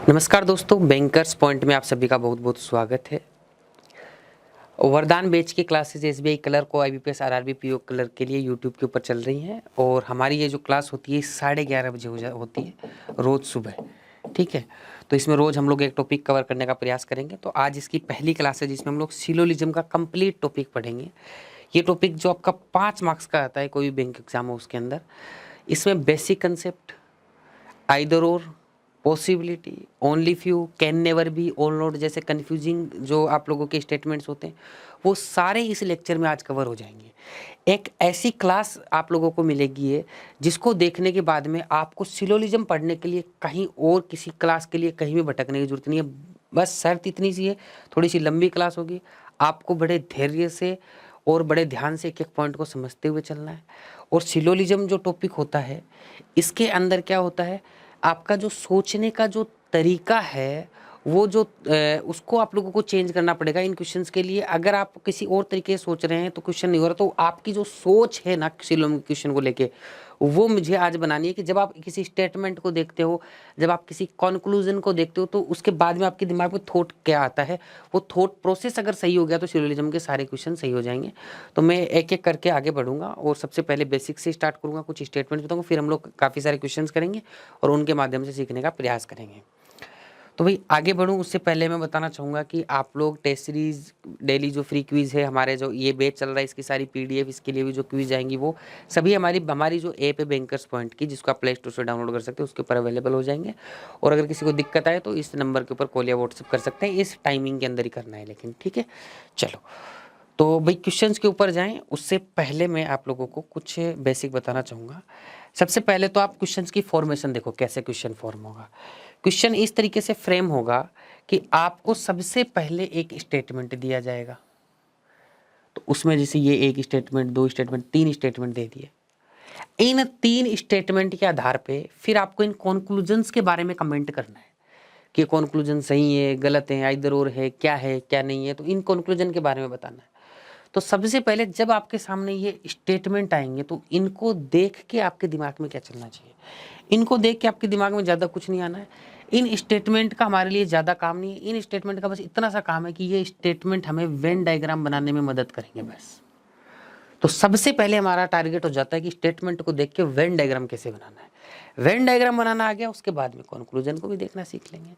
नमस्कार दोस्तों, bankers point में आप सभी का बहुत बहुत स्वागत है। वरदान बैच की क्लासेस एसबीआई कलर को आईबीपीएस आरआरबी पीओ कलर के लिए यूट्यूब के ऊपर चल रही हैं और हमारी ये जो क्लास होती है 11:30 बजे होती है रोज़ सुबह। ठीक है, तो इसमें रोज़ हम लोग एक टॉपिक कवर करने का प्रयास करेंगे। तो आज इसकी पहली क्लास है जिसमें हम लोग सिलोजिज्म का कंप्लीट टॉपिक पढ़ेंगे। ये टॉपिक जो आपका 5 मार्क्स का आता है कोई भी बैंक एग्जाम हो उसके अंदर। इसमें बेसिक कंसेप्ट, आइदर और, possibility, only few, can never B, all not जैसे कन्फ्यूजिंग जो आप लोगों के स्टेटमेंट्स होते हैं वो सारे इस लेक्चर में आज कवर हो जाएंगे। एक ऐसी क्लास आप लोगों को मिलेगी है जिसको देखने के बाद में आपको सिलोजिज्म पढ़ने के लिए कहीं और किसी क्लास के लिए कहीं भी भटकने की जरूरत नहीं है। बस शर्त इतनी सी है, थोड़ी सी लंबी क्लास होगी, आपको बड़े धैर्य से और बड़े ध्यान से एक एक पॉइंट को समझते हुए चलना है। और सिलोजिज्म जो टॉपिक होता है इसके अंदर क्या होता है, आपका जो सोचने का जो तरीका है वो जो उसको आप लोगों को चेंज करना पड़ेगा इन क्वेश्चंस के लिए। अगर आप किसी और तरीके से सोच रहे हैं तो क्वेश्चन नहीं हो रहा, तो आपकी जो सोच है ना सिलोजिज्म क्वेश्चन को लेके वो मुझे आज बनानी है कि जब आप किसी स्टेटमेंट को देखते हो, जब आप किसी कंक्लूजन को देखते हो, तो उसके बाद में आपके दिमाग में थॉट क्या आता है, वो थॉट प्रोसेस अगर सही हो गया तो सिलोजिज्म के सारे क्वेश्चन सही हो जाएंगे। तो मैं एक एक करके आगे बढ़ूंगा और सबसे पहले बेसिक से स्टार्ट करूंगा, कुछ स्टेटमेंट बताऊंगा, फिर हम लोग काफ़ी सारे क्वेश्चन करेंगे और उनके माध्यम से सीखने का प्रयास करेंगे। तो भाई आगे बढ़ूँ उससे पहले मैं बताना चाहूँगा कि आप लोग टेस्ट सीरीज डेली जो फ्री क्विज़ है हमारे जो ये बैच चल रहा है इसकी सारी पीडीएफ, इसके लिए भी जो क्विज़ आएंगी वो सभी हमारी जो ऐप है बैंकर्स पॉइंट की, जिसको आप प्ले स्टोर से डाउनलोड कर सकते हो, उसके ऊपर अवेलेबल हो जाएंगे। और अगर किसी को दिक्कत आए तो इस नंबर के ऊपर कॉल या व्हाट्सएप कर सकते हैं। इस टाइमिंग के अंदर ही करना है लेकिन, ठीक है। चलो तो भाई क्वेश्चंस के ऊपर जाएं उससे पहले मैं आप लोगों को कुछ बेसिक बताना चाहूँगा। सबसे पहले तो आप क्वेश्चंस की फॉर्मेशन देखो, कैसे क्वेश्चन फॉर्म होगा। क्वेश्चन इस तरीके से फ्रेम होगा कि आपको सबसे पहले एक स्टेटमेंट दिया जाएगा, तो उसमें जैसे ये एक स्टेटमेंट, दो स्टेटमेंट, तीन स्टेटमेंट दे दिए। इन तीन स्टेटमेंट के आधार पे फिर आपको इन कंक्लूजन्स के बारे में कमेंट करना है कि कंक्लूजन सही है, गलत है, इधर और है, क्या नहीं है, तो इन कंक्लूजन के बारे में बताना है। तो सबसे पहले जब आपके सामने ये स्टेटमेंट आएंगे तो इनको देख के आपके दिमाग में क्या चलना चाहिए, इनको देख के आपके दिमाग में ज़्यादा कुछ नहीं आना है। इन स्टेटमेंट का हमारे लिए ज़्यादा काम नहीं है, इन स्टेटमेंट का बस इतना सा काम है कि ये स्टेटमेंट हमें वेन डायग्राम बनाने में मदद करेंगे बस। तो सबसे पहले हमारा टारगेट हो जाता है कि स्टेटमेंट को देख के वेन डायग्राम कैसे बनाना है। वेन डायग्राम बनाना आ गया, उसके बाद में कंक्लूजन को भी देखना सीख लेंगे।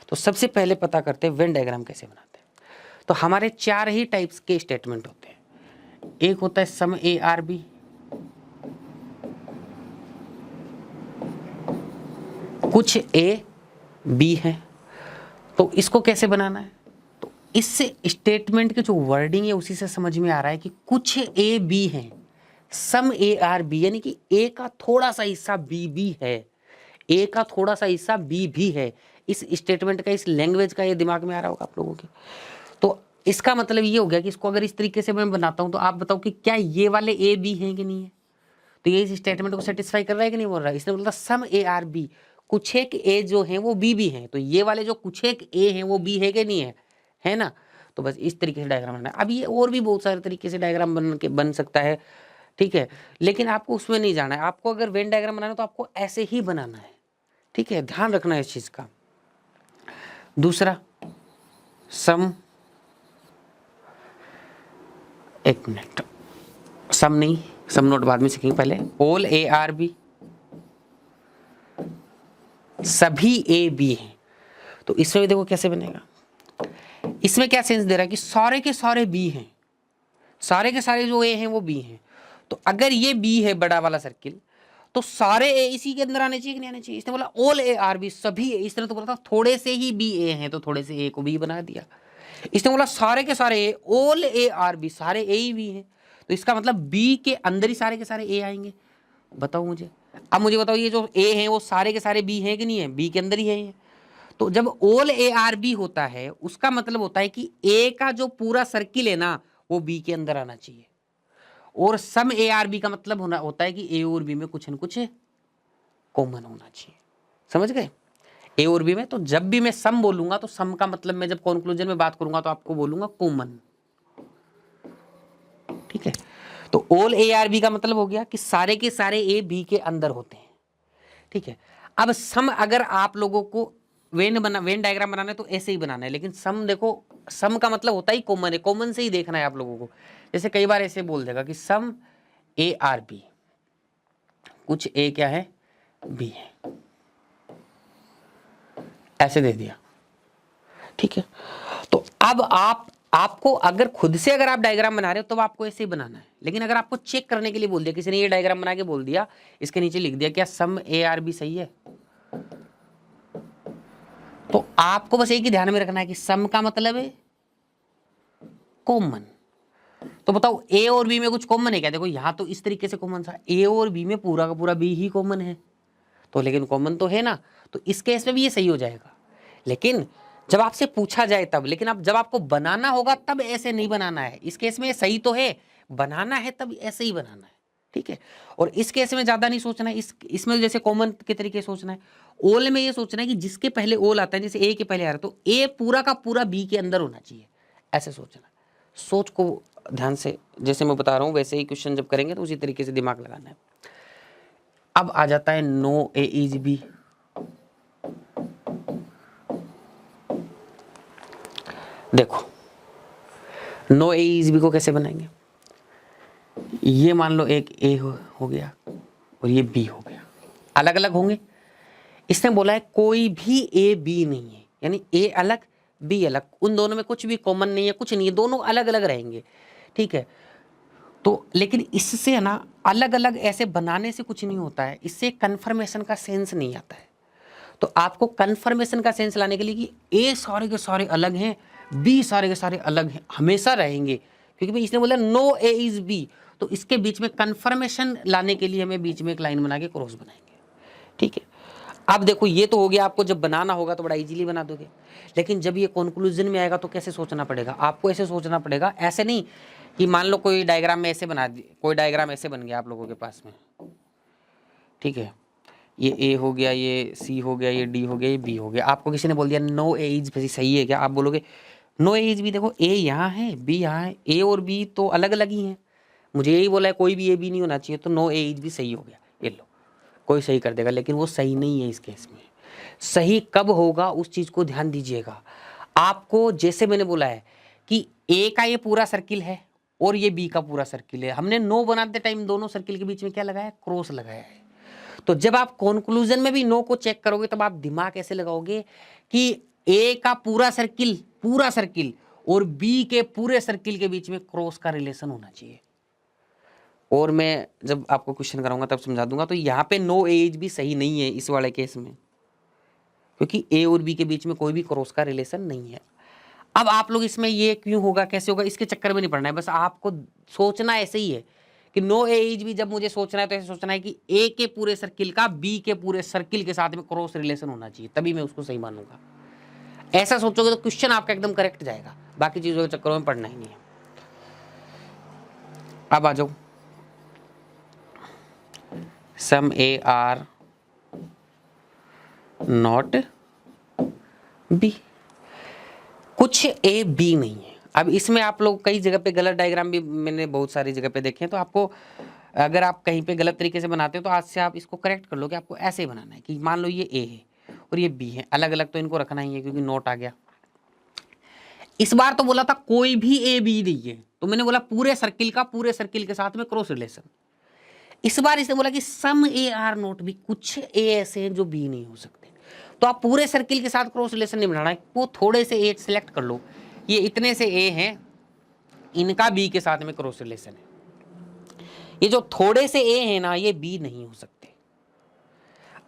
तो सबसे पहले पता करते हैं वेन डायग्राम कैसे बनाते हैं। तो हमारे 4 ही टाइप्स के स्टेटमेंट होते हैं। एक होता है सम ए आर बी, कुछ ए बी है। तो इसको कैसे बनाना है, तो इससे स्टेटमेंट की जो वर्डिंग है उसी से समझ में आ रहा है कि कुछ ए बी है, सम ए आर बी, यानी कि ए का थोड़ा सा हिस्सा बी भी है, ए का थोड़ा सा हिस्सा बी भी है। इस स्टेटमेंट का, इस लैंग्वेज का ये दिमाग में आ रहा होगा आप लोगों के। तो इसका मतलब ये हो गया कि इसको अगर इस तरीके से मैं बनाता हूं तो आप बताओ कि क्या ये वाले ए बी हैं कि नहीं है। तो ये इस स्टेटमेंट को सेटिस्फाई कर रहा है कि नहीं बोल रहा है। इसने बोला सम ए आर बी, कुछ एक ए जो है वो बी भी है, तो ये वाले जो कुछ एक ए हैं वो बी है कि नहीं है ना। तो बस इस तरीके से डायग्राम बनाना है। अब ये और भी बहुत सारे तरीके से डायग्राम बन सकता है, ठीक है, लेकिन आपको उसमें नहीं जाना है। आपको अगर वेन डायग्राम बनाना है तो आपको ऐसे ही बनाना है, ठीक है, ध्यान रखना है इस चीज का। दूसरा सम, एक मिनट, सम नहीं, सम नोट बाद में सीखेंगे, पहले ऑल ए आर बी, सभी ए बी हैं। तो इसमें भी देखो कैसे बनेगा। इसमें क्या सेंस दे रहा है कि सारे के सारे बी हैं, सारे के सारे जो ए हैं वो बी हैं। तो अगर ये बी है बड़ा वाला सर्किल, तो सारे ए इसी के अंदर आने चाहिए कि नहीं आने चाहिए। इसने बोला ऑल ए आर बी, सभी ए। इसने तो बोला था थोड़े से ही बी ए हैं, तो थोड़े से ए को बी बना दिया। इसने बोला सारे के सारे ए, ऑल ए आर बी, सारे ए ही बी हैं, तो इसका मतलब बी के अंदर ही सारे के सारे ए आएंगे। बताओ मुझे, अब मुझे बताओ ये जो ए हैं वो सारे के सारे बी हैं कि नहीं है, बी के अंदर ही है। तो जब ऑल ए आर बी होता है उसका मतलब होता है कि ए का जो पूरा सर्किल है ना वो बी के अंदर आना चाहिए। और सम ए आर बी का मतलब होता है कि ए और बी में कुछ न कुछ कॉमन होना चाहिए। समझ गए, ए और बी में। तो जब भी मैं सम बोलूंगा तो सम का मतलब मैं जब कंक्लूजन में बात करूंगा तो आपको बोलूंगा कॉमन, ठीक है। तो ऑल ए आर बी का मतलब हो गया कि सारे के सारे ए बी के अंदर होते हैं, ठीक है। अब सम अगर आप लोगों को वेन डायग्राम बनाना है तो ऐसे ही बनाना है, लेकिन सम देखो, सम का मतलब होता ही कॉमन है, कॉमन से ही देखना है आप लोगों को। जैसे कई बार ऐसे बोल देगा कि सम ए आर बी, कुछ ए क्या है, बी है, ऐसे दे दिया, ठीक है। तो अब आपको अगर खुद से अगर आप डायग्राम बना रहे हो तो आपको ऐसे ही बनाना है, लेकिन अगर आपको चेक करने के लिए बोल दिया किसी ने, ये डायग्राम बना के बोल दिया, इसके नीचे लिख दिया क्या सम ए आर बी सही है, तो आपको बस एक ही ध्यान में रखना है कि सम का मतलब है कॉमन। तो बताओ ए और बी में कुछ कॉमन है क्या? देखो यहां तो इस तरीके से कॉमन था, ए और बी में पूरा का पूरा बी ही कॉमन है, तो लेकिन कॉमन तो है ना, तो इस केस में भी ये सही हो जाएगा। लेकिन जब आपसे पूछा जाए तब, लेकिन अब जब आपको बनाना होगा तब ऐसे नहीं बनाना है। इस केस में सही तो है, बनाना है तब ऐसे ही बनाना है, ठीक है। और इस केस में ज्यादा नहीं सोचना है, इसमें जैसे कॉमन के तरीके सोचना है। ओल में ये सोचना है कि जिसके पहले ओल आता है, जैसे ए के पहले आ रहा है तो ए पूरा का पूरा बी के अंदर होना चाहिए, ऐसे सोचना। सोच को ध्यान से, जैसे मैं बता रहा हूं वैसे ही क्वेश्चन जब करेंगे तो उसी तरीके से दिमाग लगाना है। अब आ जाता है नो ए इज बी। देखो नो ए इज बी को कैसे बनाएंगे, ये मान लो एक ए हो गया और ये बी हो गया, अलग अलग होंगे। इसने बोला है कोई भी ए बी नहीं है, यानी ए अलग बी अलग, उन दोनों में कुछ भी कॉमन नहीं है, कुछ नहीं है, दोनों अलग अलग रहेंगे, ठीक है। तो लेकिन इससे है ना, अलग अलग ऐसे बनाने से कुछ नहीं होता है, इससे कंफर्मेशन का सेंस नहीं आता है। तो आपको कंफर्मेशन का सेंस लाने के लिए कि ए सारे के सारे अलग हैं, बी सारे के सारे अलग हैं, हमेशा रहेंगे, क्योंकि भाई इसने बोला नो ए इज बी, तो इसके बीच में कंफर्मेशन लाने के लिए हमें बीच में एक लाइन बना के क्रॉस बनाएंगे, ठीक है। अब देखो ये तो हो गया, आपको जब बनाना होगा तो बड़ा इजीली बना दोगे, लेकिन जब ये कंक्लूजन में आएगा तो कैसे सोचना पड़ेगा आपको, ऐसे सोचना पड़ेगा, ऐसे नहीं कि मान लो कोई डायग्राम में ऐसे बना दिए, कोई डायग्राम ऐसे बन गया आप लोगों के पास में, ठीक है, ये ए हो गया, ये सी हो गया, ये डी हो गया, ये बी हो गया, आपको किसी ने बोल दिया नो ए इज बी सही है क्या, आप बोलोगे नो ए इज बी, देखो ए यहाँ है बी यहाँ है, ए और बी तो अलग अलग ही हैं, मुझे यही बोला है कोई भी ए बी नहीं होना चाहिए, तो नो ए इज बी सही हो गया, ये लो कोई सही कर देगा, लेकिन वो सही नहीं है इस केस में। सही कब होगा उस चीज को ध्यान दीजिएगा। आपको जैसे मैंने बोला है कि ए का ये पूरा सर्किल है और ये बी का पूरा सर्किल है, हमने नो बनाते टाइम दोनों सर्किल के बीच में क्या लगाया, क्रॉस लगाया है। तो जब आप कंक्लूजन में भी नो को चेक करोगे तब आप दिमाग ऐसे लगाओगे कि ए का पूरा सर्किल और बी के पूरे सर्किल के बीच में क्रॉस का रिलेशन होना चाहिए। और मैं जब आपको क्वेश्चन कराऊंगा तब समझा दूंगा। तो यहाँ पे नो ए इज बी सही नहीं है इस वाले केस में, क्योंकि ए और बी के बीच में कोई भी क्रॉस का रिलेशन नहीं है। अब आप लोग इसमें ये क्यों होगा कैसे होगा इसके चक्कर में नहीं पड़ना है, बस आपको सोचना ऐसे ही है कि नो ए इज बी जब मुझे सोचना है तो ऐसे सोचना है कि ए के पूरे सर्किल का बी के पूरे सर्किल के साथ में क्रॉस रिलेशन होना चाहिए, तभी मैं उसको सही मानूंगा। ऐसा सोचोगे तो क्वेश्चन आपका एकदम करेक्ट जाएगा, बाकी चीजों के चक्करों में पड़ना ही नहीं है। अब आ जाओ सम ए आर नॉट बी, कुछ ए बी नहीं है। अब इसमें आप लोग कई जगह पे गलत डायग्राम भी मैंने बहुत सारी जगह पे देखे हैं, तो आपको अगर आप कहीं पे गलत तरीके से बनाते हो तो आज से आप इसको करेक्ट कर लो कि आपको ऐसे ही बनाना है कि मान लो ये ए है और ये बी है, अलग अलग तो इनको रखना ही है क्योंकि नोट आ गया। इस बार तो बोला था कोई भी ए बी नहीं है, तो मैंने बोला पूरे सर्किल के साथ में क्रॉस रिलेशन। इस बार इसने बोला कि सम ए आर नोट बी, कुछ ए ऐसे हैं जो बी नहीं हो सकते, तो आप पूरे सर्किल के साथ क्रॉस रिलेशन नहीं बनाना है, वो थोड़े से ए सिलेक्ट कर लो, ये इतने से ए हैं, इनका बी के साथ में क्रॉस रिलेशन है। ये जो थोड़े से ए हैं ना, ये बी नहीं हो सकते।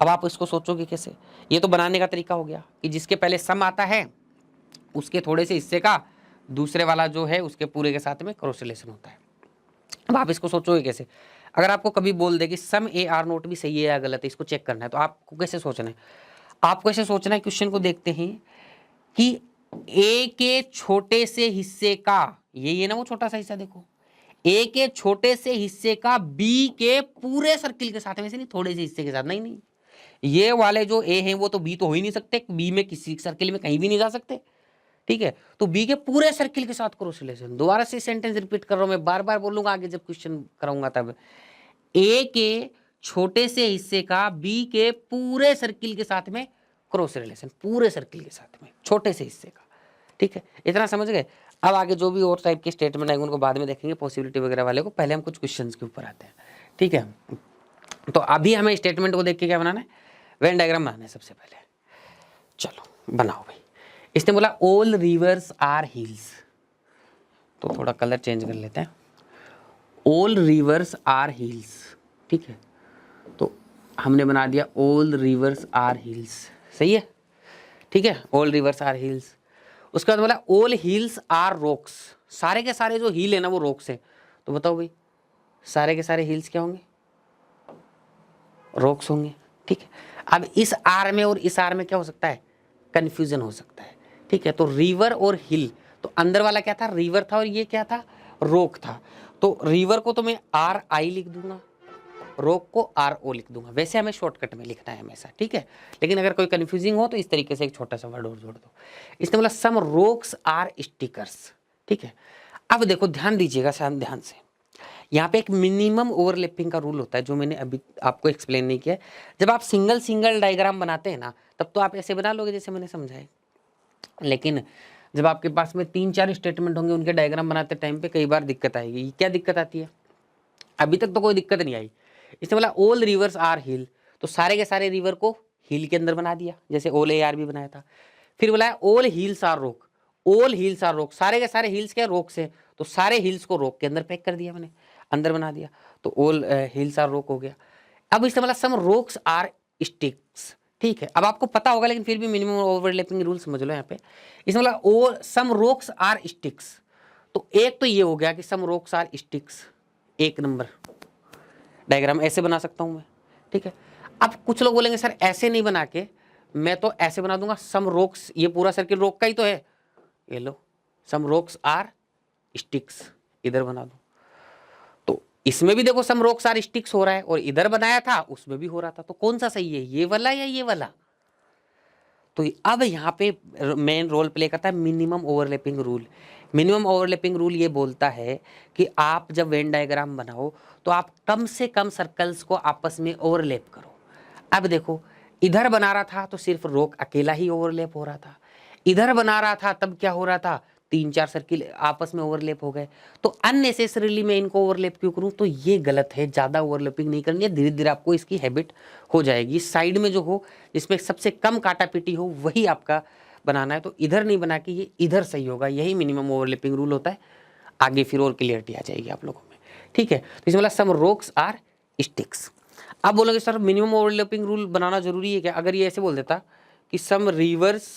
अब आप इसको सोचोगे कैसे, ये तो बनाने का तरीका हो गया कि जिसके पहले सम आता है उसके थोड़े से हिस्से का दूसरे वाला जो है उसके पूरे के साथ में क्रॉस रिलेशन होता है। अब आप इसको सोचोगे कैसे, अगर आपको कभी बोल दे कि सम ए आर नोट भी सही है या गलत है, इसको चेक करना है, तो आपको कैसे सोचना है, आपको ऐसे सोचना है, क्वेश्चन को देखते हैं कि ए के छोटे से हिस्से का, ये ना वो छोटा सा हिस्सा, देखो ए के छोटे से हिस्से का बी के पूरे सर्किल के साथ में, नहीं थोड़े से हिस्से के साथ, नहीं ये वाले जो ए हैं वो तो बी तो हो ही नहीं सकते, बी में किसी सर्किल में कहीं भी नहीं जा सकते, ठीक है। तो बी के पूरे सर्किल के साथ क्रॉस रिलेशन, दोबारा से सेंटेंस रिपीट कर रहा हूं, मैं बार बार बोलूंगा आगे जब क्वेश्चन कराऊंगा तब, ए के छोटे से हिस्से का बी के पूरे सर्किल के साथ में क्रॉस रिलेशन पूरे सर्किल के साथ में, छोटे से हिस्से का। ठीक है, इतना समझ गए। अब आगे जो भी और टाइप के स्टेटमेंट आएंगे उनको बाद में देखेंगे, पॉसिबिलिटी वगैरह वाले को। पहले हम कुछ क्वेश्चंस के ऊपर आते हैं। ठीक है, तो अभी हमें स्टेटमेंट को देख के क्या बनाना है, वेन डायग्राम बनाना है सबसे पहले। चलो बनाओ भाई। इसने बोला ऑल रिवर्स आर हिल्स, तो थोड़ा कलर चेंज कर लेते हैं। ऑल रिवर्स आर हिल्स, ठीक है, तो हमने बना दिया ऑल रिवर्स आर हिल्स, सही है। ठीक है, ऑल रिवर्स आर हिल्स। उसके बाद बोला ऑल हिल्स आर रॉक्स, सारे के सारे जो हिल है ना वो रॉक्स है। तो बताओ भाई सारे के सारे हिल्स क्या होंगे, रॉक्स होंगे। ठीक है, अब इस आर में और इस आर में क्या हो सकता है, कंफ्यूजन हो सकता है। ठीक है, तो रिवर और हिल, तो अंदर वाला क्या था, रिवर था, और ये क्या था, रॉक था। तो रिवर को तो मैं आर आई लिख दूंगा, रॉक को आर ओ लिख दूंगा। वैसे हमें शॉर्टकट में लिखना है हमेशा, ठीक है। लेकिन अगर कोई कंफ्यूजिंग हो तो इस तरीके से एक छोटा सा वर्ड और जोड़ दो। इसने बोला सम रॉक्स आर स्टिकर्स। ठीक है, अब देखो ध्यान दीजिएगा, शायद ध्यान से, यहाँ पे एक मिनिमम ओवरलैपिंग का रूल होता है जो मैंने अभी आपको एक्सप्लेन नहीं किया है। जब आप सिंगल सिंगल डायग्राम बनाते हैं ना, तब तो आप ऐसे बना लोगे जैसे मैंने समझाया। लेकिन जब आपके पास में 3-4 स्टेटमेंट होंगे, उनके डायग्राम बनाते टाइम पे कई बार दिक्कत आएगी। क्या दिक्कत आती है, अभी तक तो कोई दिक्कत नहीं आई। इसने बोला ऑल रिवर्स आर हिल, तो सारे के सारे रिवर को हिल के अंदर बना दिया, जैसे ओल ए आर भी बनाया था। फिर बोला all hills are rock, all hills are rock, सारे के सारे हिल्स क्या रॉक से, तो सारे हिल्स को रॉक के अंदर पैक कर दिया मैंने, अंदर बना दिया, तो ऑल हिल्स आर रॉक हो गया। अब इसने बोला सम रॉक्स आर स्टिक्स। ठीक है, अब आपको पता होगा लेकिन फिर भी मिनिमम ओवरलैपिंग रूल समझ लो यहाँ पे। इसने बोला ओ सम रॉक्स आर स्टिक्स, तो एक तो ये हो गया कि सम रॉक्स आर स्टिक्स, एक नंबर डायग्राम ऐसे बना सकता हूं मैं। ठीक है, अब कुछ लोग बोलेंगे सर ऐसे नहीं बना के, मैं तो ऐसे बना दूंगा, सम रॉक्स, ये पूरा सर्किल रॉक का ही तो है, ये लो सम रॉक्स आर स्टिक्स, इधर बना दो। तो इसमें भी देखो सम रॉक्स आर स्टिक्स हो रहा है, और इधर बनाया था उसमें भी हो रहा था, तो कौन सा सही है, ये वाला या ये वाला। तो अब यहाँ पे मेन रोल प्ले करता है minimum overlapping rule. Minimum overlapping rule ये बोलता है कि आप जब वेन डायग्राम बनाओ तो आप कम से कम सर्कल्स को आपस में ओवरलैप करो। अब देखो इधर बना रहा था तो सिर्फ रॉक अकेला ही ओवरलैप हो रहा था, इधर बना रहा था तब क्या हो रहा था, 3-4 सर्किल आपस में ओवरलैप हो गए। तो अननेसेसरीली मैं इनको ओवरलैप क्यों करूं, तो ये गलत है, ज़्यादा ओवरलैपिंग नहीं करनी है, धीरे धीरे आपको इसकी हैबिट हो जाएगी। साइड में जो हो जिसमें सबसे कम काटा पीटी हो वही आपका बनाना है, तो इधर नहीं बना के ये इधर सही होगा, यही मिनिमम ओवरलैपिंग रूल होता है। आगे फिर और क्लियरिटी आ जाएगी आप लोगों में। ठीक है, तो इसमें सम रॉक्स आर स्टिक्स। आप बोलोगे सर मिनिमम ओवरलैपिंग रूल बनाना जरूरी है क्या, अगर ये ऐसे बोल देता कि सम रिवर्स,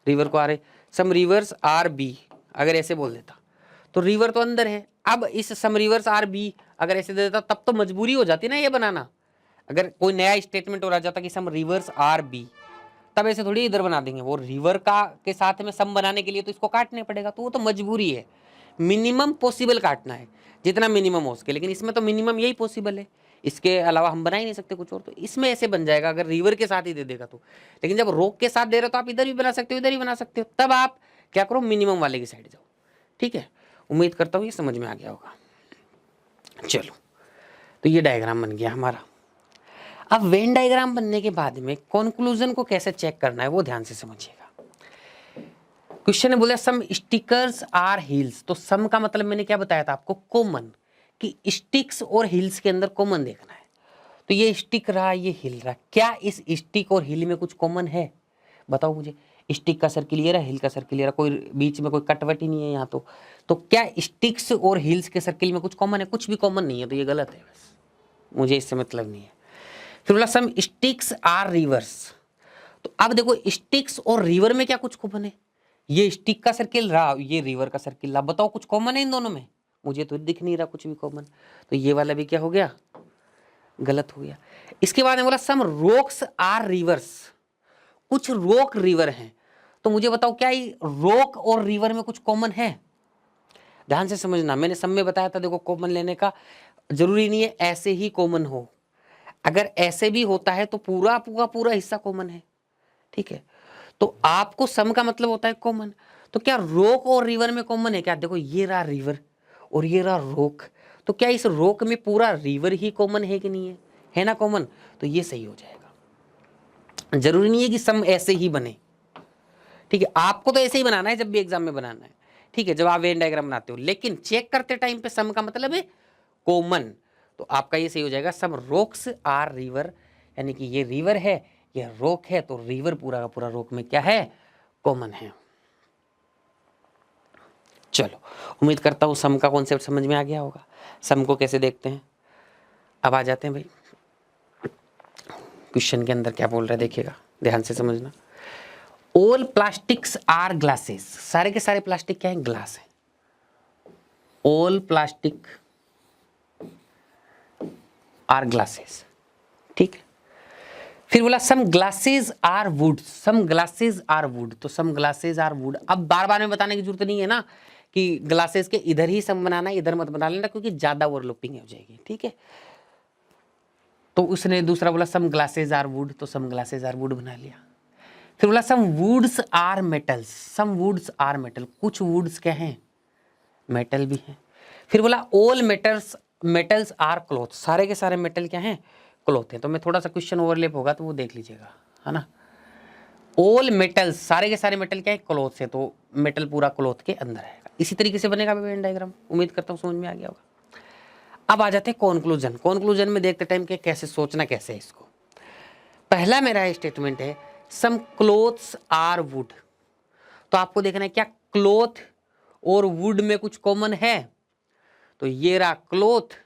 रिवर को आ रहे सम रिवर्स आर बी, अगर ऐसे बोल देता तो रिवर तो अंदर है। अब इस सम रिवर्स आर बी अगर ऐसे दे देता तब तो मजबूरी हो जाती ना ये बनाना। अगर कोई नया स्टेटमेंट और आ जाता कि सम रिवर्स आर बी, तब ऐसे थोड़ी इधर बना देंगे, वो रिवर का के साथ में सम बनाने के लिए तो इसको काटने पड़ेगा, तो वो तो मजबूरी है। मिनिमम पॉसिबल काटना है जितना मिनिमम हो सके, लेकिन इसमें तो मिनिमम यही पॉसिबल है, इसके अलावा हम बना ही नहीं सकते कुछ और। तो इसमें ऐसे बन जाएगा अगर रिवर के साथ ही दे देगा तो। लेकिन जब रोक के साथ दे रहे हो तो आप इधर भी बना सकते हो, इधर ही बना सकते हो, तब आप क्या करो मिनिमम वाले की साइड जाओ। ठीक है, उम्मीद करता हूँ ये समझ में आ गया होगा। चलो, तो ये डायग्राम बन गया हमारा। अब वेन डायग्राम बनने के बाद में कंक्लूजन को कैसे चेक करना है वो ध्यान से समझिएगा। क्वेश्चन ने बोला सम स्टिकर्स आर हिल्स, तो सम का मतलब मैंने क्या बताया था आपको, कॉमन, कि स्टिक्स और हिल्स के अंदर कॉमन देखना है। तो ये स्टिक रहा, ये हिल रहा, क्या इस स्टिक और हिल में कुछ कॉमन है, बताओ मुझे। स्टिक का सर्किल ये रहा, हिल का सर्किल ये रहा, कोई बीच में कोई कटवट ही नहीं है यहाँ। तो क्या स्टिक्स और हिल्स के सर्किल में कुछ कॉमन है, कुछ भी कॉमन नहीं है, तो ये गलत है, बस मुझे इससे मतलब नहीं है। फिर बोला सम स्टिक्स आर रिवर्स, तो अब देखो स्टिक्स और रिवर में क्या कुछ कॉमन है, ये स्टिक का सर्किल रहा, ये रिवर का सर्किल रहा, बताओ कुछ कॉमन है इन दोनों में, मुझे तो दिख नहीं रहा कुछ भी कॉमन। तो ये वाला भी क्या हो गया, गलत हो गया। इसके बाद में बोला सम रॉक्स आर रिवर्स, कुछ रॉक रिवर हैं, तो मुझे बताओ क्या रॉक और रिवर में कुछ कॉमन है। ध्यान से समझना, मैंने सब में बताया था देखो कॉमन लेने का जरूरी नहीं है ऐसे ही कॉमन हो, अगर ऐसे भी होता है तो पूरा पूरा पूरा हिस्सा कॉमन है। ठीक है, तो आपको सम का मतलब होता है कॉमन, तो क्या रॉक और रिवर में कॉमन है क्या, देखो ये रहा रिवर और ये रहा रॉक, तो क्या इस रॉक में पूरा रिवर ही कॉमन है कि नहीं है, है ना कॉमन, तो ये सही हो जाएगा। जरूरी नहीं है कि सम ऐसे ही बने, ठीक है, आपको तो ऐसे ही बनाना है जब भी एग्जाम में बनाना है, ठीक है, जब आप वेन डायग्राम बनाते हो, लेकिन चेक करते टाइम पे सम का मतलब है कॉमन। तो आपका ये सही हो जाएगा, सम रोक्स आर रिवर, यानी कि ये रिवर है, ये रोक है, तो रिवर पूरा का पूरा रोक में क्या है, कॉमन है। चलो, उम्मीद करता हूं सम का कॉन्सेप्ट समझ में आ गया होगा। सम को कैसे देखते हैं, अब आ जाते हैं भाई क्वेश्चन के अंदर क्या बोल रहा है, देखिएगा ध्यान से समझना। ऑल प्लास्टिक्स आर ग्लासेस, सारे के सारे प्लास्टिक क्या है, ग्लास है। ऑल प्लास्टिक आर ग्लासेस, ठीक है। फिर बोला some glasses are wood, some glasses are wood, तो सम ग्लासेस आर वुड। अब बार बार में बताने की जरूरत नहीं है ना कि ग्लासेस के इधर ही सम बनाना, इधर मत बना लेना, क्योंकि ज्यादा ओवरलैपिंग हो जाएगी, ठीक है। तो उसने दूसरा बोला सम ग्लासेस आर वुड, तो सम ग्लासेस आर वुड बना लिया। फिर बोला some woods are metals, some woods are metal, कुछ वुड्स क्या हैं, मेटल भी हैं। फिर बोला ऑल मेटल्स आर क्लॉथ, सारे के सारे मेटल क्या हैं, क्लॉथ हैं। तो मैं थोड़ा सा क्वेश्चन ओवरलैप होगा तो वो देख लीजिएगा, है ना। ऑल मेटल्स, सारे के सारे मेटल क्या है, क्लॉथ से, तो मेटल पूरा क्लॉथ के अंदर आएगा। इसी तरीके से बनेगा वेन डायग्राम, उम्मीद करता हूँ समझ में आ गया होगा। अब आ जाते हैं कॉन्क्लूजन। कॉन्क्लूजन में देखते टाइम के कैसे सोचना, कैसे है इसको। पहला मेरा स्टेटमेंट है सम क्लोथ्स आर वुड, तो आपको देखना है क्या क्लोथ और वुड में कुछ कॉमन है, तो ये रहा क्लोथ,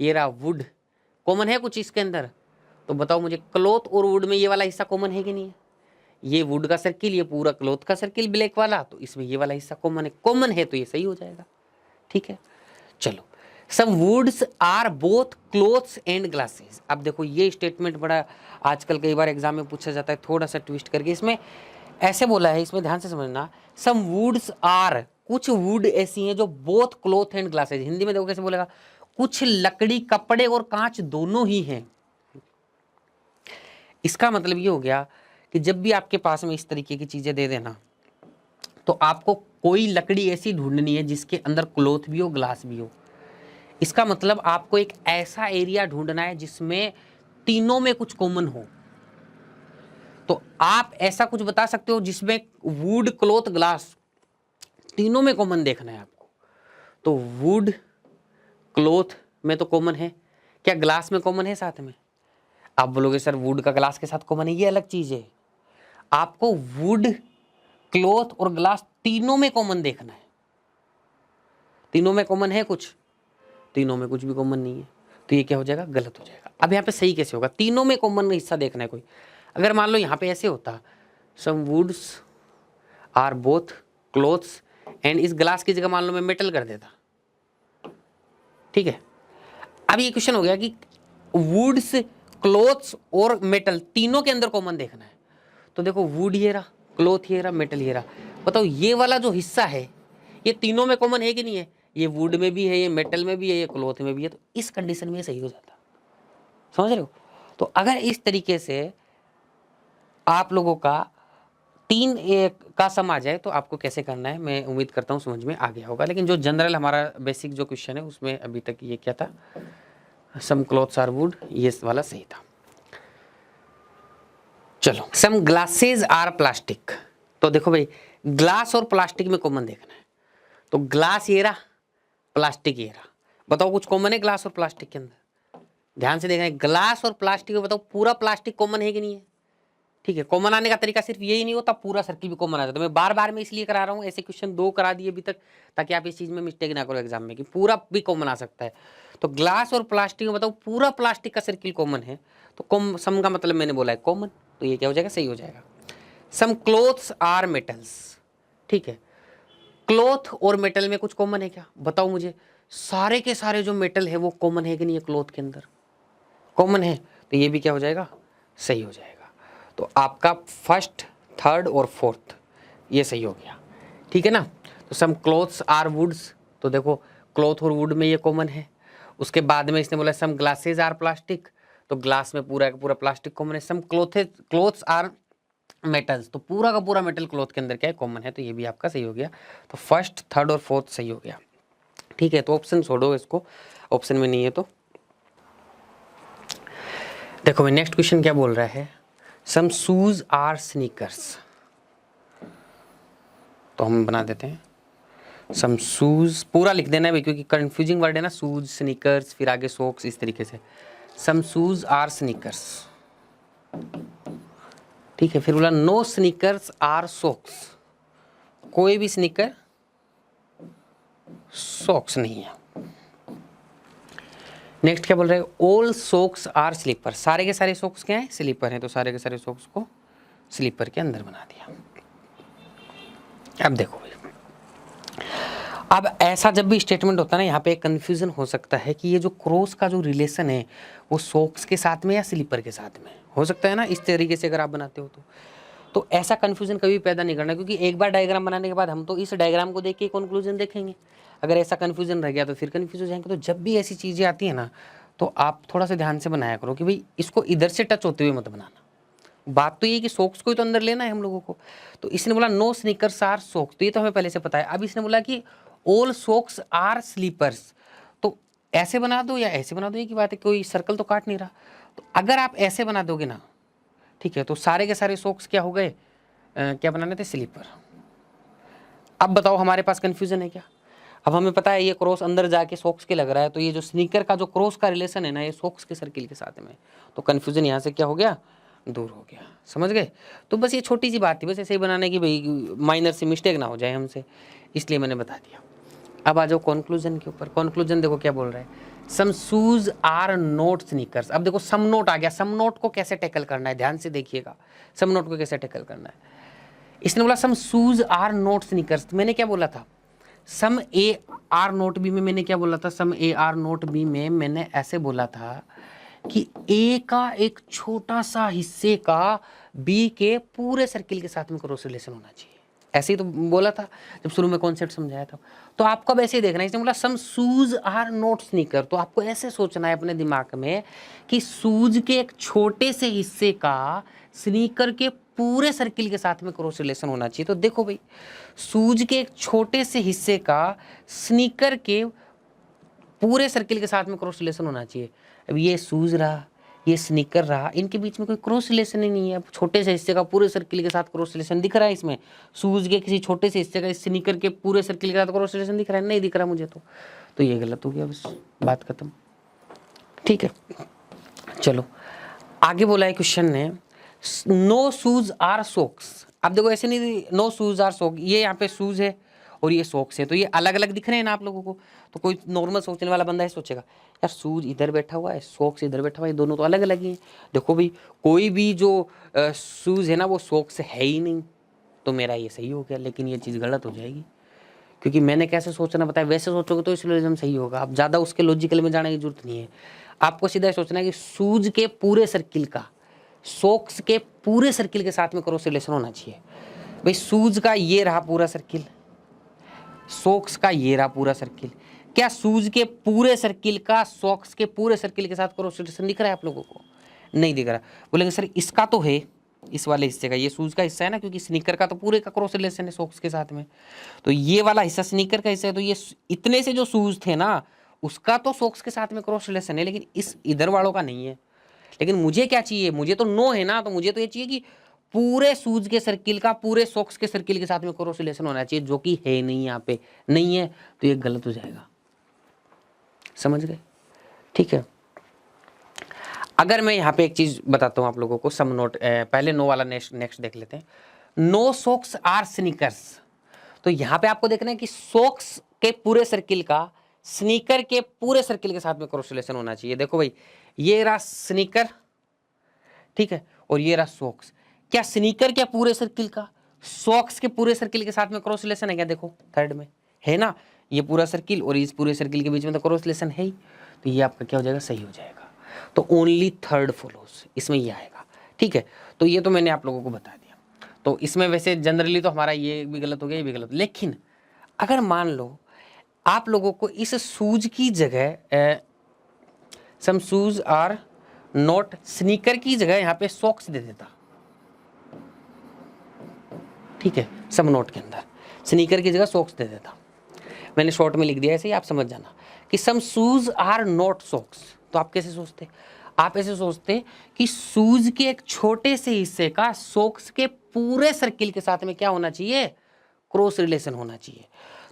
ये रहा वुड, कॉमन है कुछ इसके अंदर। तो बताओ मुझे क्लोथ और वुड में ये वाला हिस्सा कॉमन है कि नहीं है, ये वुड का सर्किल, ये पूरा क्लोथ का सर्किल ब्लैक वाला, तो इसमें ये वाला हिस्सा कॉमन है, कॉमन है तो ये सही हो जाएगा, ठीक है। चलो, some woods are both clothes and glasses. अब देखो ये स्टेटमेंट बड़ा आजकल कई बार एग्जाम में पूछा जाता है, थोड़ा सा ट्विस्ट करके इसमें ऐसे बोला है, इसमें ध्यान से समझना। सम वुड्स आर, कुछ वुड ऐसी हैं जो both cloth and glasses, Hindi में देखो कैसे बोलेगा, कुछ लकड़ी, कपड़े और कांच दोनों ही हैं। इसका मतलब ये हो गया कि जब भी आपके पास में इस तरीके की चीजें दे देना, तो आपको कोई लकड़ी ऐसी ढूंढनी है जिसके अंदर क्लोथ भी हो, ग्लास भी हो। इसका मतलब आपको एक ऐसा एरिया ढूंढना है जिसमें तीनों में कुछ कॉमन हो। तो आप ऐसा कुछ बता सकते हो जिसमें वुड, क्लोथ, ग्लास तीनों में कॉमन देखना है आपको। तो वुड, क्लोथ में तो कॉमन है, क्या ग्लास में कॉमन है साथ में? आप बोलोगे सर वुड का ग्लास के साथ कॉमन है, ये अलग चीज है। आपको वुड, क्लोथ और ग्लास तीनों में कॉमन देखना है। तीनों में कॉमन है कुछ, तीनों में कुछ भी कॉमन नहीं है, तो ये क्या हो जाएगा, गलत हो जाएगा। अब यहाँ पे सही कैसे होगा, तीनों में कॉमन हिस्सा देखना है कोई। अगर मान लो यहाँ पे ऐसे होता some woods are both clothes and, इस ग्लास की जगह मान लो मैं मेटल कर देता, ठीक है। अब ये क्वेश्चन हो गया कि वुड्स, क्लोथ्स और मेटल तीनों के अंदर कॉमन देखना है। तो देखो वुड ये रहा, क्लोथ ये रहा, मेटल ये रहा, बताओ ये वाला जो हिस्सा है ये तीनों में कॉमन है कि नहीं है? ये वुड में भी है, ये मेटल में भी है, ये क्लोथ में भी है, तो इस कंडीशन में सही हो जाता, समझ रहे हो। तो अगर इस तरीके से आप लोगों का तीन एक का सम आ जाए तो आपको कैसे करना है, मैं उम्मीद करता हूँ समझ में आ गया होगा। लेकिन जो जनरल हमारा बेसिक जो क्वेश्चन है उसमें अभी तक ये क्या था, सम क्लॉथ्स आर वुड, ये वाला सही था। चलो, सम ग्लासेस आर प्लास्टिक, तो देखो भाई ग्लास और प्लास्टिक में कॉमन देखना है। तो ग्लास ये रहा, प्लास्टिक ये रहा, बताओ कुछ कॉमन है ग्लास और प्लास्टिक के अंदर? ध्यान से देखना है, ग्लास और प्लास्टिक में बताओ पूरा प्लास्टिक कॉमन है कि नहीं है? ठीक है, कॉमन आने का तरीका सिर्फ यही नहीं होता, पूरा सर्किल भी कॉमन आ जाता है। मैं बार बार में इसलिए करा रहा हूँ, ऐसे क्वेश्चन 2 करा दिए अभी तक, ताकि आप इस चीज में मिस्टेक ना करो एग्जाम में कि पूरा भी कॉमन आ सकता है। तो ग्लास और प्लास्टिक में बताओ पूरा प्लास्टिक का सर्किल कॉमन है, तो सम का मतलब मैंने बोला है कॉमन, तो ये क्या हो जाएगा, सही हो जाएगा। सम क्लोथ्स आर मेटल्स, ठीक है, क्लोथ और मेटल में कुछ कॉमन है क्या, बताओ मुझे। सारे के सारे जो मेटल है वो कॉमन है कि नहीं है, क्लोथ के अंदर कॉमन है, तो ये भी क्या हो जाएगा, सही हो जाएगा। तो आपका फर्स्ट, थर्ड और फोर्थ ये सही हो गया, ठीक है ना। तो सम क्लोथ्स आर वुड्स, तो देखो क्लोथ और वुड में ये कॉमन है। उसके बाद में इसने बोला सम ग्लासेस आर प्लास्टिक, तो ग्लास में पूरा का पूरा प्लास्टिक कॉमन है। सम क्लोथ्स आर मेटल्स, तो पूरा का पूरा मेटल क्लोथ के अंदर क्या है, कॉमन है, तो ये भी आपका सही हो गया। तो फर्स्ट, थर्ड और फोर्थ सही हो गया, ठीक है। तो ऑप्शन छोड़ो इसको, ऑप्शन में नहीं है तो देखो नेक्स्ट क्वेश्चन क्या बोल रहा है, सम शूज आर स्नीकर्स, तो हम बना देते हैं सम शूज, पूरा लिख देना है भाई क्योंकि कंफ्यूजिंग वर्ड है ना, शूज स्नीकर्स फिर आगे सॉक्स, इस तरीके से सम शूज आर स्नीकर्स। ठीक है, फिर बोला नो स्नीकर्स आर सॉक्स, कोई भी स्नीकर सॉक्स नहीं है। नेक्स्ट क्या बोल रहे हैं, ऑल सॉक्स आर स्लीपर, सारे के सारे सॉक्स क्या हैं, स्लीपर हैं, तो सारे के सारे सॉक्स को स्लीपर के अंदर बना दिया। अब देखो भाई, अब ऐसा जब भी स्टेटमेंट होता है ना, यहाँ पे एक कंफ्यूजन हो सकता है कि ये जो क्रॉस का जो रिलेशन है वो सॉक्स के साथ में या स्लीपर के साथ में हो सकता है ना, इस तरीके से अगर आप बनाते हो तो ऐसा कंफ्यूजन कभी पैदा नहीं करना, क्योंकि एक बार डायग्राम बनाने के बाद हम तो इस डायग्राम को देख के कंक्लूजन देखेंगे। अगर ऐसा कंफ्यूजन रह गया तो फिर कंफ्यूज हो जाएंगे। तो जब भी ऐसी चीज़ें आती है ना, तो आप थोड़ा सा ध्यान से बनाया करो कि भाई इसको इधर से टच होते हुए मत बनाना। बात तो ये कि सॉक्स को ही तो अंदर लेना है हम लोगों को। तो इसने बोला नो स्नीकर्स आर सॉक्स, तो ये तो हमें पहले से पता है। अब इसने बोला कि ऑल सॉक्स आर स्लीपर्स, तो ऐसे बना दो या ऐसे बना दो, ये की बात है, कोई सर्कल तो काट नहीं रहा। तो अगर आप ऐसे बना दोगे ना, ठीक है, तो सारे के सारे सॉक्स क्या हो गए, क्या बनाने थे, स्लीपर। अब बताओ हमारे पास कंफ्यूजन है क्या। अब हमें पता है ये क्रॉस अंदर जाके सॉक्स के लग रहा है, तो ये जो स्नीकर का जो क्रॉस का रिलेशन है ना, ये सॉक्स के सर्किल के साथ में, तो कंफ्यूजन यहाँ से क्या हो गया, दूर हो गया। समझ गए। तो बस ये छोटी सी बात थी, बस ऐसे ही बनाने की, भाई माइनर सी मिस्टेक ना हो जाए हमसे, इसलिए मैंने बता दिया। अब आ जाओ कंक्लूजन के ऊपर। कंक्लूजन देखो क्या बोल रहा है, सम शूज आर नॉट स्नीकर्स। अब देखो सम नोट आ गया, सम नोट को कैसे टैकल करना है, ध्यान से देखिएगा, सम नोट को कैसे टैकल करना है। इसने बोला सम शूज आर नॉट स्नीकर्स, मैंने क्या बोला था, सम ए आर नोट बी में मैंने क्या बोला था, सम ए आर नोट बी में मैंने ऐसे बोला था कि ए का एक छोटा सा हिस्से का बी के पूरे सर्किल के साथ में क्रॉस रिलेशन होना चाहिए। ऐसे ही तो बोला था जब शुरू में कॉन्सेप्ट समझाया था। तो आपको अब ऐसे ही देखना है, इसने बोला सम शूज आर नॉट स्नीकर, तो आपको ऐसे सोचना है अपने दिमाग में कि शूज के एक छोटे से हिस्से का स्नीकर के पूरे सर्किल के साथ में क्रॉस रिलेशन होना चाहिए। तो देखो भाई, शूज के एक छोटे से हिस्से का स्नीकर के पूरे सर्किल के साथ में क्रॉस रिलेशन होना चाहिए। अब ये शूज रहा, ये स्नीकर रहा, इनके बीच में कोई क्रॉस रिलेशन ही नहीं है। अब छोटे से हिस्से का पूरे सर्किल के साथ क्रॉस रिलेशन दिख रहा है इसमें, शूज के किसी छोटे से हिस्से का स्नीकर के पूरे सर्किल के साथ क्रॉस रिलेशन दिख रहा है, नहीं दिख रहा मुझे तो ये गलत हो गया, बस बात खत्म। ठीक है, चलो आगे बोला है क्वेश्चन ने, नो शूज आर सॉक्स। अब देखो ऐसे नहीं, नो शूज आर सॉक्स, ये यहाँ पे शूज है और ये सॉक्स है, तो ये अलग अलग दिख रहे हैं ना आप लोगों को। तो कोई नॉर्मल सोचने वाला बंदा है सोचेगा यार शूज इधर बैठा हुआ है, सॉक्स इधर बैठा हुआ है, दोनों तो अलग अलग ही हैं। देखो भाई, कोई भी जो शूज है ना वो सॉक्स है ही नहीं, तो मेरा ये सही हो गया। लेकिन ये चीज़ गलत हो जाएगी, क्योंकि मैंने कैसे सोचना बताया, वैसे सोचोगे तो सिलोजिज्म सही होगा। आप ज़्यादा उसके लॉजिकल में जाने की जरूरत नहीं है, आपको सीधा सोचना है कि शूज के पूरे सर्किल का सॉक्स के पूरे सर्किल के साथ में क्रॉस रिलेशन होना चाहिए। भाई शूज का ये रहा पूरा सर्किल, सॉक्स का ये रहा पूरा सर्किल, क्या शूज के पूरे सर्किल का सॉक्स के पूरे सर्किल के साथ क्रॉस रिलेशन दिख रहा है आप लोगों को? नहीं दिख रहा। बोलेंगे सर इसका तो है, इस वाले हिस्से का, ये शूज का हिस्सा है ना, क्योंकि स्नीकर का तो पूरे का क्रॉस रिलेशन है सॉक्स के साथ में, तो ये वाला हिस्सा स्नीकर का हिस्सा है, तो ये इतने से जो शूज थे ना उसका तो सॉक्स के साथ में क्रॉस रिलेशन है, लेकिन इस इधर वालों का नहीं है। लेकिन मुझे क्या चाहिए, मुझे तो नो है ना, तो मुझे तो ये चाहिए कि पूरे शूज के सर्किल का पूरे सॉक्स के सर्किल के साथ में क्रॉस रिलेशन होना चाहिए, जो कि है नहीं, यहाँ पे नहीं है, तो ये गलत हो जाएगा। समझ गए? ठीक है, अगर मैं यहाँ पे एक चीज बताता हूँ आप लोगों को, सम नोट, पहले नो वाला नेक्स्ट देख लेते हैं। नो सॉक्स आर स्नीकर्स, तो यहाँ पे आपको देखना है कि सॉक्स के पूरे सर्किल का स्नीकर के पूरे सर्किल के साथ में क्रॉस रिलेशन होना चाहिए। देखो भाई, ये रहा स्नीकर, ठीक है, और ये रहा सॉक्स। क्या स्नीकर के पूरे सर्किल का सॉक्स के पूरे सर्किल के साथ में क्रॉस रिलेशन है क्या? देखो थर्ड में है ना, ये पूरा सर्किल और इस पूरे सर्किल के बीच में तो क्रॉस रिलेशन है ही, तो ये आपका क्या हो जाएगा, सही हो जाएगा। तो ओनली थर्ड फॉलोज, इसमें ये आएगा। ठीक है, तो ये तो मैंने आप लोगों को बता दिया। तो इसमें वैसे जनरली तो हमारा ये भी गलत हो गया, ये भी गलत, लेकिन अगर मान लो आप लोगों को इस शूज की जगह सम शूज आर नॉट स्नीकर की जगह यहाँ पे सॉक्स दे देता, ठीक है, सम नोट के अंदर स्नीकर की जगह सॉक्स दे देता, मैंने शॉर्ट में लिख दिया ऐसे ही आप समझ जाना कि सम शूज आर नॉट सॉक्स। तो आप कैसे सोचते, आप ऐसे सोचते कि सूज के एक छोटे से हिस्से का सोक्स के पूरे सर्किल के साथ में क्या होना चाहिए, क्रॉस रिलेशन होना चाहिए।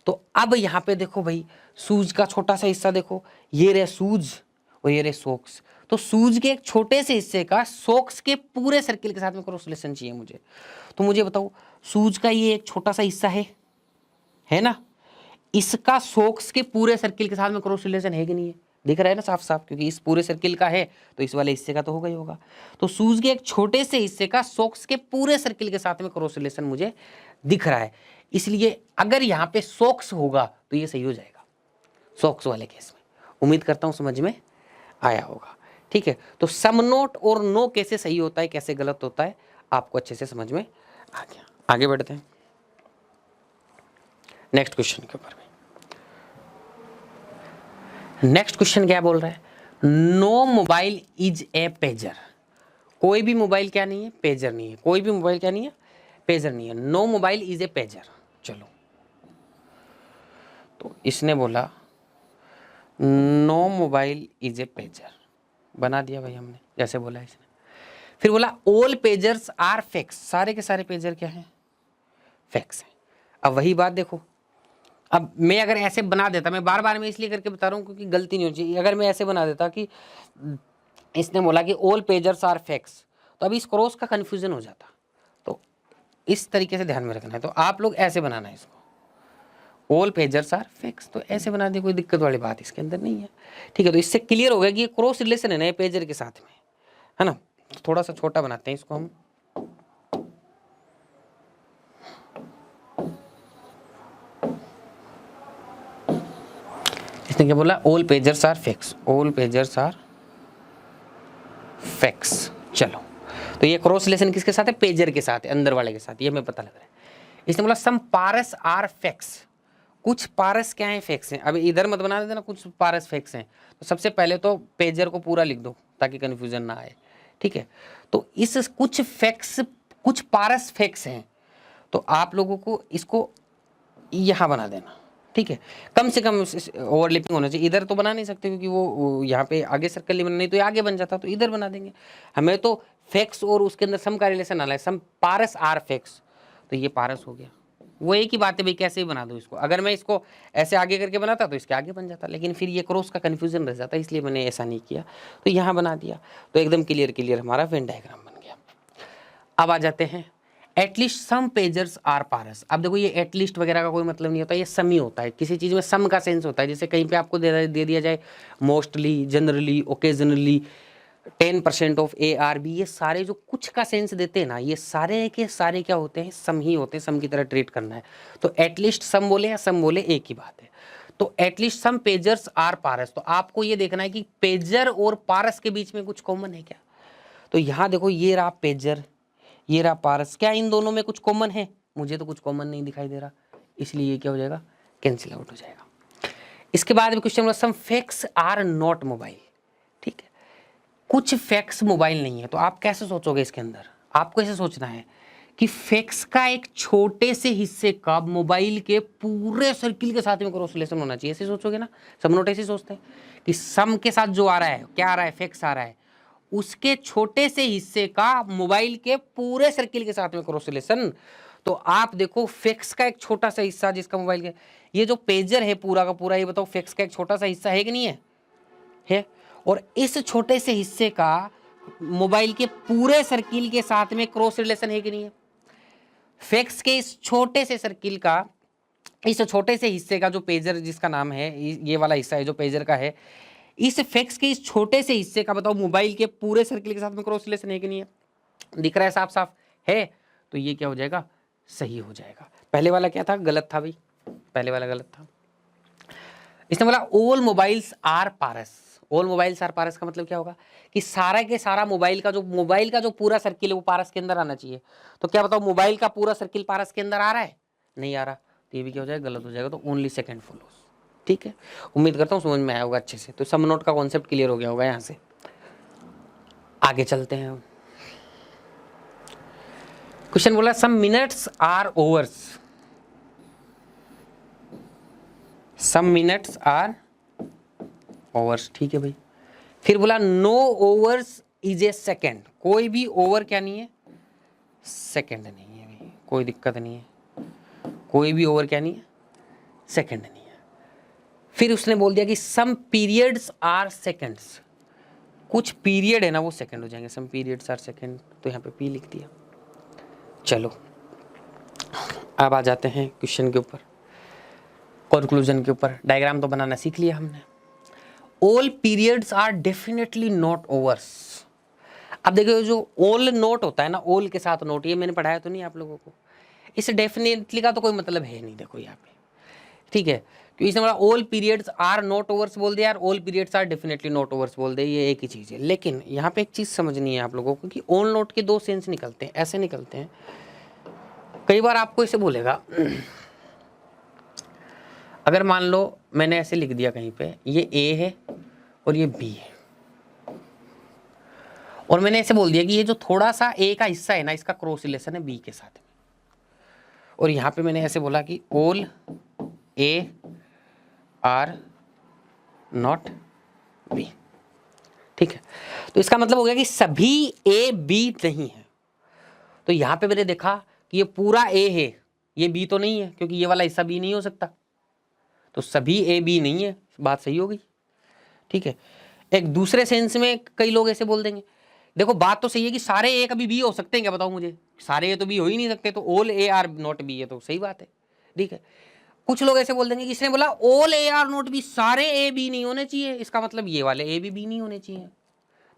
तो अब यहाँ पे देखो भाई, सूज का छोटा सा हिस्सा देखो, ये रहे सूज और ये रहे सोक्स। तो सूज के एक छोटे से हिस्से का सोक्स के पूरे सर्किल के साथ में क्रॉस रिलेशन चाहिए मुझे। तो मुझे बताओ, सूज का ये एक छोटा सा हिस्सा है ना, इसका सोक्स के पूरे सर्किल के साथ में क्रॉस रिलेशन है कि नहीं है, दिख रहा है ना साफ साफ, क्योंकि इस पूरे सर्किल का है तो इस वाले हिस्से का तो होगा ही होगा। तो सूज के एक छोटे से हिस्से का सोक्स के पूरे सर्किल के साथ में क्रॉस रिलेशन मुझे दिख रहा है, इसलिए अगर यहाँ पे सोक्स होगा तो ये सही हो जाएगा सोक्स वाले केस में। उम्मीद करता हूँ समझ में आया होगा, ठीक है। तो सम नोट और नो कैसे सही होता है, कैसे गलत होता है, आपको अच्छे से समझ में आ गया। आगे बढ़ते हैं नेक्स्ट क्वेश्चन के ऊपर में। नेक्स्ट क्वेश्चन क्या बोल रहा है, no mobile is a pager. कोई भी मोबाइल क्या नहीं है, पेजर नहीं है। कोई भी मोबाइल क्या नहीं है, पेजर नहीं है। No mobile is a pager. चलो, तो इसने बोला no mobile is a pager, बना दिया भाई हमने जैसे बोला इसने। फिर बोला ऑल पेजर्स आर फैक्स। सारे के सारे पेजर क्या हैं, फैक्स हैं। अब वही बात देखो, अब मैं अगर ऐसे बना देता, मैं बार बार मैं इसलिए करके बता रहा हूँ क्योंकि गलती नहीं होनी चाहिए। अगर मैं ऐसे बना देता कि इसने बोला कि ऑल पेजर्स आर फैक्स, तो अभी इस क्रॉस का कन्फ्यूजन हो जाता। तो इस तरीके से ध्यान में रखना है। तो आप लोग ऐसे बनाना है इसको, ऑल पेजर्स आर फैक्स, तो ऐसे बना दिए, कोई दिक्कत वाली बात इसके अंदर नहीं है, ठीक है। तो इससे क्लियर हो गया कि ये क्रॉस रिलेशन है ना पेजर के साथ में, है ना। तो थोड़ा सा छोटा बनाते हैं इसको हम। इसने क्या बोला, all pagers are fax, all pagers are fax. चलो, तो ये क्रॉस रिलेशन किसके साथ है, पेजर के साथ है, अंदर वाले के साथ, ये हमें पता लग रहा है। इसने बोला सम पारस आर फैक्स। कुछ पारस क्या है, फैक्स हैं। अब इधर मत बना देना कुछ पारस फैक्स हैं। तो सबसे पहले तो पेजर को पूरा लिख दो ताकि कंफ्यूजन ना आए, ठीक है। तो इस कुछ फैक्स, कुछ पारस फैक्स हैं, तो आप लोगों को इसको यहाँ बना देना, ठीक है। कम से कम ओवरलैपिंग होना चाहिए। इधर तो बना नहीं सकते क्योंकि वो यहाँ पे आगे सर्कल नहीं बना, नहीं तो ये आगे बन जाता, तो इधर बना देंगे। हमें तो फैक्स और उसके अंदर सम का रिलेशन आना है, सम पारस आर फैक्स, तो ये पारस हो गया। वो एक ही बात है भाई, कैसे ही बना दो इसको। अगर मैं इसको ऐसे आगे करके बनाता तो इसके आगे बन जाता, लेकिन फिर ये क्रॉस का कन्फ्यूजन रह जाता, इसलिए मैंने ऐसा नहीं किया, तो यहाँ बना दिया। तो एकदम क्लियर हमारा वेन डायग्राम बन गया। अब आ जाते हैं एटलीस्ट सम पेजर्स आर पारस। अब देखो, ये एटलीस्ट वगैरह का कोई मतलब नहीं होता, ये सम ही होता है। किसी चीज़ में सम का सेंस होता है। जैसे कहीं पे आपको दे दिया जाए mostly, generally, occasionally, 10% of ARB, ये सारे जो कुछ का सेंस देते हैं ना, ये सारे के सारे क्या होते हैं, सम ही होते हैं। सम की तरह ट्रीट करना है। तो एटलीस्ट सम बोले या सम बोले एक ही बात है। तो एटलीस्ट सम पेजर्स आर पारस, तो आपको ये देखना है कि पेजर और पारस के बीच में कुछ कॉमन है क्या। तो यहाँ देखो, ये रहा पेजर, ये रहा पारस, क्या इन दोनों में कुछ कॉमन है, मुझे तो कुछ कॉमन नहीं दिखाई दे रहा, इसलिए ये क्या हो जाएगा, कैंसिल आउट हो जाएगा। इसके बाद भी question, some fax are not mobile, ठीक है। कुछ फैक्स मोबाइल नहीं है, तो आप कैसे सोचोगे इसके अंदर, आपको ऐसे सोचना है कि फैक्स का एक छोटे से हिस्से का मोबाइल के पूरे सर्किल के साथ में क्रॉस रिलेशन होना चाहिए, ऐसे सोचोगे ना। सब नोट ऐसे सोचते हैं कि सम के साथ जो आ रहा है, क्या आ रहा है, फैक्स आ रहा है, उसके छोटे से हिस्से का मोबाइल के पूरे सर्किल के साथ में क्रॉस रिलेशन। तो आप देखो, फैक्स का एक छोटा सा हिस्सा जिसका मोबाइल के, ये जो पेजर है पूरा का पूरा, ये बताओ फैक्स का एक छोटा सा हिस्सा है कि नहीं है। और इस छोटे से हिस्से का मोबाइल के पूरे सर्किल के साथ में क्रॉस रिलेशन है कि नहीं है। फैक्स के इस छोटे से सर्किल का, इस छोटे से हिस्से का जो पेजर जिसका नाम है, ये वाला हिस्सा है जो पेजर का है, इस फैक्स के इस छोटे से हिस्से का बताओ मोबाइल के पूरे सर्किल के साथ में क्रॉस रिलेशन है कि नहीं है। दिख रहा है साफ साफ है, तो ये क्या हो जाएगा, सही हो जाएगा। पहले वाला क्या था, गलत था भाई, पहले वाला गलत था। इसने बोला all mobiles are purse. All mobiles are purse का मतलब क्या होगा कि सारा के सारा मोबाइल का जो पूरा सर्किल है वो पारस के अंदर आना चाहिए। तो क्या बताओ, मोबाइल का पूरा सर्किल पारस के अंदर आ रहा है, नहीं आ रहा, तो ये भी क्या हो जाएगा, गलत हो जाएगा। तो ओनली सेकंड फॉलोस, ठीक है। उम्मीद करता हूँ समझ में आया होगा अच्छे से। तो सम नोट का कॉन्सेप्ट क्लियर हो गया होगा। यहाँ से आगे चलते हैं। क्वेश्चन बोला some minutes are overs. Some minutes are overs, ठीक है भाई। फिर बोला no overs is a second, कोई भी ओवर क्या नहीं है, सेकेंड नहीं है भाई, कोई दिक्कत नहीं है, कोई भी ओवर क्या नहीं है, सेकेंड नहीं है। फिर उसने बोल दिया कि सम पीरियड्स आर सेकेंड्स, कुछ पीरियड है ना वो सेकेंड हो जाएंगे, सम पीरियड्स आर सेकेंड, तो यहाँ पे पी लिख दिया। चलो अब आ जाते हैं क्वेश्चन के ऊपर, कंक्लूजन के ऊपर। डायग्राम तो बनाना सीख लिया हमने। All periods are definitely not overs. अब देखो जो ऑल नोट होता है ना, ऑल के साथ नोट, ये मैंने पढ़ाया तो नहीं आप लोगों को, इस डेफिनेटली का तो कोई मतलब है नहीं, देखो यहाँ पे, ठीक है, क्योंकि इसने बोला all periods are not overs बोल दिया, यार all periods are definitely not overs बोल दे, ये एक ही चीज़ है। लेकिन यहाँ पे एक चीज़ समझनी है आप लोगों को कि ऑल नोट के दो सेंस निकलते हैं, ऐसे निकलते हैं। कई बार आपको इसे बोलेगा, अगर मान लो मैंने ऐसे लिख दिया कहीं पे, ये ए है और ये बी है, और मैंने ऐसे बोल दिया कि ये जो थोड़ा सा ए का हिस्सा है ना, इसका क्रॉस रिलेशन है बी के साथ में, और यहाँ पे मैंने ऐसे बोला कि all A are not B, ठीक है, तो इसका मतलब हो गया कि सभी ए बी नहीं है। तो यहाँ पे मैंने देखा कि ये पूरा ए है, ये बी तो नहीं है, क्योंकि ये वाला हिस्सा बी नहीं हो सकता, तो सभी ए बी नहीं है, बात सही हो गई, ठीक है। एक दूसरे सेंस में कई लोग ऐसे बोल देंगे, देखो बात तो सही है कि सारे ए कभी बी हो सकते हैं क्या, बताओ मुझे, सारे ए तो बी हो ही नहीं सकते, तो all A are not B है, तो सही बात है, ठीक है। कुछ लोग ऐसे बोल देंगे कि इसने बोला all A are not B, सारे ए बी नहीं होने चाहिए, इसका मतलब ये वाले ए बी नहीं होने चाहिए,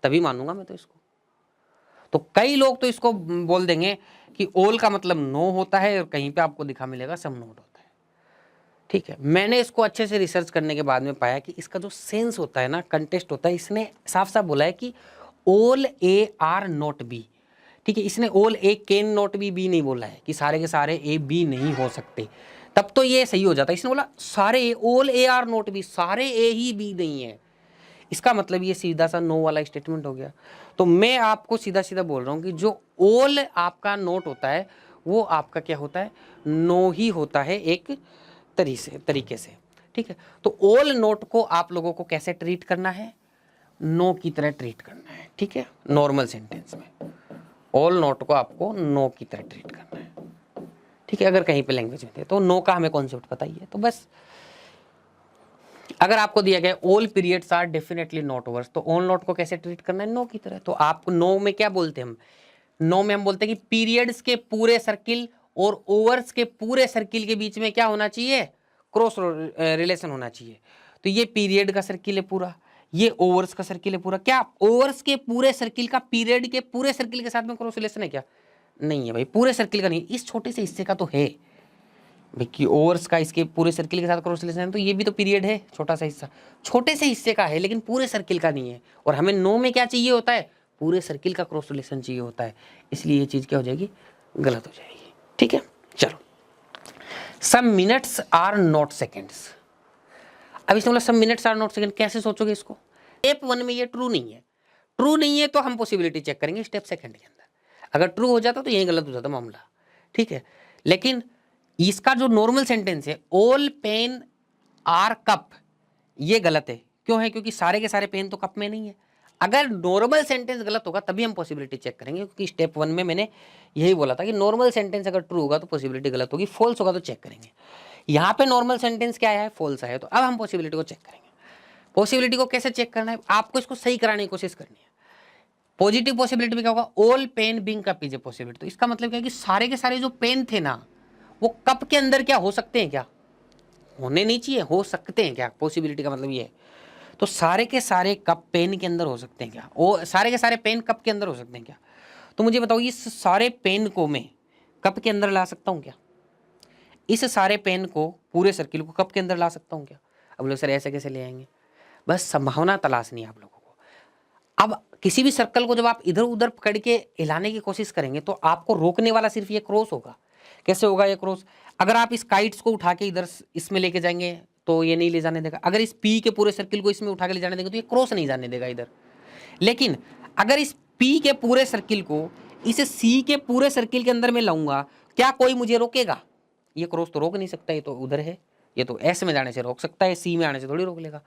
तभी मानूंगा मैं तो इसको। तो कई लोग तो इसको बोल देंगे कि ऑल का मतलब नो होता है, और कहीं पे आपको दिखा मिलेगा सम नोट होता है, ठीक है। मैंने इसको अच्छे से रिसर्च करने के बाद में पाया कि इसका जो सेंस होता है ना, कंटेस्ट होता है, इसने साफ साफ बोला है कि all A are not B, ठीक है। इसने all A can not B, B नहीं बोला है कि सारे के सारे ए बी नहीं हो सकते, तब तो ये सही हो जाता है। इसने बोला सारे all A are not B, सारे ए ही बी नहीं है, इसका मतलब ये सीधा सा नो वाला स्टेटमेंट हो गया। तो मैं आपको सीधा सीधा बोल रहा हूँ कि जो ऑल आपका नोट होता है वो आपका क्या होता है, नो ही होता है एक तरीके से, ठीक है। तो ऑल नोट को आप लोगों को कैसे ट्रीट करना है, नो की तरह ट्रीट करना है, ठीक है। नॉर्मल सेंटेंस में ऑल नोट को आपको नो की तरह ट्रीट करना है, ठीक है। अगर कहीं पे लैंग्वेज में थे तो नो का हमें कॉन्सेप्ट पता ही है, तो बस अगर आपको दिया गया all periods are definitely not overs, तो ऑल नोट को कैसे ट्रीट करना है, नो की तरह। तो आप नो में क्या बोलते हैं, हम नो में हम बोलते हैं कि पीरियड्स के पूरे सर्किल और ओवर्स के पूरे सर्किल के बीच में क्या होना चाहिए, क्रॉस रिलेशन होना चाहिए। तो ये पीरियड का सर्किल है पूरा, ये ओवर्स का सर्किल है पूरा, क्या ओवर्स के पूरे सर्किल का पीरियड के पूरे सर्किल के साथ में क्रॉस रिलेशन है क्या, नहीं है भाई, पूरे सर्किल का नहीं, इस छोटे से हिस्से का तो है भाई, कि ओवर्स का इसके पूरे सर्किल के साथ क्रॉस रिलेशन है, तो ये भी तो पीरियड है, छोटा सा हिस्सा, छोटे से हिस्से का है, लेकिन पूरे सर्किल का नहीं है। और हमें नो में क्या चाहिए होता है, पूरे सर्किल का क्रॉस रिलेशन चाहिए होता है, इसलिए ये चीज़ क्या हो जाएगी, गलत हो जाएगी, ठीक है। चलो, some minutes are not seconds. अब इसमें बोला some minutes are not second, कैसे सोचोगे इसको। स्टेप 1 में ये ट्रू नहीं है, ट्रू नहीं है तो हम पॉसिबिलिटी चेक करेंगे स्टेप 2 के अंदर, अगर ट्रू हो जाता तो यही गलत हो जाता मामला, ठीक है। लेकिन इसका जो नॉर्मल सेंटेंस है ऑल पेन आर कप, ये गलत है, क्यों है, क्योंकि सारे के सारे पेन तो कप में नहीं है। अगर नॉर्मल सेंटेंस गलत होगा तभी हम पॉसिबिलिटी चेक करेंगे, क्योंकि स्टेप 1 में मैंने यही बोला था कि नॉर्मल सेंटेंस अगर ट्रू होगा तो पॉसिबिलिटी गलत होगी, फॉल्स होगा तो चेक करेंगे। यहाँ पे नॉर्मल सेंटेंस क्या है, फॉल्स है, तो अब हम पॉसिबिलिटी को चेक करेंगे। पॉसिबिलिटी को कैसे चेक करना है, आपको इसको सही कराने की कोशिश करनी है। पॉजिटिव पॉसिबिलिटी में क्या होगा, all pen being cup is a possibility, तो इसका मतलब क्या है कि सारे के सारे जो पेन थे ना वो कप के अंदर क्या हो सकते हैं, क्या होने नहीं चाहिए, हो सकते हैं क्या, पॉसिबिलिटी का मतलब ये है। तो सारे के सारे कप पेन के अंदर हो सकते हैं क्या, वो सारे के सारे पेन कप के अंदर हो सकते हैं क्या। तो मुझे बताओ इस सारे पेन को मैं कप के अंदर ला सकता हूँ क्या, इस सारे पेन को पूरे सर्किल को कप के अंदर ला सकता हूँ क्या। अब लोग सर ऐसे कैसे ले आएंगे, बस संभावना तलाशनी है आप लोगों को। अब किसी भी सर्कल को जब आप इधर उधर पकड़ के हिलाने की कोशिश करेंगे तो आपको रोकने वाला सिर्फ ये क्रॉस होगा। कैसे होगा ये क्रॉस, अगर आप इस काइट्स को उठा के इधर इसमें लेके जाएंगे तो ये नहीं ले जाने देगा, अगर इस पी के पूरे सर्किल को इसमें उठा के ले जाने देंगे तो ये क्रॉस नहीं जाने देगा इधर। लेकिन अगर इस पी के पूरे सर्किल को इस सी के पूरे सर्किल के अंदर में लाऊंगा, क्या कोई मुझे रोकेगा, ये क्रॉस तो रोक नहीं सकता, ये तो उधर है, ये तो एस में जाने से रोक सकता है, सी में आने से थोड़ी रोक लेगा।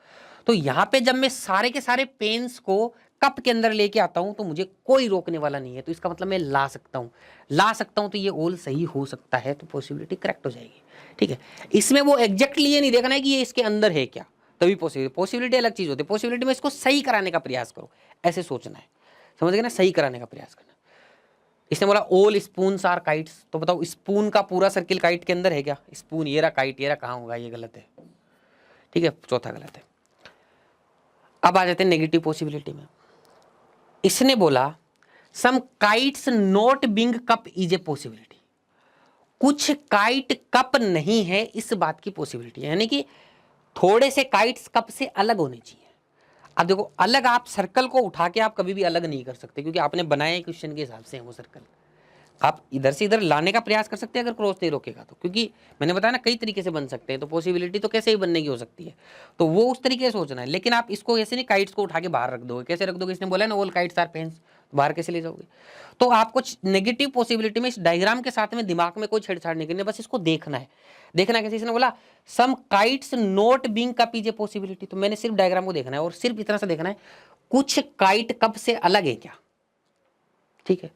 तो यहाँ पे जब मैं सारे के सारे पेन्स को कप के अंदर लेके आता हूं तो मुझे कोई रोकने वाला नहीं है, तो इसका मतलब मैं ला सकता हूं, तो ये ऑल सही हो सकता है, तो पॉसिबिलिटी करेक्ट हो जाएगी। ठीक है, इसमें वो एग्जैक्टली ये नहीं देखना है कि ये इसके अंदर है क्या, तभी पॉसिबिलिटी अलग चीज होती है। पॉसिबिलिटी में इसको सही कराने का प्रयास करो, ऐसे सोचना है, समझ गए ना, सही कराने का प्रयास करना। इसने बोला ऑल स्पून्स आर काइट्स, तो बताओ स्पून का पूरा सर्किल काइट के अंदर है क्या? स्पून ये रहा, काइट ये रहा, कहाँ होगा? ये गलत है। ठीक है, चौथा गलत है। अब आ जाते हैं नेगेटिव पॉसिबिलिटी में। इसने बोला some kites not being cup is a possibility, कुछ काइट कप नहीं है इस बात की पॉसिबिलिटी है, यानी कि थोड़े से काइट्स कप से अलग होने चाहिए। अब देखो, अलग आप सर्कल को उठा के आप कभी भी अलग नहीं कर सकते, क्योंकि आपने बनाया क्वेश्चन के हिसाब से है वो सर्कल। आप इधर से इधर लाने का प्रयास कर सकते हैं अगर क्रॉस नहीं रोकेगा तो, क्योंकि मैंने बताया ना कई तरीके से बन सकते हैं, तो पॉसिबिलिटी तो कैसे ही बनने की हो सकती है, तो वो उस तरीके से सोचना है। लेकिन आप इसको ऐसे नहीं काइट्स को उठा के बाहर रख दोगे, कैसे रख दोगे? इसने बोला ना ऑल काइट्स आर पेन्स, बाहर कैसे ले जाओगे? तो आपको नेगेटिव पॉसिबिलिटी में इस डायग्राम के साथ में दिमाग में कोई छेड़छाड़ नहीं करनी, बस इसको देखना है। देखना कैसे? इसने बोला some kites not being cup is a possibility, तो मैंने सिर्फ डायग्राम को देखना है और सिर्फ इतना सा देखना है, कुछ काइट कप से अलग है क्या? ठीक है,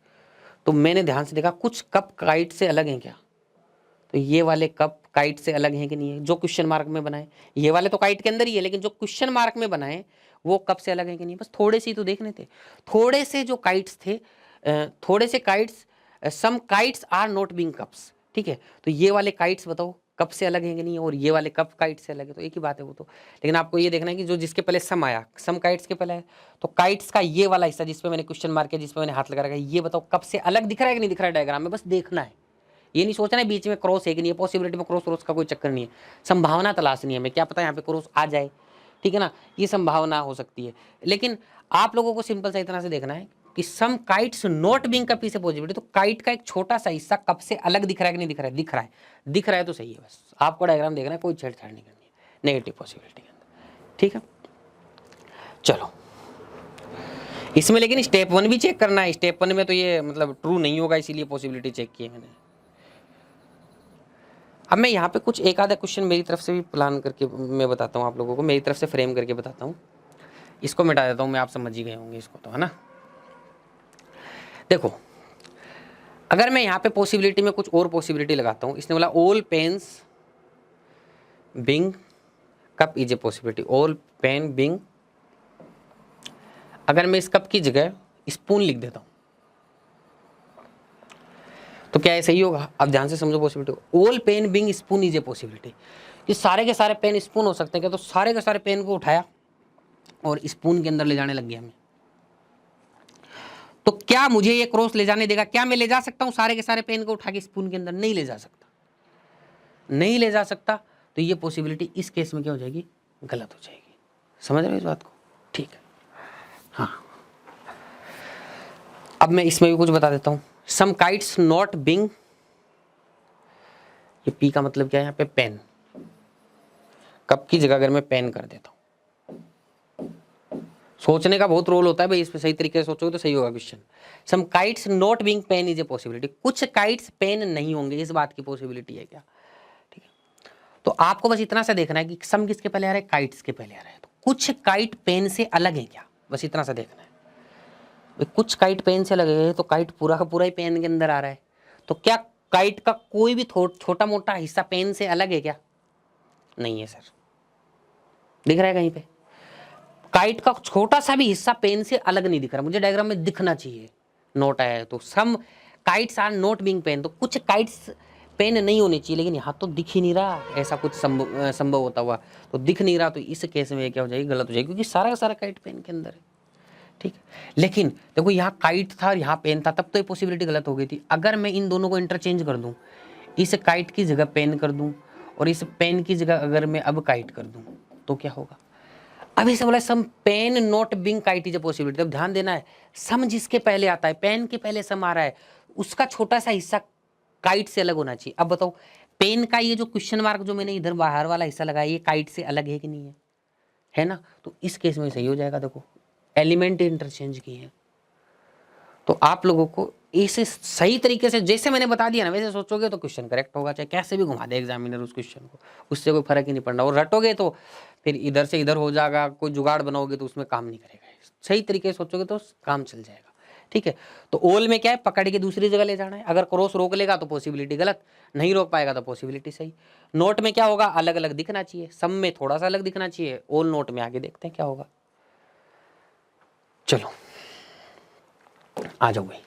तो मैंने ध्यान से देखा कुछ कप काइट से अलग हैं क्या, तो ये वाले कप काइट से अलग हैं कि नहीं है, जो क्वेश्चन मार्क में बनाए। ये वाले तो काइट के अंदर ही है, लेकिन जो क्वेश्चन मार्क में बनाए वो कप से अलग हैं कि नहीं, बस थोड़े से ही तो देखने थे। थोड़े से जो काइट्स थे, थोड़े से kites, some kites are not being cups. ठीक है, तो ये वाले काइट्स बताओ कप से अलग हैं कि नहीं, और ये वाले कप काइट से अलग है, तो एक ही बात है वो तो। लेकिन आपको ये देखना है कि जो जिसके पहले सम आया, सम काइट्स के पहले है, तो काइट्स का ये वाला हिस्सा जिसपे मैंने क्वेश्चन मार्क किया, जिसपे मैंने हाथ लगा रखा है, ये बताओ कप से अलग दिख रहा है कि नहीं दिख रहा है डायग्राम में, बस देखना है। ये नहीं सोचना है बीच में क्रॉस है कि नहीं है, पॉसिबिलिटी में क्रॉस का कोई चक्कर नहीं है, संभावना तलाशनी है हमें, क्या पता यहाँ पे क्रॉस आ जाए। ठीक है ना, ये संभावना हो सकती है, लेकिन आप लोगों को सिंपल सा इतना से देखना है कि some kites not being cup is a possibility, तो काइट का एक छोटा सा हिस्सा कप से अलग दिख रहा है कि नहीं दिख रहा है? दिख रहा है, दिख रहा है तो सही है, बस आपको डायग्राम देखना है, कोई छेड़छाड़ नहीं करनी है नेगेटिव पॉसिबिलिटी के अंदर। ठीक है, चलो इसमें लेकिन स्टेप 1 भी चेक करना है। स्टेप 1 में तो ये मतलब ट्रू नहीं होगा, इसीलिए पॉसिबिलिटी चेक की है मैंने। अब मैं यहाँ पे कुछ एक आधा क्वेश्चन मेरी तरफ से भी प्लान करके मैं बताता हूँ आप लोगों को, मेरी तरफ से फ्रेम करके बताता हूँ। इसको मिटा देता हूँ मैं, आप समझ ही गए होंगे इसको तो, है ना। देखो, अगर मैं यहाँ पे पॉसिबिलिटी में कुछ और पॉसिबिलिटी लगाता हूँ, इसने बोला all pens being cup is a possibility, all pen being, अगर मैं इस कप की जगह स्पून लिख देता हूँ तो क्या ये सही होगा? अब ध्यान से समझो possibility. All pen being spoon is a possibility, कि सारे के सारे पेन स्पून हो सकते हैं क्या? तो सारे के सारे पेन को उठाया और स्पून के अंदर ले जाने लग गया मैं, तो क्या मुझे ये क्रॉस ले जाने देगा? क्या मैं ले जा सकता हूं सारे के सारे पेन को उठा के स्पून के अंदर? नहीं ले जा सकता, नहीं ले जा सकता, तो ये पॉसिबिलिटी इस केस में क्या हो जाएगी? गलत हो जाएगी। समझ रहे हो इस बात को? ठीक है, हाँ। अब मैं इसमें भी कुछ बता देता हूं। सम काइट्स नॉट बिंग, ये पी का मतलब क्या है यहाँ पे? पेन। कप की जगह अगर मैं पेन कर देता हूं, सोचने का बहुत रोल होता है भाई, इस पे सही तरीके से सोचोगे तो सही होगा question. Some kites not being pen is a possibility, कुछ काइट्स पेन नहीं होंगे, इस बात की पॉसिबिलिटी है क्या? ठीक है, तो आपको बस इतना सा देखना है कि सम किसके पहले आ रहा है? काइट्स के पहले आ रहा है, तो कुछ काइट पेन से अलग है क्या? बस इतना सा देखना है। कुछ काइट पेन से अलग है, तो काइट पूरा का पूरा ही पेन के अंदर आ रहा है, तो क्या काइट का कोई भी छोटा मोटा हिस्सा पेन से अलग है क्या? नहीं है सर। दिख रहा है कहीं पे? काइट का छोटा सा भी हिस्सा पेन से अलग नहीं दिख रहा, मुझे डायग्राम में दिखना चाहिए। नोट आया है तो some kites are not being pen, तो कुछ काइट्स पेन नहीं होनी चाहिए, लेकिन यहाँ तो दिख ही नहीं रहा ऐसा कुछ संभव होता हुआ, तो दिख नहीं रहा, तो इस केस में क्या हो जाएगी? गलत हो जाएगी, क्योंकि सारा का सारा काइट पेन के अंदर है। ठीक है, लेकिन देखो यहाँ काइट था और यहाँ पेन था, तब तो ये पॉसिबिलिटी गलत हो गई थी। अगर मैं इन दोनों को इंटरचेंज कर दूं, इस काइट की जगह पेन कर दूं और इस पेन की जगह अगर मैं अब काइट कर दूं, तो क्या होगा? अभी से बोला some pen not being kite is a possibility. अब ध्यान देना है, सम जिसके पहले आता है, पेन के पहले सम आ रहा है, उसका छोटा सा हिस्सा काइट से अलग होना चाहिए। अब बताओ, पेन का ये जो क्वेश्चन मार्क जो मैंने इधर बाहर वाला हिस्सा लगाया, ये काइट से अलग है कि नहीं है? है ना, तो इस केस में सही हो जाएगा। देखो, एलिमेंट इंटरचेंज किए हैं, तो आप लोगों को इसे सही तरीके से जैसे मैंने बता दिया ना वैसे सोचोगे तो क्वेश्चन करेक्ट होगा, चाहे कैसे भी घुमा दे एग्जामिनर उस क्वेश्चन को, उससे कोई फर्क ही नहीं पड़ना। और रटोगे तो फिर इधर से इधर हो जाएगा, कोई जुगाड़ बनाओगे तो उसमें काम नहीं करेगा। सही तरीके से सोचोगे तो काम चल जाएगा, ठीक है। तो ओल में क्या है, पकड़ के दूसरी जगह ले जाना है। अगर क्रॉस रोक लेगा तो पॉसिबिलिटी गलत, नहीं रोक पाएगा तो पॉसिबिलिटी सही। नोट में क्या होगा, अलग अलग दिखना चाहिए, सम में थोड़ा सा अलग दिखना चाहिए, ओल नोट में आगे देखते हैं क्या होगा। चलो आ जाओ भाई।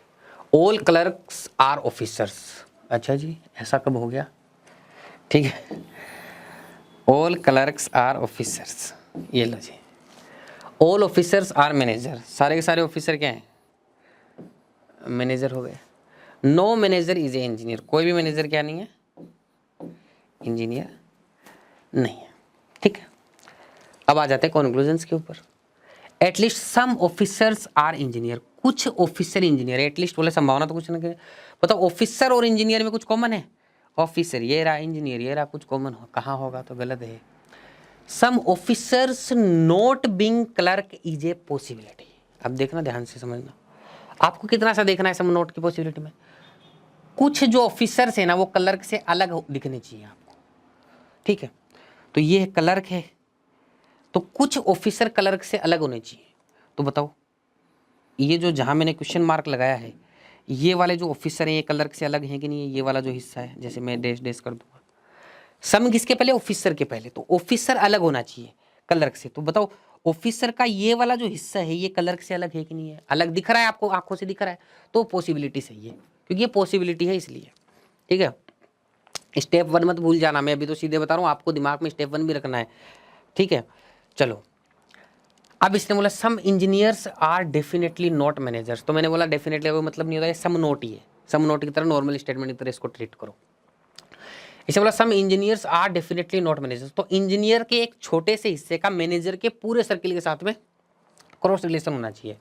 ऑल क्लर्क्स आर ऑफिसर्स, अच्छा जी ऐसा कब हो गया, ठीक है। ऑल क्लर्क्स आर ऑफिसर्स, ये लो जी। ऑल ऑफिसर्स आर मैनेजर, सारे के सारे ऑफिसर क्या हैं, मैनेजर हो गए। No manager is a engineer, कोई भी मैनेजर क्या नहीं है, इंजीनियर नहीं है, ठीक है। अब आ जाते हैं कंक्लूजन्स के ऊपर। At least some officers are engineer, कुछ ऑफिसर इंजीनियर, एटलीस्ट बोले संभावना तो कुछ ना बताओ। ऑफिसर और इंजीनियर में कुछ कॉमन है, ऑफिसर ये रहा, इंजीनियर ये रहा, कुछ कॉमन हो कहाँ होगा, तो गलत है। Some officers not being clerk is a possibility. अब देखना ध्यान से समझना, आपको कितना सा देखना है सम नॉट की पॉसिबिलिटी में। कुछ जो ऑफिसर्स है ना वो क्लर्क से अलग दिखने चाहिए आपको, ठीक है। तो ये क्लर्क है, तो कुछ ऑफिसर क्लर्क से अलग होने चाहिए। तो बताओ ये जो जहां मैंने क्वेश्चन मार्क लगाया है, ये वाले जो ऑफिसर हैं ये क्लर्क से अलग हैं कि नहीं है, ये वाला जो हिस्सा है, जैसे मैं डैश डैश कर दूंगा, सम किसके पहले, ऑफिसर के पहले, तो ऑफिसर अलग होना चाहिए क्लर्क से। तो बताओ ऑफिसर का ये वाला जो हिस्सा है ये क्लर्क से अलग है कि नहीं है, अलग दिख रहा है आपको, आंखों से दिख रहा है, तो पॉसिबिलिटी सही है, क्योंकि ये पॉसिबिलिटी है इसलिए, ठीक है। स्टेप 1 मत भूल जाना, मैं अभी तो सीधे बता रहा हूँ, आपको दिमाग में स्टेप 1 भी रखना है, ठीक है। चलो अब इसने बोला some engineers are definitely not managers, तो मैंने बोला डेफिनेटली कोई मतलब नहीं होता है, सम नोट ही है, सम नोट की तरह नॉर्मल स्टेटमेंट की तरह इसको ट्रीट करो। इसे बोला some engineers are definitely not managers, तो इंजीनियर के एक छोटे से हिस्से का मैनेजर के पूरे सर्किल के साथ में क्रॉस रिलेशन होना चाहिए,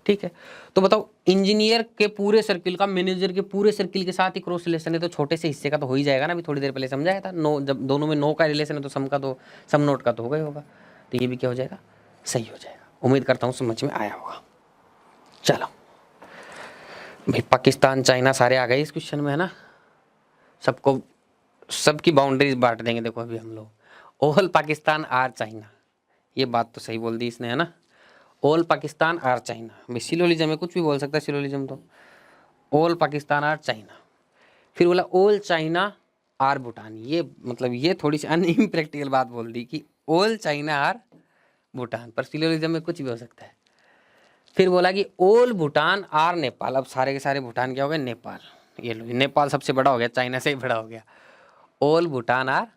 ठीक है। तो बताओ इंजीनियर के पूरे सर्किल का मैनेजर के पूरे सर्किल के साथ ही क्रॉस रिलेशन है, तो छोटे से हिस्से का तो हो ही जाएगा ना, अभी थोड़ी देर पहले समझाया था। नो, जब दोनों में नो का रिलेशन है तो सम का तो सम नोट का तो होगा ही होगा, तो ये भी क्या हो जाएगा, सही हो जाएगा। उम्मीद करता हूँ समझ में आया होगा। चलो भाई पाकिस्तान चाइना सारे आ गए इस क्वेश्चन में, है ना, सबको सबकी बाउंड्रीज बांट देंगे। देखो अभी हम लोग ऑल पाकिस्तान आर चाइना, ये बात तो सही बोल दी इसने, है ना, ऑल पाकिस्तान आर चाइना। भाई सिलोलिज्म में कुछ भी बोल सकता है सिलोलिज्म, तो ऑल पाकिस्तान आर चाइना। फिर बोला ऑल चाइना आर भूटान, ये मतलब ये थोड़ी सी अनइम्प्रैक्टिकल बात बोल दी कि ऑल चाइना आर भूटान, पर सिलोलिज्म में कुछ भी हो सकता है। फिर बोला कि ऑल भूटान आर नेपाल, अब सारे के सारे भूटान क्या हो गए, नेपाल। ये लो नेपाल सबसे बड़ा हो गया, चाइना से ही बड़ा हो गया। ऑल भूटान आर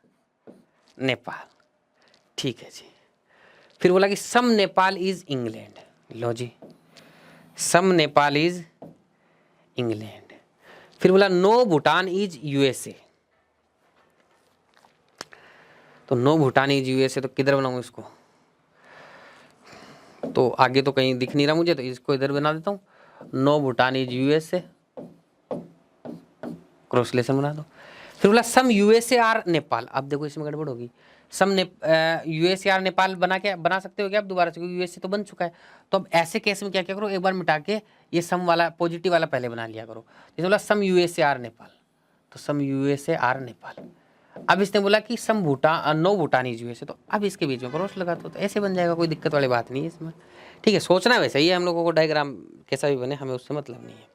नेपाल, ठीक है जी। फिर बोला कि सम नेपाल इज इंग्लैंड, लो जी सम नेपाल इज इंग्लैंड। फिर बोला नो भूटान इज यूएसए, तो नो भूटान इज यूएसए, तो किधर बनाऊं इसको, तो आगे तो कहीं दिख नहीं रहा मुझे, तो इसको इधर बना देता हूँ, no Bhutan is USA, cross relation बना दो। फिर बोला सम यूएसए आर नेपाल, अब देखो इसमें गड़बड़ होगी, सम यूएसए आर नेपाल बना सकते हो क्या आप दोबारा से, क्योंकि यूएसए तो बन चुका है। तो अब ऐसे केस में क्या क्या करो, एक बार मिटा के ये सम वाला पॉजिटिव वाला पहले बना लिया करो। जैसे बोला सम यूएसए आर नेपाल, तो सम यूएसए आर नेपाल। अब इसने बोला कि some Bhutan no Bhutan is USA, तो अब इसके बीच में क्रॉस लगा दो, तो ऐसे बन जाएगा, कोई दिक्कत वाली बात नहीं है इसमें, ठीक है। सोचना वैसे ही है हम लोगों को, डायग्राम कैसा भी बने हमें उससे मतलब नहीं है,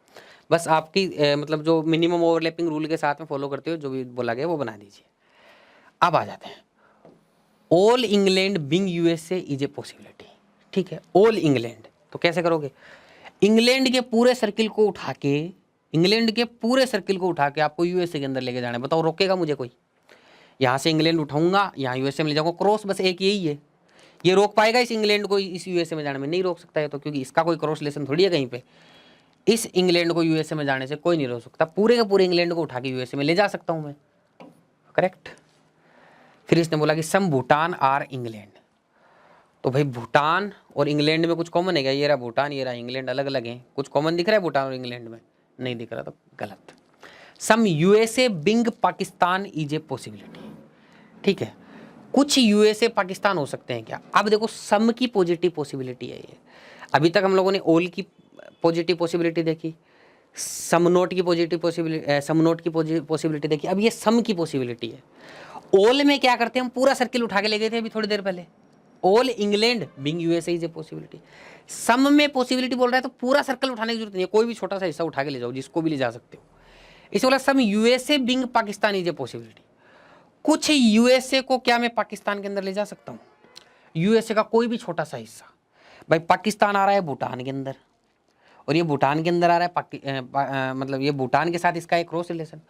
बस आपकी मतलब जो मिनिमम ओवरलैपिंग रूल के साथ में फॉलो करते हो जो भी बोला गया वो बना दीजिए। अब आ जाते हैं all England being USA is a possibility, ठीक है। ऑल इंग्लैंड तो कैसे करोगे, इंग्लैंड के पूरे सर्किल को उठा के, इंग्लैंड के पूरे सर्किल को उठा के आपको यूएसए के अंदर लेके जाना है, बताओ रोकेगा मुझे कोई। यहाँ से इंग्लैंड उठाऊंगा, यहाँ यूएसए में ले जाऊंगा, क्रॉस बस एक यही है, ये रोक पाएगा इस इंग्लैंड को इस यूएसए में जाने में, नहीं रोक सकता है, तो क्योंकि इसका कोई क्रॉस रिलेशन थोड़ी है कहीं पे, इस इंग्लैंड को यूएसए में जाने से कोई नहीं रोक सकता, पूरे के पूरे इंग्लैंड को उठा के यूएसए में ले जा सकता हूं मैं, करेक्ट। फिर इसने बोला कि सम भूटान आर इंग्लैंड, तो भाई भूटान और इंग्लैंड में कुछ कॉमन है क्या, ये रहा भूटान ये रहा इंग्लैंड, अलग अलग हैं, कुछ कॉमन दिख रहा है भूटान और इंग्लैंड में, नहीं दिख रहा, तो गलत। Some USA being Pakistan is a possibility, ठीक है, कुछ यूएसए पाकिस्तान हो सकते हैं क्या। अब देखो सम की पॉजिटिव पॉसिबिलिटी है ये, अभी तक हम लोगों ने ऑल की पॉजिटिव पॉसिबिलिटी देखी, सम नोट की पॉजिटिव पॉसिबिलिटी, सम नोट की पॉसिबिलिटी देखिए। अब ये सम की पॉसिबिलिटी है। ऑल में क्या करते हैं हम, पूरा सर्किल उठा के ले गए थे अभी थोड़ी देर पहले, all England being USA is a possibility. Some में पॉसिबिलिटी बोल रहा है तो पूरा सर्कल उठाने की जरूरत नहीं है, कोई भी छोटा सा हिस्सा उठा के ले जाओ, जिसको भी ले जा सकते हो। इसे बोला some USA being Pakistan is a possibility. कुछ यूएसए को क्या मैं पाकिस्तान के अंदर ले जा सकता हूँ, यूएसए का कोई भी छोटा सा हिस्सा। भाई पाकिस्तान आ रहा है भूटान के अंदर, और ये भूटान के अंदर आ रहा है मतलब ये भूटान के साथ इसका एक क्रॉस रिलेशन।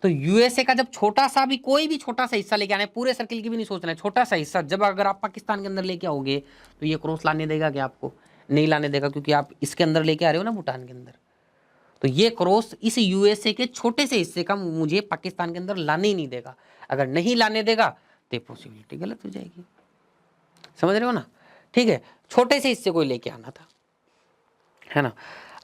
तो यूएसए का जब छोटा सा भी, कोई भी छोटा सा हिस्सा लेके आना है, पूरे सर्किल की भी नहीं सोचना है, छोटा सा हिस्सा जब अगर आप पाकिस्तान के अंदर लेके आओगे तो ये क्रॉस लाने देगा क्या आपको, नहीं लाने देगा, क्योंकि आप इसके अंदर लेके आ रहे हो ना भूटान के अंदर। तो ये क्रॉस इस यूएसए के छोटे से हिस्से का मुझे पाकिस्तान के अंदर लाने ही नहीं देगा। अगर नहीं लाने देगा तो पॉसिबिलिटी गलत हो जाएगी, समझ रहे हो ना। ठीक है, छोटे से हिस्से को लेके आना था, है ना।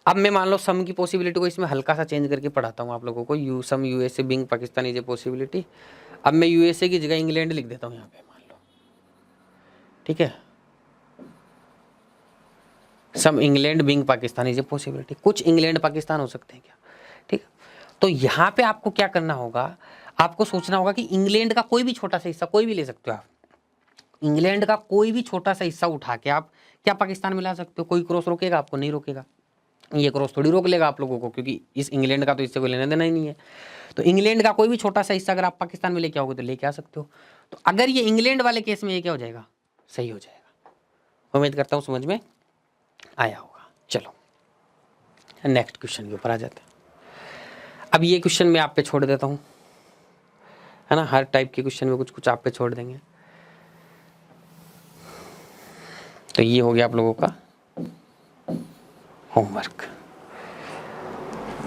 अब मैं मान लो सम की पॉसिबिलिटी को इसमें हल्का सा चेंज करके पढ़ाता हूँ आप लोगों को। Some USA being Pakistan is a possibility. अब मैं यूएसए की जगह इंग्लैंड लिख देता हूँ यहाँ पे, मान लो, ठीक है। Some England being Pakistan is a possibility. कुछ इंग्लैंड पाकिस्तान हो सकते हैं क्या, ठीक। तो यहाँ पे आपको क्या करना होगा, आपको सोचना होगा कि इंग्लैंड का कोई भी छोटा सा हिस्सा, कोई भी ले सकते हो आप, इंग्लैंड का कोई भी छोटा सा हिस्सा उठा के आप क्या पाकिस्तान में ला सकते हो। कोई क्रॉस रोकेगा आपको, नहीं रोकेगा। ये क्रॉस थोड़ी रोक लेगा आप लोगों को, क्योंकि इस इंग्लैंड का तो इससे कोई लेना देना ही नहीं है। तो इंग्लैंड का कोई भी छोटा सा हिस्सा अगर आप पाकिस्तान में लेके आओगे तो लेके आ सकते हो। तो अगर ये इंग्लैंड वाले केस में ये क्या हो जाएगा, सही हो जाएगा। उम्मीद करता हूँ समझ में आया होगा। चलो नेक्स्ट क्वेश्चन के ऊपर आ जाते हैं। अब ये क्वेश्चन मैं आप पे छोड़ देता हूँ, है ना। हर टाइप के क्वेश्चन में कुछ कुछ आप पे छोड़ देंगे। तो ये हो गया आप लोगों का होमवर्क।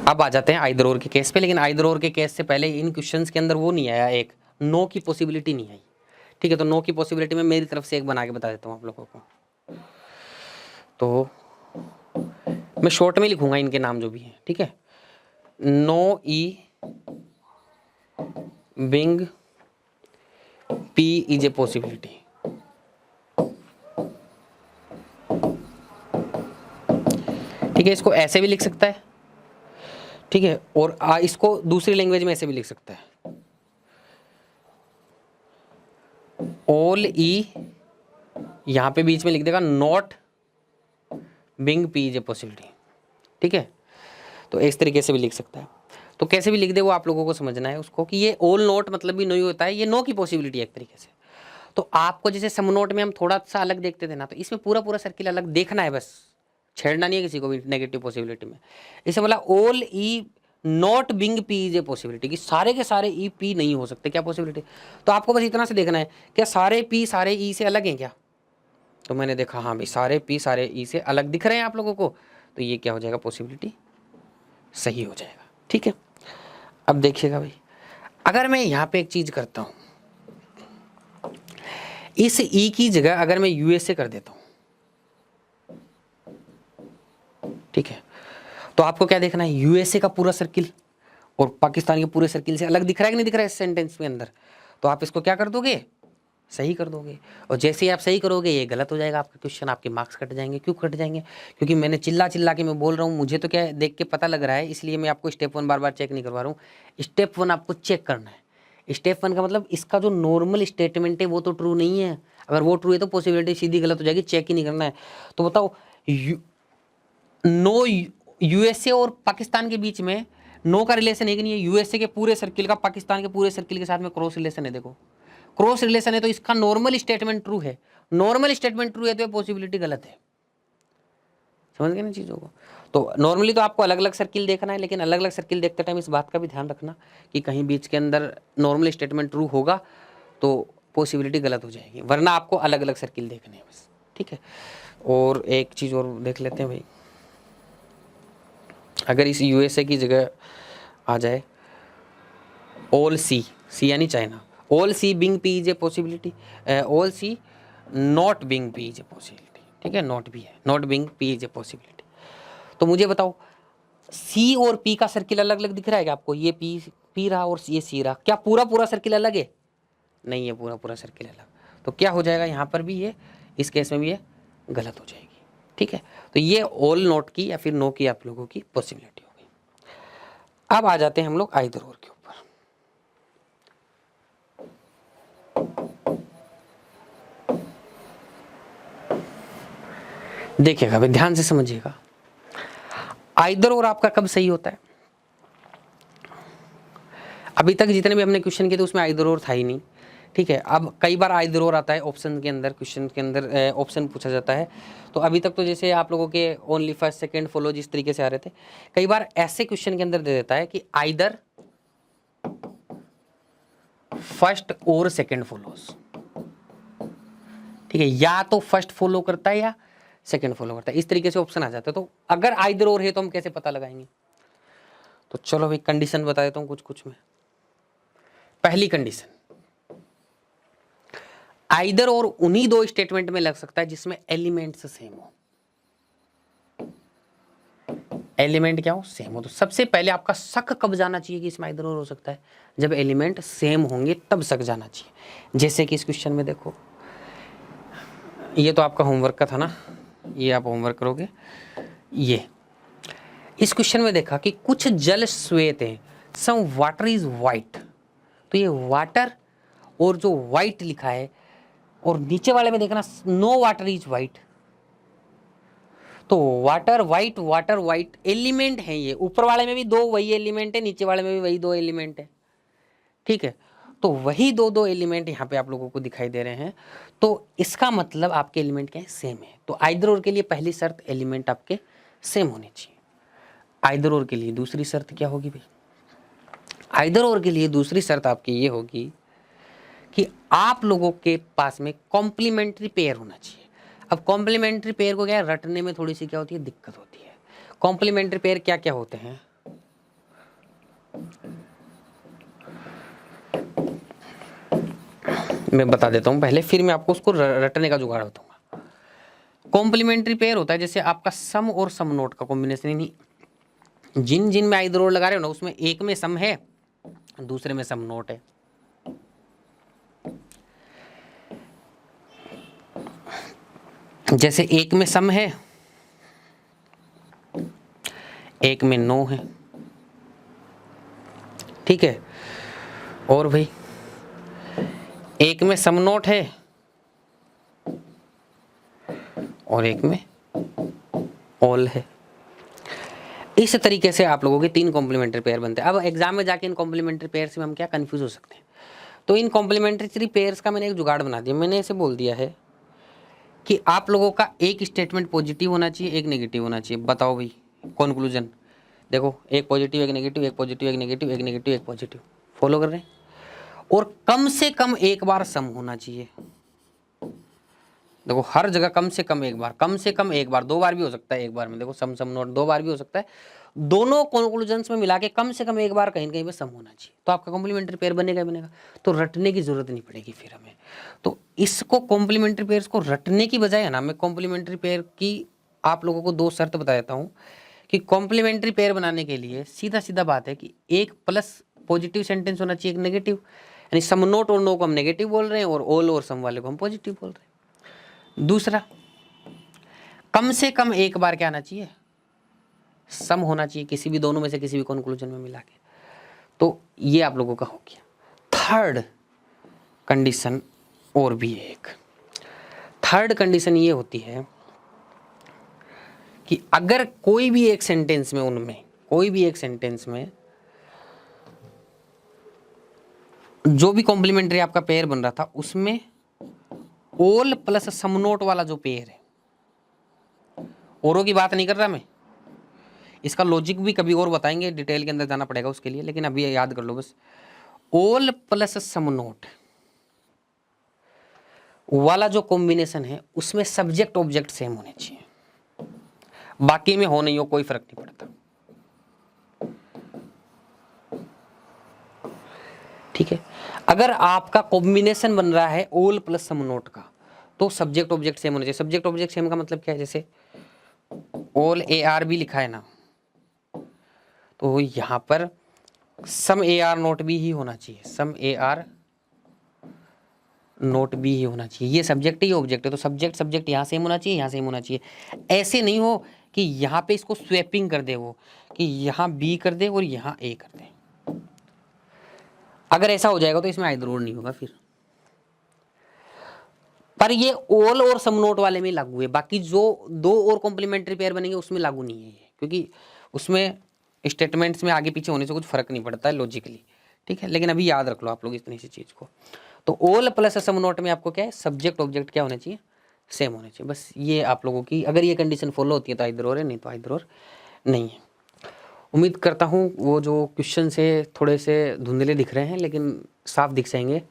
अब आ जाते हैं आइदर और के केस पे। लेकिन आइदर और के केस से पहले इन क्वेश्चंस के अंदर वो नहीं आया, एक नो की पॉसिबिलिटी नहीं आई, ठीक है। तो नो की पॉसिबिलिटी में मेरी तरफ से एक बना के बता देता हूँ आप लोगों को। तो मैं शॉर्ट में लिखूंगा इनके नाम जो भी हैं, ठीक है। No E being P is a possibility, ठीक है। इसको ऐसे भी लिख सकता है, ठीक है। और इसको दूसरी लैंग्वेज में ऐसे भी लिख सकता है, ऑल ई, यहां पे बीच में लिख देगा not being P is a possibility, ठीक है। तो इस तरीके से भी लिख सकता है। तो कैसे भी लिख दे वो आप लोगों को समझना है उसको, कि ये ऑल नॉट मतलब भी नहीं होता है, ये नो की पॉसिबिलिटी है एक तरीके से। तो आपको जैसे सम नोट में हम थोड़ा सा अलग देखते थे ना, तो इसमें पूरा पूरा सर्किल अलग देखना है, बस छेड़ना नहीं है किसी को भी नेगेटिव पॉसिबिलिटी में। इसे बोला all E not being P is a possibility, कि सारे के सारे ई पी नहीं हो सकते, क्या पॉसिबिलिटी। तो आपको बस इतना से देखना है, क्या सारे पी सारे ई से अलग हैं क्या। तो मैंने देखा हाँ भाई सारे पी सारे ई से अलग दिख रहे हैं आप लोगों को, तो ये क्या हो जाएगा, पॉसिबिलिटी सही हो जाएगा, ठीक है। अब देखिएगा भाई, अगर मैं यहाँ पे एक चीज करता हूँ, इस ई की जगह अगर मैं यूएसए कर देता हूँ, ठीक है। तो आपको क्या देखना है, यूएसए का पूरा सर्किल और पाकिस्तान के पूरे सर्किल से अलग दिख रहा है कि नहीं दिख रहा है इस सेंटेंस के अंदर। तो आप इसको क्या कर दोगे, सही कर दोगे। और जैसे ही आप सही करोगे ये गलत हो जाएगा आपका क्वेश्चन, आपके मार्क्स कट जाएंगे। क्यों कट जाएंगे, क्योंकि मैंने चिल्ला चिल्ला के मैं बोल रहा हूँ, मुझे तो क्या देख के पता लग रहा है, इसलिए मैं आपको स्टेप 1 बार बार चेक नहीं करवा रहा हूँ। स्टेप 1 आपको चेक करना है। स्टेप 1 का मतलब इसका जो नॉर्मल स्टेटमेंट है वो तो ट्रू नहीं है, अगर वो ट्रू है तो पॉसिबिलिटी सीधी गलत हो जाएगी, चेक ही नहीं करना है। तो बताओ नो यूएसए और पाकिस्तान के बीच में नो का रिलेशन है कि नहीं है, यूएसए के पूरे सर्किल का पाकिस्तान के पूरे सर्किल के साथ में क्रॉस रिलेशन है। देखो क्रॉस रिलेशन है तो इसका नॉर्मल स्टेटमेंट ट्रू है, नॉर्मल स्टेटमेंट ट्रू है तो पॉसिबिलिटी गलत है। समझ गए ना चीज़ों को। तो नॉर्मली तो आपको अलग अलग सर्किल देखना है, लेकिन अलग अलग सर्किल देखते टाइम इस बात का भी ध्यान रखना कि कहीं बीच के अंदर नॉर्मल स्टेटमेंट ट्रू होगा तो पॉसिबिलिटी गलत हो जाएगी, वरना आपको अलग अलग सर्किल देखने हैं बस, ठीक है। और एक चीज़ और देख लेते हैं भाई, अगर इस यूएसए की जगह आ जाए ऑल सी, सी यानी China, all C being P is a possibility, all C not being P is a possibility, ठीक है। नॉट भी है, not being P is a possibility. तो मुझे बताओ सी और पी का सर्किल अलग अलग दिख रहा है क्या आपको, ये पी रहा और ये सी रहा, क्या पूरा पूरा सर्किल अलग है, नहीं है पूरा पूरा सर्किल अलग। तो क्या हो जाएगा यहाँ पर भी, ये इस केस में भी ये गलत हो जाएगी, ठीक है। तो ये ऑल नॉट की या फिर नो की आप लोगों की पॉसिबिलिटी हो गई। अब आ जाते हैं हम लोग आइदर और के ऊपर। देखिएगा भाई, ध्यान से समझिएगा, आइदर और आपका कब सही होता है? अभी तक जितने भी हमने क्वेश्चन किए थे उसमें आइदर और था ही नहीं, ठीक है। अब कई बार आइदर और आता है ऑप्शन के अंदर, क्वेश्चन के अंदर ऑप्शन पूछा जाता है। तो अभी तक तो जैसे आप लोगों के ओनली फर्स्ट सेकंड फॉलो जिस तरीके से आ रहे थे, कई बार ऐसे क्वेश्चन के अंदर दे देता है कि आइदर फर्स्ट और सेकंड फॉलोज, ठीक है, या तो फर्स्ट फॉलो करता है या सेकंड फॉलो करता है, इस तरीके से ऑप्शन आ जाता है। तो अगर आइदर और है तो हम कैसे पता लगाएंगे? तो चलो भाई कंडीशन बता देता हूँ कुछ कुछ में। पहली कंडीशन, आइदर और उन्हीं दो स्टेटमेंट में लग सकता है जिसमें एलिमेंट्स सेम हो। एलिमेंट क्या हो? सेम हो। तो सबसे पहले आपका शक कब जाना चाहिए कि इसमें आइदर और हो सकता है? जब एलिमेंट सेम होंगे तब शक जाना चाहिए। जैसे कि इस क्वेश्चन में देखो, ये तो आपका होमवर्क का था ना, ये आप होमवर्क करोगे। ये इस क्वेश्चन में देखा कि कुछ जल श्वेत है, सम वाटर इज वाइट। तो ये वाटर और जो वाइट लिखा है, और नीचे वाले में देखना नो वाटर इज वाइट। तो वाटर वाइट एलिमेंट है ये। ऊपर वाले में भी दो वही एलिमेंट है, नीचे वाले में भी वही दो एलिमेंट है, ठीक है। तो वही दो एलिमेंट यहाँ पे आप लोगों को दिखाई दे रहे हैं। तो इसका मतलब आपके एलिमेंट क्या है? सेम है। तो आइदर और के लिए पहली शर्त एलिमेंट आपके सेम होने चाहिए। आइदर और के लिए दूसरी शर्त क्या होगी भाई? आइदर और के लिए दूसरी शर्त आपकी ये होगी कि आप लोगों के पास में कॉम्प्लीमेंट्री पेयर होना चाहिए। अब कॉम्प्लीमेंट्री पेयर को क्या है, रटने में थोड़ी सी क्या होती है, दिक्कत होती है। कॉम्प्लीमेंट्री पेयर क्या क्या होते हैं? मैं बता देता हूं पहले, फिर मैं आपको उसको रटने का जुगाड़ बताऊंगा। कॉम्प्लीमेंट्री पेयर होता है जैसे आपका सम और सम नोट का कॉम्बिनेशन, यानी जिन जिन में आइदर और लगा रहे हो ना, उसमें एक में सम है, दूसरे में सम नोट है। जैसे एक में सम है, एक में नो है, ठीक है। और भाई एक में सम नोट है और एक में ऑल है। इस तरीके से आप लोगों के तीन कॉम्प्लीमेंट्री पेयर बनते हैं। अब एग्जाम में जाके इन कॉम्प्लीमेंट्री पेयर से हम क्या कंफ्यूज हो सकते हैं? तो इन कॉम्प्लीमेंट्री पेयर्स का मैंने एक जुगाड़ बना दिया। मैंने ऐसे बोल दिया है कि आप लोगों का एक स्टेटमेंट पॉजिटिव होना चाहिए, एक नेगेटिव होना चाहिए। बताओ भाई कंक्लूजन। देखो, एक पॉजिटिव एक नेगेटिव, एक पॉजिटिव एक नेगेटिव, एक नेगेटिव एक पॉजिटिव। फॉलो कर रहे हैं? और कम से कम एक बार सम होना चाहिए। देखो हर जगह कम से कम एक बार, कम से कम एक बार, दो बार भी हो सकता है एक बार में। देखो सम सम नोट दो बार भी हो सकता है। दोनों कंक्लूजन्स में मिला के कम से कम एक बार कहीं कहीं पे सम होना चाहिए, तो आपका कॉम्प्लीमेंट्री पेयर बनेगा ही बनेगा। तो रटने की जरूरत नहीं पड़ेगी फिर हमें। तो इसको कॉम्प्लीमेंट्री पेयर्स को रटने की बजाय है ना, मैं कॉम्प्लीमेंट्री पेयर की आप लोगों को दो शर्त बता देता हूँ कि कॉम्प्लीमेंट्री पेयर बनाने के लिए सीधा सीधा बात है कि एक प्लस पॉजिटिव सेंटेंस होना चाहिए, एक नेगेटिव। यानी सम नोट और नो को हम नेगेटिव बोल रहे हैं और ऑल और सम वाले को हम पॉजिटिव बोल रहे हैं। दूसरा, कम से कम एक बार क्या आना चाहिए, सम होना चाहिए, किसी भी दोनों में से किसी भी कंक्लूजन में मिला के। तो ये आप लोगों का हो गया। थर्ड कंडीशन और भी है एक। थर्ड कंडीशन ये होती है कि अगर कोई भी एक सेंटेंस में, उनमें कोई भी एक सेंटेंस में जो भी कॉम्प्लीमेंट्री आपका पेयर बन रहा था, उसमें ऑल प्लस सम नोट वाला जो पेयर है, औरों की बात नहीं कर रहा मैं, इसका लॉजिक भी कभी और बताएंगे, डिटेल के अंदर जाना पड़ेगा उसके लिए, लेकिन अभी याद कर लो बस। ऑल प्लस सम नोट वाला जो कॉम्बिनेशन है, उसमें सब्जेक्ट ऑब्जेक्ट सेम होने चाहिए। बाकी में हो नहीं हो कोई फर्क नहीं पड़ता, ठीक है। अगर आपका कॉम्बिनेशन बन रहा है ऑल प्लस सम नोट का, तो सब्जेक्ट ऑब्जेक्ट सेम होना चाहिए। सब्जेक्ट ऑब्जेक्ट सेम का मतलब क्या है? जैसे ऑल AR भी लिखा है ना, तो यहां पर सम AR नोट भी ही होना चाहिए, सम AR नोट भी ही होना चाहिए। ये सब्जेक्ट ही ऑब्जेक्ट है, तो सब्जेक्ट सब्जेक्ट यहाँ सेम होना चाहिए, यहाँ सेम होना चाहिए। ऐसे नहीं हो कि यहाँ पे इसको स्वैपिंग कर दे, वो कि यहाँ बी कर दे और यहाँ ए कर दे। अगर ऐसा हो जाएगा तो इसमें आइदर और नहीं होगा फिर। पर ये ऑल और सम नोट वाले में लागू है, बाकी जो दो और कॉम्प्लीमेंट्री पेयर बनेंगे उसमें लागू नहीं है ये, क्योंकि उसमें स्टेटमेंट्स में आगे पीछे होने से कुछ फर्क नहीं पड़ता है लॉजिकली, ठीक है। लेकिन अभी याद रख लो आप लोग इतनी सी चीज को। तो ऑल प्लस सम नोट में आपको क्या है, सब्जेक्ट ऑब्जेक्ट क्या होने चाहिए, सेम होने चाहिए। बस ये आप लोगों की अगर ये कंडीशन फॉलो होती है तो आइदर और है, नहीं तो आइदर और नहीं है। उम्मीद करता हूँ वो जो क्वेश्चन से थोड़े से धुंधले दिख रहे हैं लेकिन साफ दिख जाएंगे।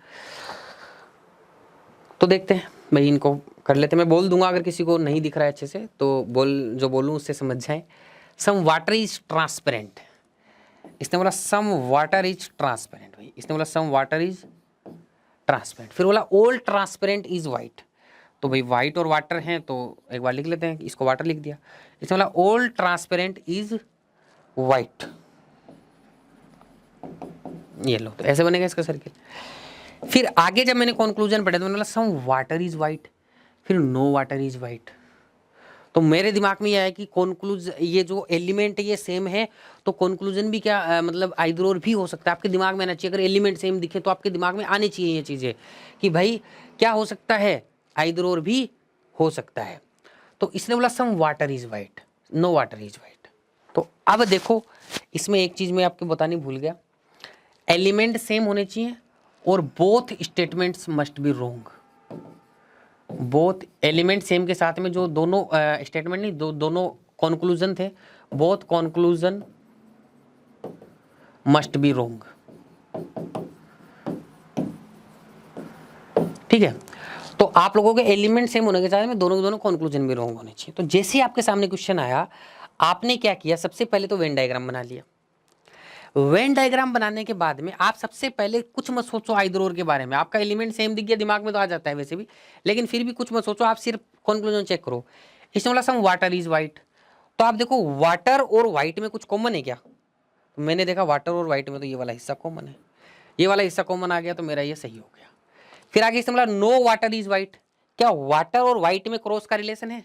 तो देखते हैं भाई, इनको कर लेते हैं। मैं बोल दूंगा अगर किसी को नहीं दिख रहा है अच्छे से तो जो बोलूँ उससे समझ जाए। सम वाटर इज ट्रांसपेरेंट, इसने बोला सम वाटर इज ट्रांसपेरेंट, भाई इसने बोला सम वाटर इज ट्रांसपेरेंट। फिर बोला ऑल ट्रांसपेरेंट इज वाइट, तो भाई वाइट और वाटर हैं तो एक बार लिख लेते हैं, इसको वाटर लिख दिया। इसने बोला ऑल ट्रांसपेरेंट इज वाइट, ये लो, तो ऐसे बनेगा इसका सर्किल। फिर आगे जब मैंने कंक्लूजन पढ़ा तो मैंने बोला सम वाटर इज वाइट, फिर नो वाटर इज वाइट। तो मेरे दिमाग में यह है कि ये जो एलिमेंट है ये सेम है तो कंक्लूजन भी क्या मतलब आइदर और भी हो सकता है। आपके दिमाग में आना चाहिए, अगर एलिमेंट सेम दिखे तो आपके दिमाग में आनी चाहिए ये चीज़ें कि भाई क्या हो सकता है, आइदर और भी हो सकता है। तो इसने बोला some water is white, no water is white. तो अब देखो इसमें एक चीज़ मैं आपको बतानी भूल गया, एलिमेंट सेम होने चाहिए और both statements must be wrong. Both element same के साथ में जो दोनों स्टेटमेंट नहीं दोनों कंक्लूजन थे, बोथ कंक्लूजन मस्ट बी रोंग, ठीक है। तो आप लोगों के एलिमेंट सेम होने के साथ में दोनों के दोनों कंक्लूजन भी रोंग होने चाहिए। तो जैसे आपके सामने क्वेश्चन आया, आपने क्या किया, सबसे पहले तो वेन डायग्राम बना लिया। वेन डायग्राम बनाने के बाद में आप सबसे पहले कुछ मत सोचो आइदर और के बारे में, आपका एलिमेंट सेम दिख गया दिमाग में तो आ जाता है वैसे भी, लेकिन फिर भी कुछ मत सोचो, आप सिर्फ कंक्लूजन चेक करो। इसने बोला सम वाटर इज वाइट, तो आप देखो वाटर और वाइट में कुछ कॉमन है क्या, तो मैंने देखा वाटर और वाइट में तो ये वाला हिस्सा कॉमन है, ये वाला हिस्सा कॉमन आ गया तो मेरा ये सही हो गया। फिर आगे इसने बोला नो वाटर इज वाइट, क्या वाटर और वाइट में क्रॉस का रिलेशन है,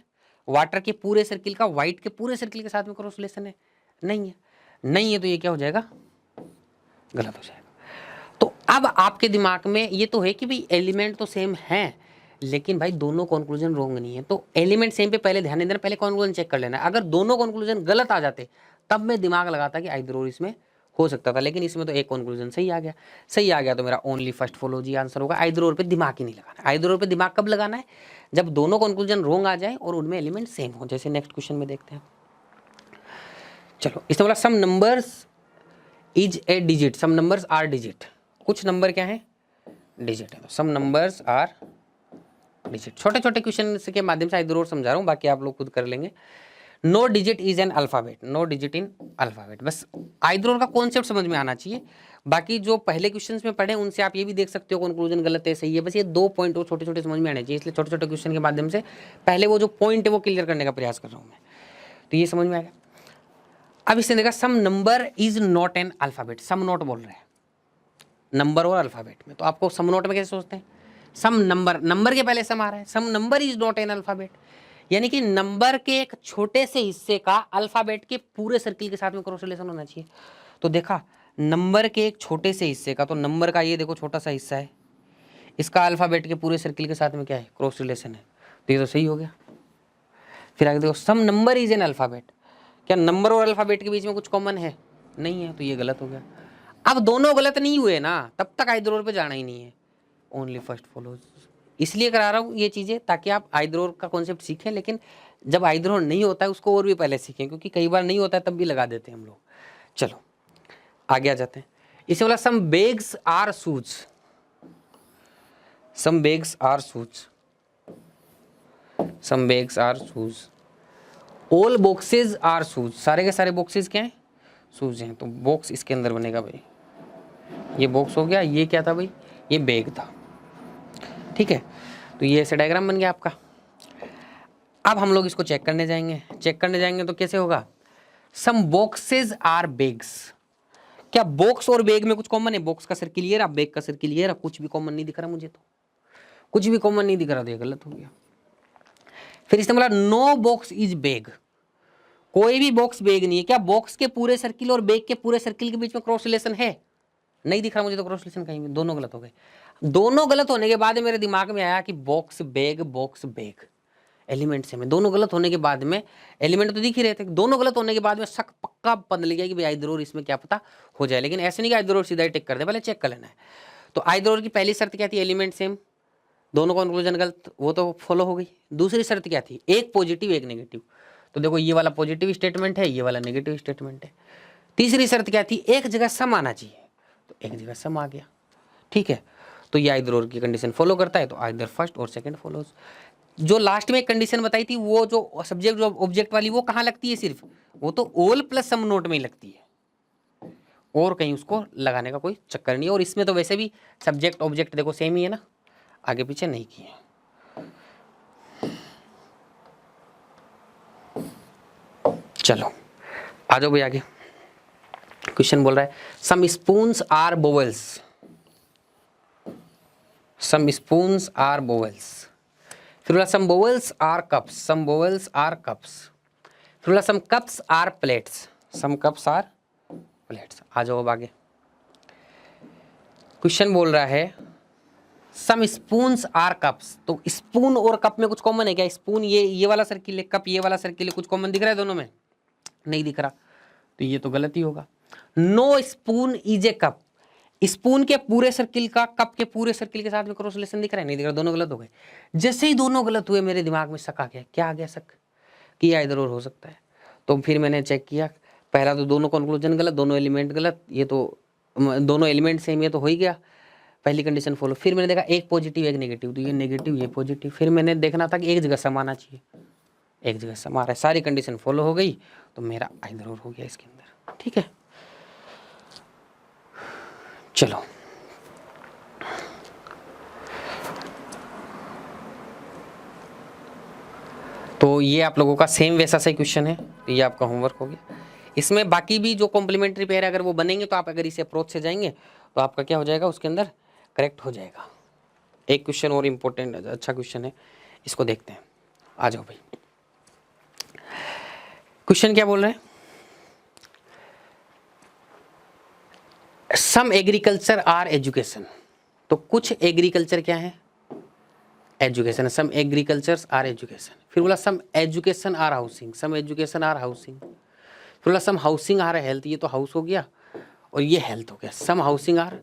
वाटर के पूरे सर्किल का वाइट के पूरे सर्किल के साथ में क्रॉस रिलेशन है, नहीं है, नहीं है तो ये क्या हो जाएगा, गलत हो जाएगा। तो अब आपके दिमाग में ये तो है कि भाई एलिमेंट तो सेम है लेकिन भाई दोनों कंक्लूजन रोंग नहीं है, तो एलिमेंट सेम पे पहले ध्यान देना, पहले कंक्लूजन चेक कर लेना। अगर दोनों कंक्लूजन गलत आ जाते तब मैं दिमाग लगाता कि आइदर और इसमें हो सकता था, लेकिन इसमें तो एक कंक्लूजन सही आ गया, सही आ गया तो मेरा ओनली फर्स्ट फॉलो जी आंसर होगा। आइदर और पे दिमाग ही नहीं लगाना, आइदर और पे दिमाग कब लगाना है, जब दोनों कंक्लूजन रोंग आ जाए और उनमें एलिमेंट सेम हो। जैसे नेक्स्ट क्वेश्चन में देखते हैं, चलो इसने बोला some numbers is a digit, some numbers are digit, कुछ नंबर क्या है, डिजिट है, तो सम नंबर्स आर डिजिट। छोटे छोटे क्वेश्चन के माध्यम से आइदर और समझा रहा हूँ, बाकी आप लोग खुद कर लेंगे। No digit is an alphabet, no digit in alphabet, बस आइदर और का कॉन्सेप्ट समझ में आना चाहिए। बाकी जो पहले क्वेश्चंस में पढ़े उनसे आप ये भी देख सकते हो कंक्लूजन गलत है सही है, बस ये 2 पॉइंट और छोटे छोटे समझ में आने चाहिए, इसलिए छोटे छोटे क्वेश्चन के माध्यम से पहले वो जो पॉइंट है वो क्लियर करने का प्रयास कर रहा हूँ मैं, तो ये समझ में आएगा। अब इसने देखा some number is not an alphabet, some not बोल रहे हैं नंबर और अल्फाबेट में, तो आपको सम नॉट में कैसे सोचते हैं, सम नंबर, नंबर के पहले सम आ रहा है, some number is not an alphabet, यानी कि नंबर के एक छोटे से हिस्से का अल्फाबेट के पूरे सर्किल के साथ में क्रॉस रिलेशन होना चाहिए। तो देखा नंबर के एक छोटे से हिस्से का, तो नंबर का ये देखो छोटा सा हिस्सा है, इसका अल्फाबेट के पूरे सर्किल के साथ में क्या है, क्रॉस रिलेशन है, तो ये तो सही हो गया। फिर आगे देखो सम नंबर इज एन अल्फाबेट, क्या नंबर और अल्फाबेट के बीच में कुछ कॉमन है, नहीं है, तो ये गलत हो गया। अब दोनों गलत नहीं हुए ना, तब तक आइदर और पे जाना ही नहीं है, ओनली फर्स्ट फॉलोज। इसलिए करा रहा हूँ ये चीज़ें ताकि आप आइदर और का कॉन्सेप्ट सीखें, लेकिन जब आइदर और नहीं होता है उसको और भी पहले सीखें, क्योंकि कई बार नहीं होता है तब भी लगा देते हैं हम लोग। चलो आगे आ जाते हैं। इसे बोला some bags are shoes, some bags are shoes, some bags are shoes, all boxes are shoes, सारे के सारे बॉक्सेज क्या हैं, शूज हैं, तो बॉक्स इसके अंदर बनेगा भाई, ये बॉक्स हो गया, ये क्या था भाई, ये बैग था, ठीक है। तो ये ऐसे डायग्राम बन गया आपका। अब हम लोग इसको चेक करने जाएंगे, चेक करने जाएंगे तो कैसे होगा, सम बॉक्सेज आर बैग्स, क्या बॉक्स और बैग में कुछ कॉमन है, बॉक्स का सर्किल ये रहा, बैग का सर्किल ये रहा, कुछ भी कॉमन नहीं दिख रहा मुझे, तो कुछ भी कॉमन नहीं दिख रहा, तो ये गलत हो गया। फिर इसने बोला नो बॉक्स इज बैग, कोई भी बॉक्स बेग नहीं है। क्या बॉक्स के पूरे सर्किल और बेग के पूरे सर्किल के बीच में क्रॉस रिलेशन है? नहीं दिख रहा मुझे तो क्रॉस रिलेशन कहीं भी। दोनों गलत हो गए। दोनों गलत होने के बाद मेरे दिमाग में आया कि बॉक्स बेग एलिमेंट से में, दोनों गलत होने के बाद में, एलिमेंट तो दिख ही रहे थे, दोनों गलत होने के बाद में शक पक्का बदल गया कि भाई आइदर इसमें क्या पता हो जाए। लेकिन ऐसे नहीं कि आइदर सीधा ही टिक कर दे, पहले चेक कर लेना है। तो आइदर की पहली शर्त क्या थी? एलिमेंट सेम, दोनों कंक्लूजन गलत, वो तो फॉलो हो गई। दूसरी शर्त क्या थी? एक पॉजिटिव एक नेगेटिव। तो देखो ये वाला पॉजिटिव स्टेटमेंट है, ये वाला नेगेटिव स्टेटमेंट है। तीसरी शर्त क्या थी? एक जगह सम आना चाहिए, तो एक जगह सम आ गया। ठीक है, तो ये आइदर की कंडीशन फॉलो करता है, तो आइदर फर्स्ट और सेकंड फॉलोज। जो लास्ट में एक कंडीशन बताई थी, वो जो सब्जेक्ट जो ऑब्जेक्ट वाली, वो कहाँ लगती है? सिर्फ वो तो ऑल प्लस सम नोट में ही लगती है, और कहीं उसको लगाने का कोई चक्कर नहीं है। और इसमें तो वैसे भी सब्जेक्ट ऑब्जेक्ट देखो सेम ही है ना, आगे पीछे नहीं किए। चलो आ जाओ भाई आगे। क्वेश्चन बोल रहा है some spoons are bowls, some spoons are bowls, फिर बोला some bowls are cups, some bowls are cups, फिर बोला some cups are plates, some cups are plates. आ जाओ अब आगे। क्वेश्चन बोल रहा है सम स्पून्स आर कप्स, तो स्पून और कप में कुछ कॉमन है क्या? स्पून ये वाला सर्किल है, कप ये वाला सर्किल है, कुछ कॉमन दिख रहा है दोनों में? नहीं दिख रहा, तो ये तो गलत ही होगा। No spoon is a cup, spoon के पूरे सर्किल का कप के पूरे सर्किल के साथ में क्रॉस रिलेशन दिख रहा है? नहीं दिख रहा, दोनों गलत हो गए। जैसे ही दोनों गलत हुए मेरे दिमाग में शक आ गया। क्या आ गया शक? कि इधर और हो सकता है। तो फिर मैंने चेक किया, पहला तो दोनों कंक्लूजन गलत, दोनों एलिमेंट गलत, ये तो दोनों एलिमेंट सेम, ये तो हो ही गया, पहली कंडीशन फॉलो। फिर मैंने देखा एक पॉजिटिव एक नेगेटिव, तो ये नेगेटिव ये पॉजिटिव। फिर मैंने देखना था कि एक जगह सम आना चाहिए, एक जगह सम आ रहा है, सारी कंडीशन फॉलो हो गई, तो मेरा इधर और हो गया इसके अंदर। ठीक है, चलो तो ये आप लोगों का सेम वैसा सही क्वेश्चन है, तो ये आपका होमवर्क हो गया। इसमें बाकी भी जो कॉम्प्लीमेंट्री पेयर अगर वो बनेंगे, तो आप अगर इसे अप्रोच से जाएंगे तो आपका क्या हो जाएगा, उसके अंदर करेक्ट हो जाएगा। एक क्वेश्चन और इम्पोर्टेंट अच्छा क्वेश्चन है, इसको देखते हैं। आ जाओ भाई, क्वेश्चन क्या बोल रहे हैं? सम एग्रीकल्चर आर एजुकेशन, तो कुछ एग्रीकल्चर क्या है? Education. Some agriculture are education. फिर बोला some education are housing, some education are housing. फिर बोला सम हाउसिंग आर हेल्थ, ये तो हाउस हो गया और ये हेल्थ हो गया, सम हाउसिंग आर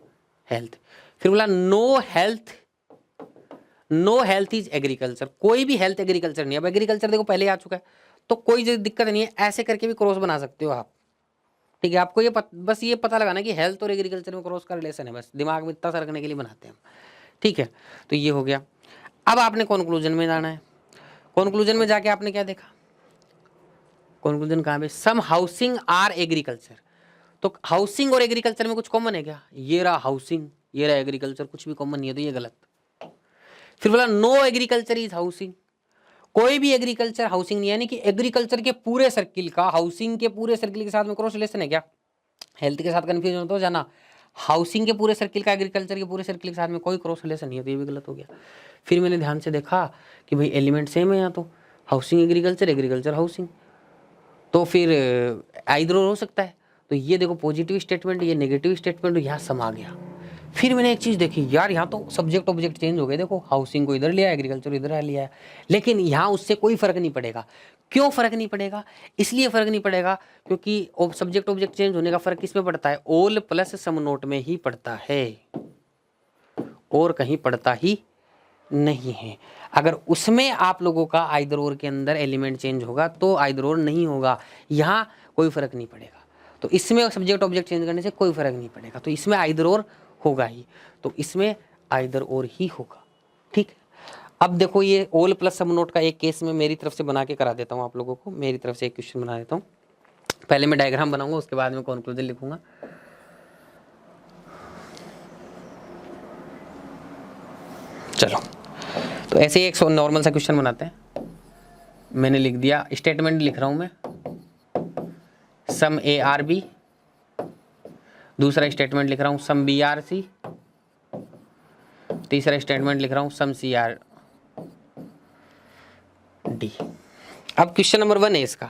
हेल्थ। फिर बोला नो हेल्थ इज एग्रीकल्चर, कोई भी हेल्थ एग्रीकल्चर नहीं। अब एग्रीकल्चर देखो पहले आ चुका है, तो कोई दिक्कत नहीं है, ऐसे करके भी क्रॉस बना सकते हो आप। ठीक है, आपको ये बस ये पता लगाना कि हेल्थ और एग्रीकल्चर में क्रॉस का रिलेशन है, बस दिमाग में इतना सा रखने के लिए बनाते हैं। ठीक है, तो ये हो गया। अब आपने कंक्लूजन में जाना है। कंक्लूजन में जाके आपने क्या देखा? कंक्लूजन कहाँ पे? सम हाउसिंग आर एग्रीकल्चर, तो हाउसिंग और एग्रीकल्चर में कुछ कॉमन है क्या? ये रहा हाउसिंग, ये रहा एग्रीकल्चर, कुछ भी कॉमन नहीं है, तो ये गलत। फिर बोला नो एग्रीकल्चर इज हाउसिंग, कोई भी एग्रीकल्चर हाउसिंग नहीं है, यानी कि एग्रीकल्चर के पूरे सर्किल का हाउसिंग के पूरे सर्किल के साथ में क्रॉस रिलेशन है क्या? हेल्थ के साथ कंफ्यूजन हो तो जाना, हाउसिंग के पूरे सर्किल का एग्रीकल्चर के पूरे सर्किल के साथ में कोई क्रॉस रिलेशन नहीं है, तो ये भी गलत हो गया। फिर मैंने ध्यान से देखा कि भाई एलिमेंट सेम है यहाँ, तो हाउसिंग एग्रीकल्चर एग्रीकल्चर हाउसिंग, तो फिर आइदर हो सकता है। तो ये देखो पॉजिटिव स्टेटमेंट, ये नेगेटिव स्टेटमेंट, यहाँ सम आ गया। फिर मैंने एक चीज़ देखी यार, यहाँ तो सब्जेक्ट ऑब्जेक्ट चेंज हो गए। देखो हाउसिंग को इधर लिया, एग्रीकल्चर इधर लिया है, लेकिन यहाँ उससे कोई फर्क नहीं पड़ेगा। क्यों फर्क नहीं पड़ेगा? इसलिए फर्क नहीं पड़ेगा क्योंकि सब्जेक्ट ऑब्जेक्ट चेंज होने का फर्क किस में पड़ता है? ऑल प्लस सम नोट में ही पड़ता है, और कहीं पड़ता ही नहीं है। अगर उसमें आप लोगों का आइदर और के अंदर एलिमेंट चेंज होगा तो आइदर और नहीं होगा, यहाँ कोई फर्क नहीं पड़ेगा। तो इसमें सब्जेक्ट ऑब्जेक्ट चेंज करने से कोई फर्क नहीं पड़ेगा, तो इसमें आइदर और होगा ही, तो इसमें आइदर और ही होगा। ठीक है, अब देखो ये ऑल प्लस सम नोट का एक केस में मेरी तरफ से बना के करा देता हूँ आप लोगों को, मेरी तरफ से एक क्वेश्चन बना देता हूँ। पहले मैं डायग्राम बनाऊंगा, उसके बाद में कंक्लूजन लिखूंगा। चलो, तो ऐसे ही एक नॉर्मल सा क्वेश्चन बनाते हैं। मैंने लिख दिया, स्टेटमेंट लिख रहा हूं मैं, सम ए आर बी। दूसरा स्टेटमेंट लिख रहा हूं सम बी आर सी। तीसरा स्टेटमेंट लिख रहा हूं सम सी आर डी। अब क्वेश्चन नंबर 1 है इसका,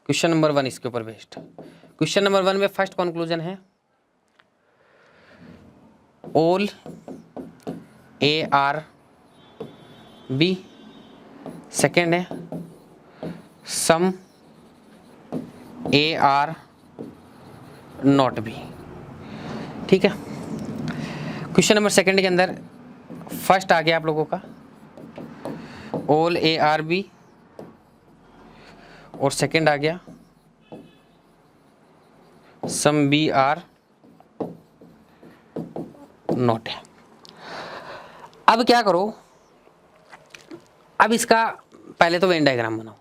क्वेश्चन नंबर 1 इसके ऊपर बेस्ड। क्वेश्चन नंबर 1 में फर्स्ट कंक्लूजन है all A are B, second है some A are not B. ठीक है, क्वेश्चन नंबर सेकेंड के अंदर फर्स्ट आ गया आप लोगों का ऑल ए आर बी और सेकेंड आ गया सम बी आर नॉट है। अब क्या करो, अब इसका पहले तो वेन डायग्राम बनाओ।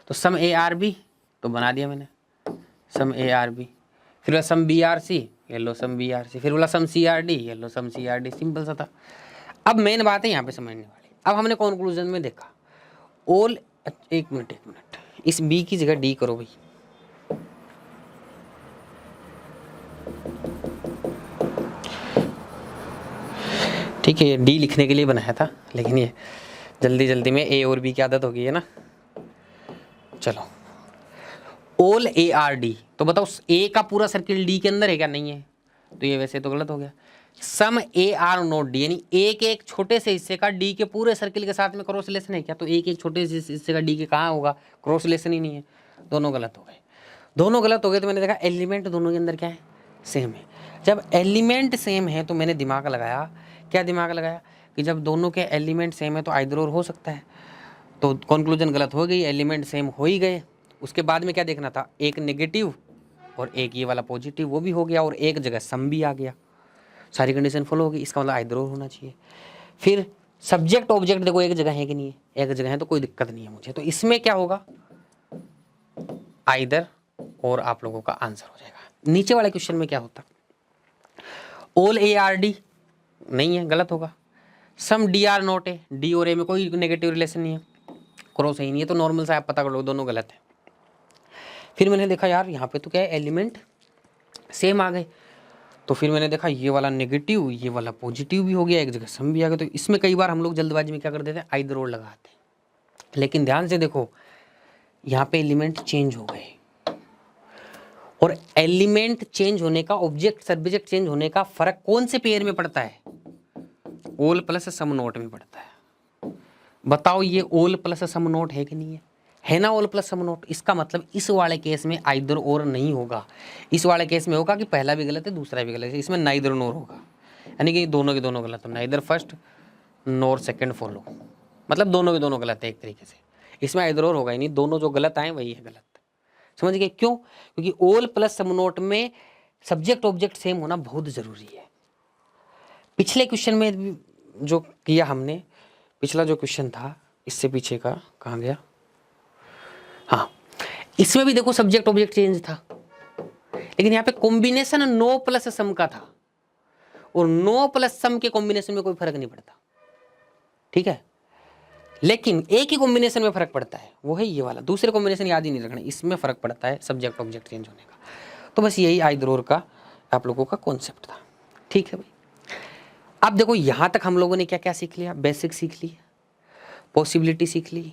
तो सम ए आर बी तो बना दिया मैंने, सम ए आर बी, फिर बोला सम बी आर सी, ये लो सम बी आर सी, फिर बोला सम सी आर डी, ये लो सम सी आर डी। सिंपल सा था। अब मेन बात है यहाँ पे समझने वाली। अब हमने कंक्लूजन में देखा ऑल, एक मिनट इस बी की जगह डी करो भाई। ठीक है, ये डी लिखने के लिए बनाया था, लेकिन ये जल्दी जल्दी में ए और बी की आदत हो गई है ना। चलो, ऑल ए आर डी, तो बताओ ए का पूरा सर्किल डी के अंदर है क्या? नहीं है, तो ये वैसे तो गलत हो गया। सम ए आर नॉट डी, यानी ए के एक छोटे से हिस्से का डी के पूरे सर्किल के साथ में क्रॉस रिलेशन है क्या? तो ए के एक छोटे से हिस्से का डी के कहाँ होगा? क्रॉस रिलेशन ही नहीं है। दोनों गलत हो गए, दोनों गलत हो गए। तो मैंने देखा एलिमेंट दोनों के अंदर क्या है? सेम है। जब एलिमेंट सेम है तो मैंने दिमाग लगाया, क्या दिमाग लगाया कि जब दोनों के एलिमेंट सेम है तो आइदर और हो सकता है। तो कंक्लूजन गलत हो गई, एलिमेंट सेम हो ही गए। उसके बाद में क्या देखना था? एक नेगेटिव और एक ये वाला पॉजिटिव, वो भी हो गया, और एक जगह सम भी आ गया। सारी कंडीशन फॉलो होगी, इसका मतलब आइदर और होना चाहिए। फिर सब्जेक्ट ऑब्जेक्ट देखो एक जगह है कि नहीं है? एक जगह है, तो कोई दिक्कत नहीं है मुझे। तो इसमें क्या होगा? आइदर और आप लोगों का आंसर हो जाएगा। नीचे वाले क्वेश्चन में क्या होता? ऑल ए आर डी नहीं है, गलत होगा। सम डी आर नॉट है, डी और ए में कोई नेगेटिव रिलेशन नहीं है, क्रॉस ही नहीं है, तो नॉर्मल सा आप पता कर लो, दोनों गलत है। फिर मैंने देखा यार यहाँ पे तो क्या है, एलिमेंट सेम आ गए। तो फिर मैंने देखा ये वाला नेगेटिव, ये वाला पॉजिटिव भी हो गया, एक जगह सम भी आ गया। तो इसमें कई बार हम लोग जल्दबाजी में क्या कर देते हैं? आइदर और लगाते हैं। लेकिन ध्यान से देखो, यहाँ पे एलिमेंट चेंज हो गए, और एलिमेंट चेंज होने का, ऑब्जेक्ट सब्जेक्ट चेंज होने का फर्क कौन से पेयर में पड़ता है? ऑल प्लस सम नोट में पड़ता है। बताओ ये ऑल प्लस सम नोट है कि नहीं है? है ना, ऑल प्लस सम नोट। इसका मतलब इस वाले केस में आइदर और नहीं होगा। इस वाले केस में होगा कि पहला भी गलत है दूसरा भी गलत है, इसमें नाइदर नोर होगा, यानी कि दोनों के दोनों गलत हो। नाइदर फर्स्ट नोर सेकंड फॉलो, मतलब दोनों के दोनों गलत है एक तरीके से। इसमें आइदर और होगा ही नहीं, दोनों जो गलत आए वही है गलत। समझ गए क्यों? क्योंकि ऑल प्लस सम नोट में सब्जेक्ट ऑब्जेक्ट सेम होना बहुत जरूरी है। पिछले क्वेश्चन में जो किया हमने, पिछला जो क्वेश्चन था इससे पीछे का, कहाँ गया? हाँ, इसमें भी देखो सब्जेक्ट ऑब्जेक्ट चेंज था, लेकिन यहाँ पे कॉम्बिनेशन नो प्लस सम का था, और नो प्लस सम के कॉम्बिनेशन में कोई फर्क नहीं पड़ता। ठीक है, लेकिन एक ही कॉम्बिनेशन में फर्क पड़ता है, वो है ये वाला। दूसरे कॉम्बिनेशन याद ही नहीं रखना, इसमें फर्क पड़ता है सब्जेक्ट ऑब्जेक्ट चेंज होने का। तो बस यही आइदर और का आप लोगों का कॉन्सेप्ट था। ठीक है भाई, अब देखो यहां तक हम लोगों ने क्या क्या सीख लिया? बेसिक सीख लिया, पॉसिबिलिटी सीख ली,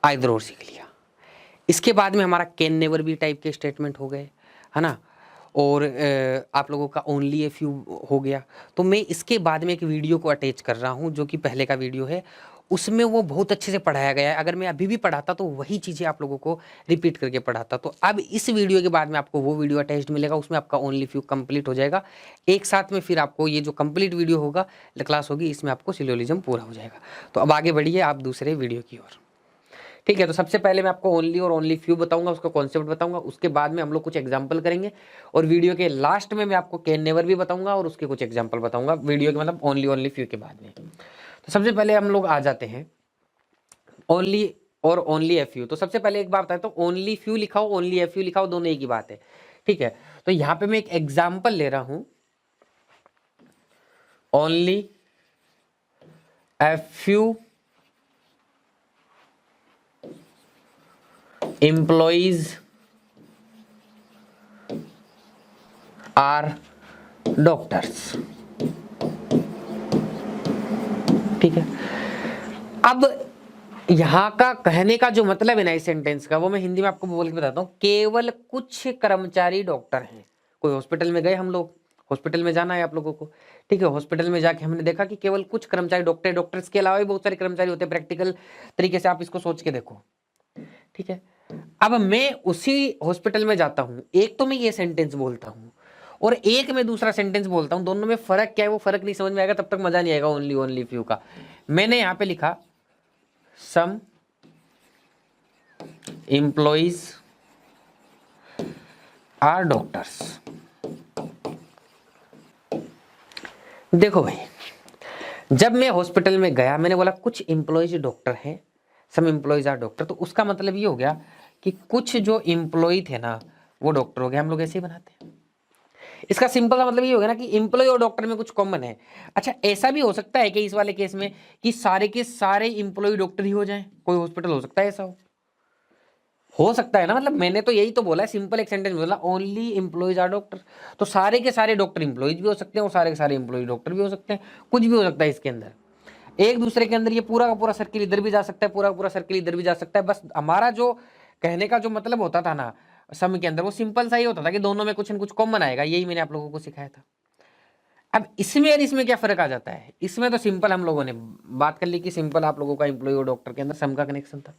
आइदर और सीख लिया। इसके बाद में हमारा कैन नेवर बी टाइप के स्टेटमेंट हो गए, है ना, और आप लोगों का ओनली ए फ्यू हो गया। तो मैं इसके बाद में एक वीडियो को अटैच कर रहा हूं, जो कि पहले का वीडियो है, उसमें वो बहुत अच्छे से पढ़ाया गया है। अगर मैं अभी भी पढ़ाता तो वही चीज़ें आप लोगों को रिपीट करके पढ़ाता। तो अब इस वीडियो के बाद में आपको वो वीडियो अटैच्ड मिलेगा, उसमें आपका ओनली फ्यू कंप्लीट हो जाएगा। एक साथ में फिर आपको ये जो कंप्लीट वीडियो होगा, क्लास होगी, इसमें आपको सिलोजिज्म पूरा हो जाएगा। तो अब आगे बढ़िए आप दूसरे वीडियो की ओर। ठीक है, तो सबसे पहले मैं आपको ओनली और ओनली फ्यू बताऊंगा, उसका कॉन्सेप्ट बताऊंगा। उसके बाद में हम लोग कुछ एग्जांपल करेंगे, और वीडियो के लास्ट में मैं आपको कैन नेवर भी बताऊंगा और उसके कुछ एग्जांपल बताऊंगा, वीडियो के मतलब ओनली फ्यू के बाद में। तो सबसे पहले हम लोग आ जाते हैं ओनली और ओनली एफ यू। तो सबसे पहले एक बात बताए, तो ओनली फ्यू लिखाओ, ओनली एफ यू लिखाओ, दोनों एक ही बात है। ठीक है, तो यहां पे मैं एक एग्जांपल ले रहा हूं, only F you employees are doctors। ठीक है, अब यहाँ का कहने का जो मतलब है ना इस सेंटेंस का, वो मैं हिंदी में आपको बोल के बताता हूँ। केवल कुछ कर्मचारी डॉक्टर हैं। कोई हॉस्पिटल में गए हम लोग, हॉस्पिटल में जाना है आप लोगों को, ठीक है। हॉस्पिटल में जाके हमने देखा कि केवल कुछ कर्मचारी डॉक्टर, डॉक्टर्स के अलावा भी बहुत सारे कर्मचारी होते हैं। प्रैक्टिकल तरीके से आप इसको सोच के देखो, ठीक है। अब मैं उसी हॉस्पिटल में जाता हूँ, एक तो मैं ये सेंटेंस बोलता हूँ और एक मैं दूसरा सेंटेंस बोलता हूँ। दोनों में फर्क क्या है वो फर्क नहीं समझ में आएगा, तब तक मजा नहीं आएगा ओनली ओनली फ्यू का। मैंने यहाँ पे लिखा सम एम्प्लॉइज आर डॉक्टर्स। देखो भाई, जब मैं हॉस्पिटल में गया मैंने बोला कुछ एम्प्लॉइज डॉक्टर हैं, सम एम्प्लॉइज आर डॉक्टर, तो उसका मतलब ये हो गया कि कुछ जो एम्प्लॉय थे ना वो डॉक्टर हो गए। हम लोग ऐसे ही बनाते हैं। इसका सिंपल सा मतलब ये हो गया ना कि एम्प्लॉय और डॉक्टर में कुछ कॉमन है। अच्छा, ऐसा भी हो सकता है कि इस वाले केस में कि सारे के सारे एम्प्लॉय डॉक्टर ही हो जाएं। कोई हॉस्पिटल हो सकता है ऐसा हो सकता है ना। मतलब मैंने तो यही तो बोला है, सिंपल एक सेंटेंस बोला, ओनली एम्प्लॉइज आर डॉक्टर। तो सारे के सारे डॉक्टर एम्प्लॉइज भी हो सकते हैं और सारे के सारे एम्प्लॉय डॉक्टर भी हो सकते हैं। कुछ भी हो सकता है इसके अंदर, एक दूसरे के अंदर। ये पूरा का पूरा सर्किल इधर भी जा सकता है, पूरा का पूरा सर्किल इधर भी जा सकता है। बस हमारा जो कहने का जो मतलब होता था ना सम के अंदर, वो सिंपल सा ही होता था कि दोनों में कुछ न कुछ कॉमन आएगा। यही मैंने आप लोगों को सिखाया था। अब इसमें और इसमें क्या फर्क आ जाता है? इसमें तो सिंपल हम लोगों ने बात कर ली कि सिंपल आप लोगों का एम्प्लॉय और डॉक्टर के अंदर सम का कनेक्शन था।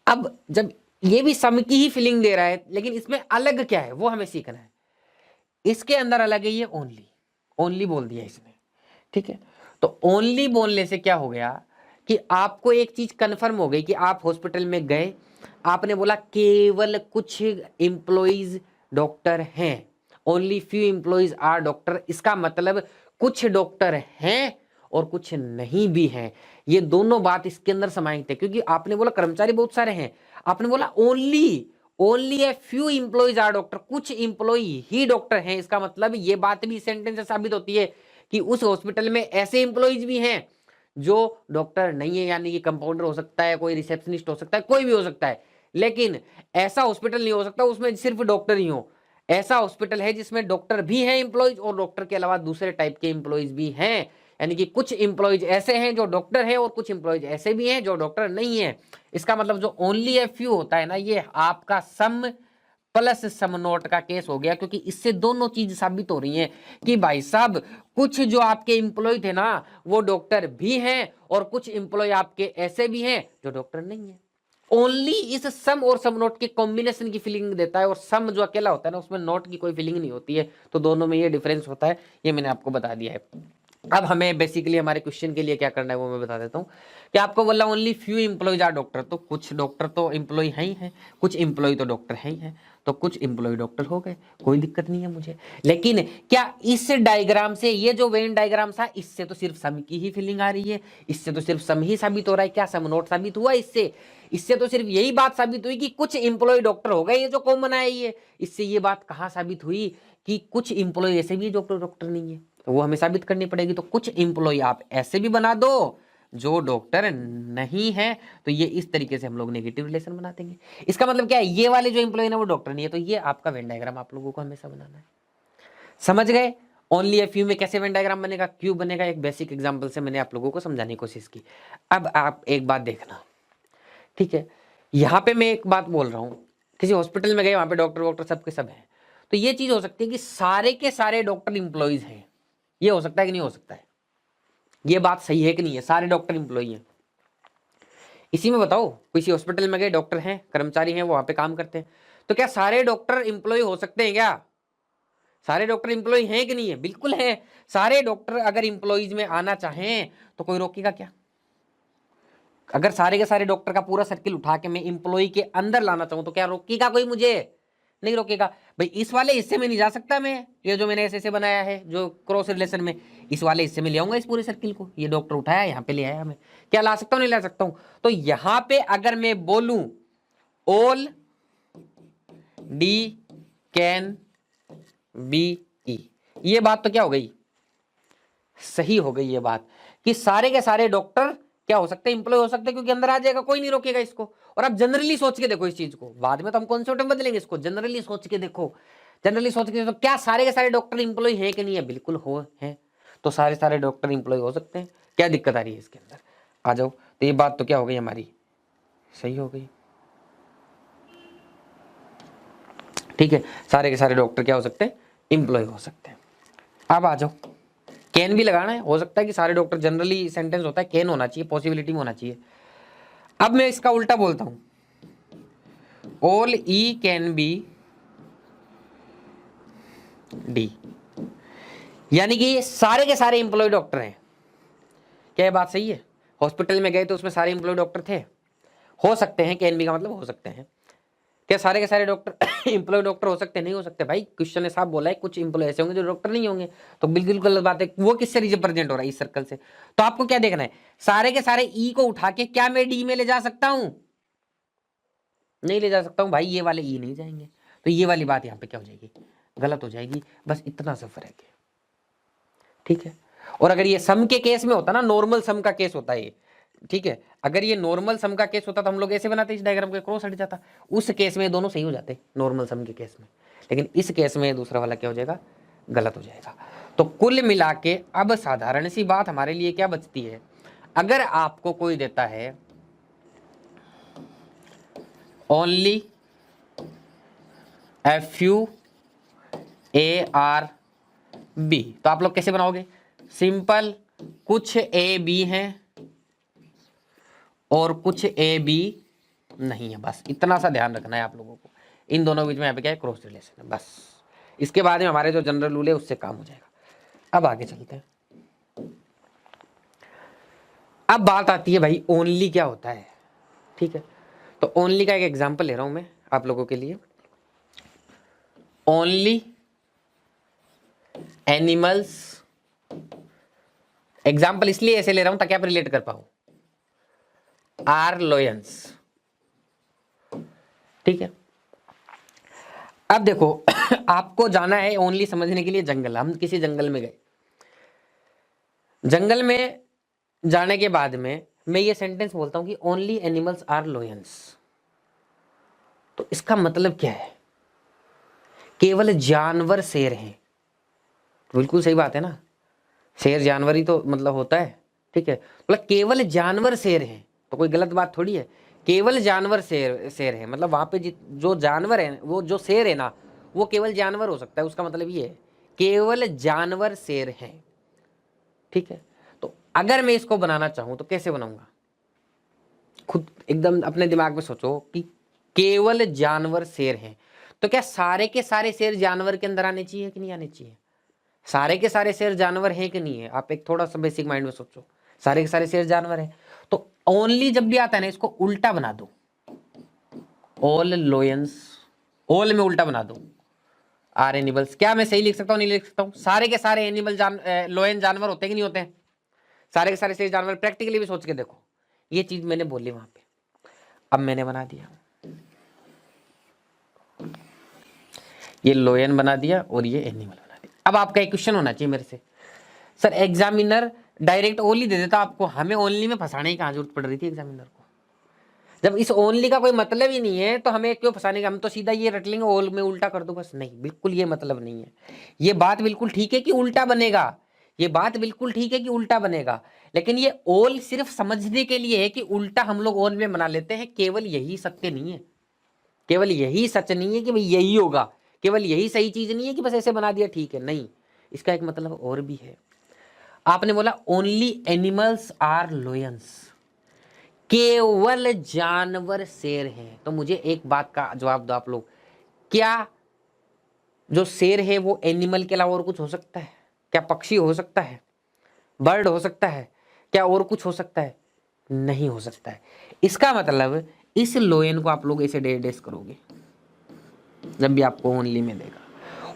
अब जब ये भी सम की ही फीलिंग दे रहा है, लेकिन इसमें अलग क्या है वो हमें सीखना है। इसके अंदर अलग है, ये ओनली, ओनली बोल दिया इसने, ठीक है। तो ओनली बोलने से क्या हो गया कि आपको एक चीज कंफर्म हो गई कि आप हॉस्पिटल में गए, आपने बोला केवल कुछ एम्प्लॉइज डॉक्टर हैं, only few employees are doctor. इसका मतलब कुछ डॉक्टर हैं और कुछ नहीं भी हैं। ये दोनों बात इसके अंदर समाहित है, क्योंकि आपने बोला कर्मचारी बहुत सारे हैं, आपने बोला only a few employees are doctor, कुछ एम्प्लॉय ही डॉक्टर हैं। इसका मतलब ये बात भी सेंटेंस से साबित होती है कि उस हॉस्पिटल में ऐसे एम्प्लॉइज भी हैं जो डॉक्टर नहीं है, यानी कि कंपाउंडर हो सकता है, कोई रिसेप्शनिस्ट हो सकता है, कोई भी हो सकता है। लेकिन ऐसा हॉस्पिटल नहीं हो सकता उसमें सिर्फ डॉक्टर ही हो। ऐसा हॉस्पिटल है जिसमें डॉक्टर भी हैं एम्प्लॉइज और डॉक्टर के अलावा दूसरे टाइप के एम्प्लॉइज भी हैं। यानी कि कुछ एम्प्लॉइज ऐसे हैं जो डॉक्टर है और कुछ एम्प्लॉइज ऐसे भी हैं जो डॉक्टर नहीं है। इसका मतलब जो ओनली ए फ्यू होता है ना, ये आपका सम प्लस सम नोट का केस हो गया, क्योंकि इससे दोनों चीज साबित हो रही हैं कि भाई साहब कुछ जो आपके एम्प्लॉय थे ना वो डॉक्टर भी हैं और कुछ एम्प्लॉय आपके ऐसे भी हैं जो डॉक्टर नहीं है। ओनली इस सम और सम नोट के कॉम्बिनेशन की फीलिंग देता है, और सम जो अकेला होता है ना उसमें नोट की कोई फीलिंग नहीं होती है। तो दोनों में ये डिफरेंस होता है, ये मैंने आपको बता दिया है। अब हमें बेसिकली हमारे क्वेश्चन के लिए क्या करना है वो मैं बता देता हूँ कि आपको बोला only few employees are doctor, तो कुछ डॉक्टर तो एम्प्लॉय है ही है, कुछ एम्प्लॉय तो डॉक्टर है ही है, तो कुछ एम्प्लॉय डॉक्टर हो गए, कोई दिक्कत नहीं है मुझे। लेकिन क्या इस डायग्राम से, ये जो वेन डायग्राम था, इससे तो सिर्फ सम की ही फीलिंग आ रही है, इससे तो सिर्फ सम ही साबित हो रहा है। क्या सम नोट साबित हुआ इससे? इससे तो सिर्फ यही बात साबित हुई कि कुछ एम्प्लॉय डॉक्टर हो गए, ये जो कॉमन है ये। इससे ये बात कहाँ साबित हुई कि कुछ एम्प्लॉय ऐसे भी जो डॉक्टर नहीं है, तो वो हमें साबित करनी पड़ेगी। तो कुछ एम्प्लॉय आप ऐसे भी बना दो जो डॉक्टर नहीं है, तो ये इस तरीके से हम लोग नेगेटिव रिलेशन बना देंगे। इसका मतलब क्या है, ये वाले जो एम्प्लॉय ना वो डॉक्टर नहीं है, तो ये आपका वेन डायग्राम आप लोगों को हमेशा बनाना है। समझ गए? ओनली ए फ्यू में कैसे वेन डायग्राम बनेगा, क्यों बनेगा, एक बेसिक एग्जांपल से मैंने आप लोगों को समझाने की कोशिश की। अब आप एक बात देखना, ठीक है। यहां पे मैं एक बात बोल रहा हूं, किसी हॉस्पिटल में गए, वहां पे डॉक्टर वॉक्टर सबके सब है, तो ये चीज हो सकती है कि सारे के सारे डॉक्टर इंप्लॉइज हैं। ये हो सकता है कि नहीं हो सकता है? ये बात सही है कि नहीं है? सारे डॉक्टर इंप्लॉय हैं। इसी में बताओ, किसी हॉस्पिटल में गए, डॉक्टर हैं, कर्मचारी हैं, वो वहां पे काम करते हैं, तो क्या सारे डॉक्टर इंप्लॉय हो सकते हैं क्या? सारे डॉक्टर इंप्लॉय हैं कि नहीं है? बिल्कुल है। सारे डॉक्टर अगर इंप्लॉइज में आना चाहें तो कोई रोकेगा क्या? अगर सारे के सारे डॉक्टर का पूरा सर्किल उठा के मैं इंप्लॉय के अंदर लाना चाहूं तो क्या रोकेगा कोई मुझे? नहीं रोकेगा। भाई इस वाले हिस्से में नहीं जा सकता मैं, ये जो मैंने ऐसे बनाया है जो क्रॉस रिलेशन में, इस वाले हिस्से में ले आऊंगा इस पूरे सर्किल को। ये डॉक्टर उठाया यहाँ पे ले आया, मैं क्या ला सकता हूँ? नहीं ला सकता हूँ। तो यहां पे अगर मैं बोलूं all D can be E, ये बात तो क्या हो गई? सही हो गई ये बात कि सारे के सारे डॉक्टर क्या हो सकते हैं? इंप्लॉय हो सकते हैं, क्योंकि अंदर आ जाएगा, कोई नहीं रोकेगा इसको। और अब जनरली सोच के देखो इस चीज को, बाद में तो हम कॉन्सेप्ट में बदलेंगे इसको। जनरली सोच के देखो, जनरली सोच के तो क्या सारे के सारे डॉक्टर इंप्लॉय हैं कि नहीं है? बिल्कुल हो हैं। तो सारे सारे डॉक्टर इंप्लॉय हो सकते हैं, क्या दिक्कत आ रही है इसके अंदर? आ जाओ। तो ये बात तो क्या हो गई हमारी, सही हो गई। ठीक है, सारे के सारे डॉक्टर क्या हो सकते हैं, एम्प्लॉय हो सकते हैं। अब आ जाओ, कैन भी लगाना है, हो सकता है कि सारे डॉक्टर, जनरली सेंटेंस होता है कैन होना चाहिए, पॉसिबिलिटी में होना चाहिए। अब मैं इसका उल्टा बोलता हूं, all E can be D, यानी कि ये सारे के सारे एम्प्लॉय डॉक्टर हैं। क्या ये बात सही है? हॉस्पिटल में गए तो उसमें सारे एम्प्लॉय डॉक्टर थे, हो सकते हैं, कैन बी का मतलब हो सकते हैं। क्या सारे के सारे डॉक्टर एम्प्लॉय डॉक्टर हो सकते हैं? नहीं हो सकते भाई, क्वेश्चन ने साफ बोला है कुछ एम्प्लॉय ऐसे होंगे जो डॉक्टर नहीं होंगे, तो बिल्कुल गलत बात है। वो किससे रिप्रेजेंट हो रहा है? इस सर्कल से। तो आपको क्या देखना है, सारे के सारे ई को उठा के क्या मैं डी में ले जा सकता हूं? नहीं ले जा सकता हूं भाई, ये वाले ई नहीं जाएंगे, तो ये वाली बात यहां पे क्या हो जाएगी, गलत हो जाएगी। बस इतना सा फर्क है, ठीक है। और अगर ये सम के केस में होता ना, नॉर्मल सम का केस होता है ये, ठीक है, अगर ये नॉर्मल सम का केस होता तो हम लोग ऐसे बनाते, इस डायग्राम के क्रॉस हट जाता, उस केस में दोनों सही हो जाते नॉर्मल सम के केस में। लेकिन इस केस में दूसरा वाला क्या हो जाएगा, गलत हो जाएगा। तो कुल मिला के अब साधारण सी बात हमारे लिए क्या बचती है, अगर आपको कोई देता है ओनली FUARB, तो आप लोग कैसे बनाओगे, सिंपल, कुछ ए बी हैं और कुछ ए बी नहीं है, बस इतना सा ध्यान रखना है आप लोगों को। इन दोनों के बीच में यहाँ पे क्या है, क्रॉस रिलेशन है, बस। इसके बाद में हमारे जो जनरल रूल है उससे काम हो जाएगा। अब आगे चलते हैं। अब बात आती है भाई ओनली क्या होता है, ठीक है। तो ओनली का एक एग्जांपल ले रहा हूं मैं आप लोगों के लिए। ओनली एनिमल्स, एग्जाम्पल इसलिए ऐसे ले रहा हूं ताकि आप रिलेट कर पाओ, आर लोयंस, ठीक है। अब देखो आपको जाना है ओनली समझने के लिए जंगल, हम किसी जंगल में गए, जंगल में जाने के बाद में मैं ये सेंटेंस बोलता हूं कि ओनली एनिमल्स आर लोयंस, तो इसका मतलब क्या है, केवल जानवर शेर हैं। बिल्कुल सही बात है ना, शेर जानवर ही तो मतलब होता है, ठीक है। मतलब केवल जानवर शेर हैं, तो कोई गलत बात थोड़ी है। केवल जानवर शेर शेर है, मतलब वहां पे जो जानवर है, वो जो शेर है ना, वो केवल जानवर हो सकता है, उसका मतलब ये है केवल जानवर शेर हैं, ठीक है। तो अगर मैं इसको बनाना चाहूं तो कैसे बनाऊंगा, खुद एकदम अपने दिमाग में सोचो कि केवल जानवर शेर हैं, तो क्या सारे के सारे शेर जानवर के अंदर आने चाहिए कि नहीं आने चाहिए? सारे के सारे शेर जानवर हैं कि नहीं है? आप एक थोड़ा सा बेसिक माइंड में सोचो, सारे के सारे शेर जानवर हैं, तो ओनली जब भी आता है ना, इसको उल्टा बना दो, ऑल लोयंस, ऑल में उल्टा बना दो, आर एनिमल्स। क्या मैं सही लिख सकता हूँ, नहीं लिख सकता हूँ? सारे के सारे एनिमल लोयन जानवर होते हैं कि नहीं होते हैं? सारे के सारे शेर जानवर, प्रैक्टिकली भी सोच के देखो, ये चीज मैंने बोली वहां पे, अब मैंने बना दिया, ये लोयन बना दिया और ये एनिमल बना दिया। अब आपका एक क्वेश्चन होना चाहिए मेरे से, sir examiner direct only they देता आपको, हमें ओनली में फंसाने की कहाँ जरूरत पड़ रही थी एग्जामिनर को? जब इस ओनली का कोई मतलब ही नहीं है तो हमें क्यों फंसाने का, हम तो सीधा ये रट लेंगे ओल में उल्टा कर दो बस। नहीं, बिल्कुल ये मतलब नहीं है। ये बात बिल्कुल ठीक है कि उल्टा बनेगा, ये बात बिल्कुल ठीक है कि उल्टा बनेगा, लेकिन ये ओल सिर्फ समझने के लिए है कि उल्टा हम लोग ओल में बना लेते हैं, केवल यही सत्य नहीं है, केवल यही सच नहीं है कि भाई यही होगा, केवल यही सही चीज नहीं है कि बस ऐसे बना दिया ठीक है, नहीं, इसका एक मतलब और भी है। आपने बोला ओनली एनिमल्स आर लोयंस, केवल जानवर शेर हैं, तो मुझे एक बात का जवाब दो आप लोग, क्या जो शेर है वो एनिमल के अलावा और कुछ हो सकता है? क्या पक्षी हो सकता है, बर्ड हो सकता है, क्या और कुछ हो सकता है? नहीं हो सकता है। इसका मतलब इस लोयन को आप लोग ऐसे डेस करोगे जब भी आपको ओनली में देगा,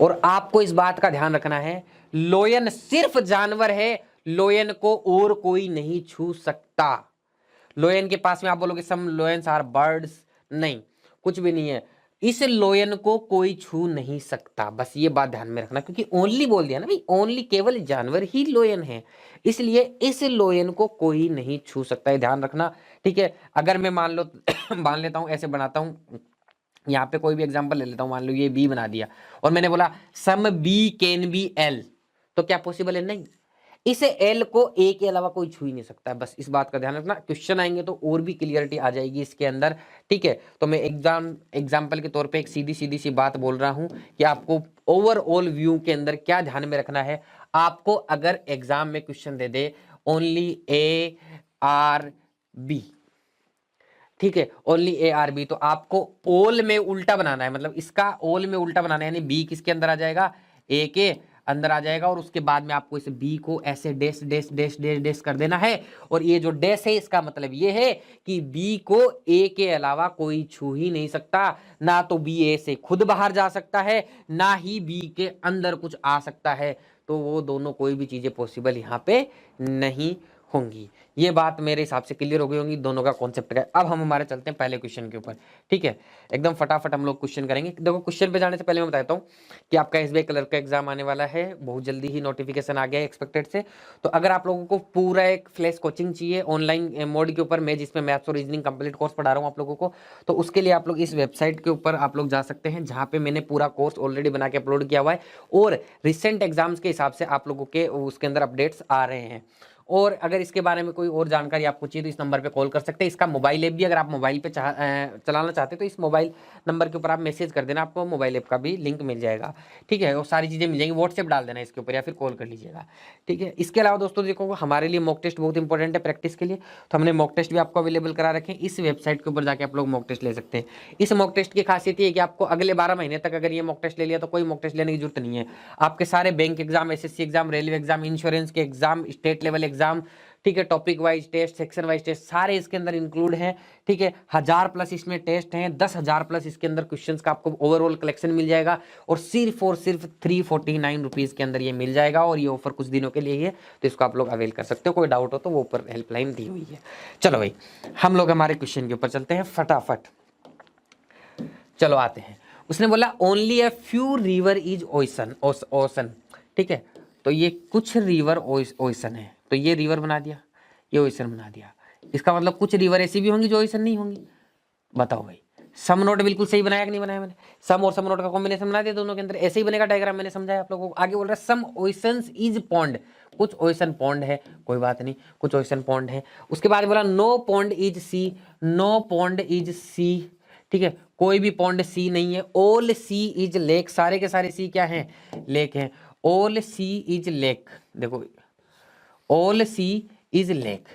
और आपको इस बात का ध्यान रखना है, लोयन सिर्फ जानवर है, लोयन को और कोई नहीं छू सकता। लोयन के पास में आप बोलोगे सम लोयंस आर बर्ड्स, नहीं, कुछ भी नहीं है, इस लोयन को कोई छू नहीं सकता, बस ये बात ध्यान में रखना, क्योंकि ओनली बोल दिया ना भाई, ओनली केवल जानवर ही लोयन है, इसलिए इस लोयन को कोई नहीं छू सकता है, ध्यान रखना, ठीक है। अगर मैं मान लो मान लेता हूं, ऐसे बनाता हूं, यहाँ पे कोई भी एग्जांपल ले लेता हूं, मान लो ये बी बना दिया और मैंने बोला some B can be L, तो क्या पॉसिबल है? नहीं, इस एल को ए के अलावा कोई छू ही नहीं सकता है, बस इस बात का ध्यान रखना। क्वेश्चन आएंगे तो और भी क्लियरिटी आ जाएगी इसके अंदर, ठीक है। तो मैं एग्जाम्पल के तौर पे एक सीधी सी बात बोल रहा हूं कि आपको ओवरऑल व्यू के अंदर क्या ध्यान में रखना है। आपको अगर एग्जाम में क्वेश्चन दे दे ओनली ए आर बी, ठीक है, ओनली ए आर बी, तो आपको ओल में उल्टा बनाना है, मतलब इसका ओल में उल्टा बनाना है, यानी बी किसके अंदर आ जाएगा, ए के अंदर आ जाएगा, और उसके बाद में आपको इस बी को ऐसे dash dash dash dash dash कर देना है। और ये जो डैश है इसका मतलब ये है कि बी को ए के अलावा कोई छू ही नहीं सकता, ना तो बी ए से खुद बाहर जा सकता है, ना ही बी के अंदर कुछ आ सकता है। तो वो दोनों कोई भी चीजें पॉसिबल यहाँ पे नहीं होंगी। ये बात मेरे हिसाब से क्लियर हो गई होंगी दोनों का कॉन्सेप्ट का। अब हम हमारे चलते हैं पहले क्वेश्चन के ऊपर, ठीक है, एकदम फटाफट हम लोग क्वेश्चन करेंगे। देखो क्वेश्चन पे जाने से पहले मैं बताता हूँ कि आपका एसबीआई क्लर्क का एग्जाम आने वाला है, बहुत जल्दी ही नोटिफिकेशन आ गया है एक्सपेक्टेड से। तो अगर आप लोगों को पूरा एक फ्लैश कोचिंग चाहिए ऑनलाइन मोड के ऊपर, मैं जिसमें मैथ्स और रीजनिंग कंप्लीट कोर्स पढ़ा रहा हूँ आप लोगों को, तो उसके लिए आप लोग इस वेबसाइट के ऊपर आप लोग जा सकते हैं, जहाँ पे मैंने पूरा कोर्स ऑलरेडी बना के अपलोड किया हुआ है, और रिसेंट एग्जाम्स के हिसाब से आप लोगों के उसके अंदर अपडेट्स आ रहे हैं। और अगर इसके बारे में कोई और जानकारी आपको चाहिए तो इस नंबर पे कॉल कर सकते हैं। इसका मोबाइल ऐप भी अगर आप मोबाइल पे चलाना चाहते हैं तो इस मोबाइल नंबर के ऊपर आप मैसेज कर देना, आपको मोबाइल ऐप का भी लिंक मिल जाएगा, ठीक है, वो सारी चीज़ें मिल जाएंगी। व्हाट्सएप डाल देना इसके ऊपर या फिर कॉल कर लीजिएगा, ठीक है। इसके अलावा दोस्तों देखो हमारे लिए मॉक टेस्ट बहुत इंपॉर्टेंट है प्रैक्टिस के लिए, तो हमने मॉक टेस्ट भी आपको अवेलेबल करा रखे हैं। इस वेबसाइट के ऊपर जाकर आप लोग मॉक टेस्ट ले सकते हैं। इस मॉक टेस्ट की खासियत ये है कि आपको अगले 12 महीने तक अगर ये मॉक टेस्ट ले लिया तो कोई मॉक टेस्ट लेने की जरूरत नहीं है। आपके सारे bank exam, SSC exam, railway exam, insurance के एग्जाम, स्टेट लेवल एग्जाम, ठीक है, topic wise test, section wise test सारे इसके अंदर इंक्लूड हैं, ठीक है। 1000+ इसमें टेस्ट हैं, 10,000+ इसके अंदर क्वेश्चंस का आपको ओवरऑल कलेक्शन मिल जाएगा, और सिर्फ 349 रुपीज़ के अंदर ये मिल जाएगा। और ये ऑफर कुछ दिनों के लिए ही है, तो इसको आप लोग अवेल कर सकते हो। कोई डाउट हो तो वो ऊपर हेल्पलाइन दी हुई है। चलो भाई हम लोग हमारे क्वेश्चन के ऊपर चलते हैं फटाफट, चलो आते हैं। उसने बोला only a few river is ocean, ठीक है, तो ये कुछ रिवर ओशन है, तो ये रिवर बना दिया, ये ओशन बना दिया। इसका मतलब कुछ रिवर ऐसी भी होंगी जो ओशन नहीं होंगी। बताओ भाई, सम नोट बिल्कुल सही बनाया कि नहीं बनाया मैंने? सम और सम नोट का कॉम्बिनेशन बना दिया दोनों के अंदर, ऐसे ही बनेगा डायग्राम, मैंने समझाया आप लोगों को। आगे बोल रहा है सम ओशंस इज पॉन्ड, कुछ ओशन पॉन्ड है, कोई बात नहीं, कुछ ओशन पॉन्ड है। उसके बाद बोला no pond is C, no pond is sea, ठीक है, कोई भी पॉन्ड सी नहीं है। ऑल सी इज लेक, सारे के सारे सी क्या हैं, लेक हैं। ऑल सी इज लेक, देखो ऑल सी इज लेक,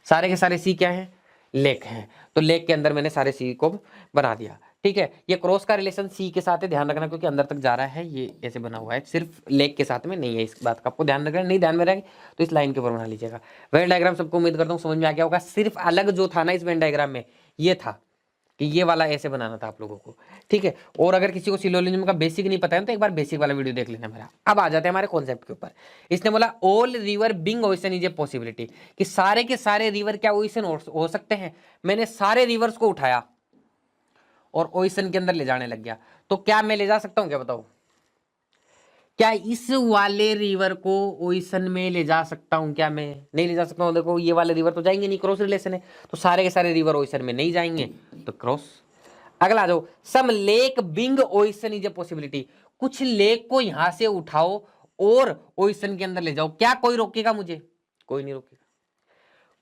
सारे के सारे सी क्या है, लेक हैं। तो लेक के अंदर मैंने सारे सी को बना दिया, ठीक है। ये क्रॉस का रिलेशन सी के साथ है, ध्यान रखना, क्योंकि अंदर तक जा रहा है, ये ऐसे बना हुआ है, सिर्फ लेक के साथ में नहीं है, इस बात का आपको ध्यान रखना। नहीं ध्यान में रहेगा तो इस लाइन के ऊपर बना लीजिएगा। वेन डायग्राम सबको उम्मीद करता हूँ समझ में आ गया होगा। सिर्फ अलग जो था ना इस वेन डायग्राम में, ये था कि ये वाला ऐसे बनाना था आप लोगों को, ठीक है। और अगर किसी को सिलोजिज्म का बेसिक नहीं पता है तो एक बार बेसिक वाला वीडियो देख लेना मेरा। अब आ जाते हैं हमारे कॉन्सेप्ट के ऊपर। इसने बोला all river being ocean is a possibility, कि सारे के सारे रिवर क्या ओशन हो सकते हैं। मैंने सारे रिवर्स को उठाया और ओशन के अंदर ले जाने लग गया, तो क्या मैं ले जा सकता हूं, क्या बताओ? क्या इस वाले रिवर को ओशन में ले जा सकता हूं? क्या मैं नहीं ले जा सकता हूं? देखो ये वाले रिवर तो जाएंगे नहीं, क्रॉस रिलेशन है, तो सारे के सारे रिवर ओशन में नहीं जाएंगे, तो क्रॉस। अगला आ जाओ, some lake being ocean is a possibility, कुछ लेक को यहां से उठाओ और ओशन के अंदर ले जाओ, क्या कोई रोकेगा मुझे? कोई नहीं रोकेगा।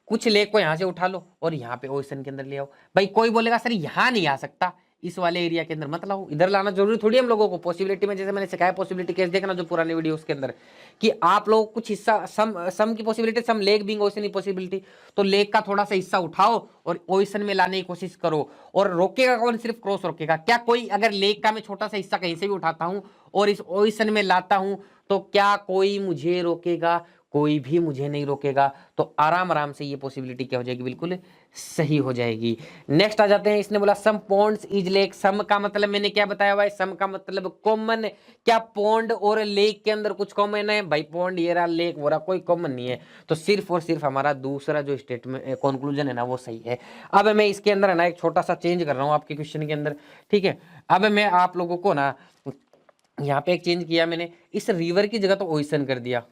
कुछ लेक को यहां से उठा लो और यहाँ पे ओशन के अंदर ले आओ। भाई कोई बोलेगा सर यहाँ नहीं आ सकता, इस वाले एरिया के अंदर मत लाओ, इधर लाना जरूरी थोड़ी हम लोगों को। पॉसिबिलिटी में जैसे मैंने सिखाया, पॉसिबिलिटी केस देखना जो पुराने वीडियो उसके अंदर, कि आप लोग कुछ हिस्सा सम की पॉसिबिलिटी, सम लेक बिंग ओशन की पॉसिबिलिटी, तो लेक का थोड़ा सा हिस्सा उठाओ और ओशन में लाने की कोशिश करो। और रोकेगा कौन? सिर्फ क्रॉस रोकेगा। क्या कोई अगर लेक का मैं छोटा सा हिस्सा कहीं से भी उठाता हूं और इस ओशन में लाता हूं, तो क्या कोई मुझे रोकेगा? कोई भी मुझे नहीं रोकेगा। तो आराम आराम से ये पॉसिबिलिटी क्या हो जाएगी, बिल्कुल सही हो जाएगी। नेक्स्ट आ जाते हैं। इसने बोला सम पॉन्ड्स इज लेक, सम का मतलब मैंने क्या बताया हुआ है, सम का मतलब कॉमन। क्या पॉन्ड और लेक के अंदर कुछ कॉमन है? भाई पॉन्ड ये रहा, लेक वो रहा, कोई कॉमन नहीं है। तो सिर्फ और सिर्फ हमारा दूसरा जो स्टेटमेंट कंक्लूजन है ना वो सही है। अब मैं इसके अंदर है ना एक छोटा सा चेंज कर रहा हूँ आपके क्वेश्चन के अंदर, ठीक है। अब मैं आप लोगों को ना यहाँ पे एक चेंज किया मैंने, इस रिवर की जगह तो ओशन कर दिया,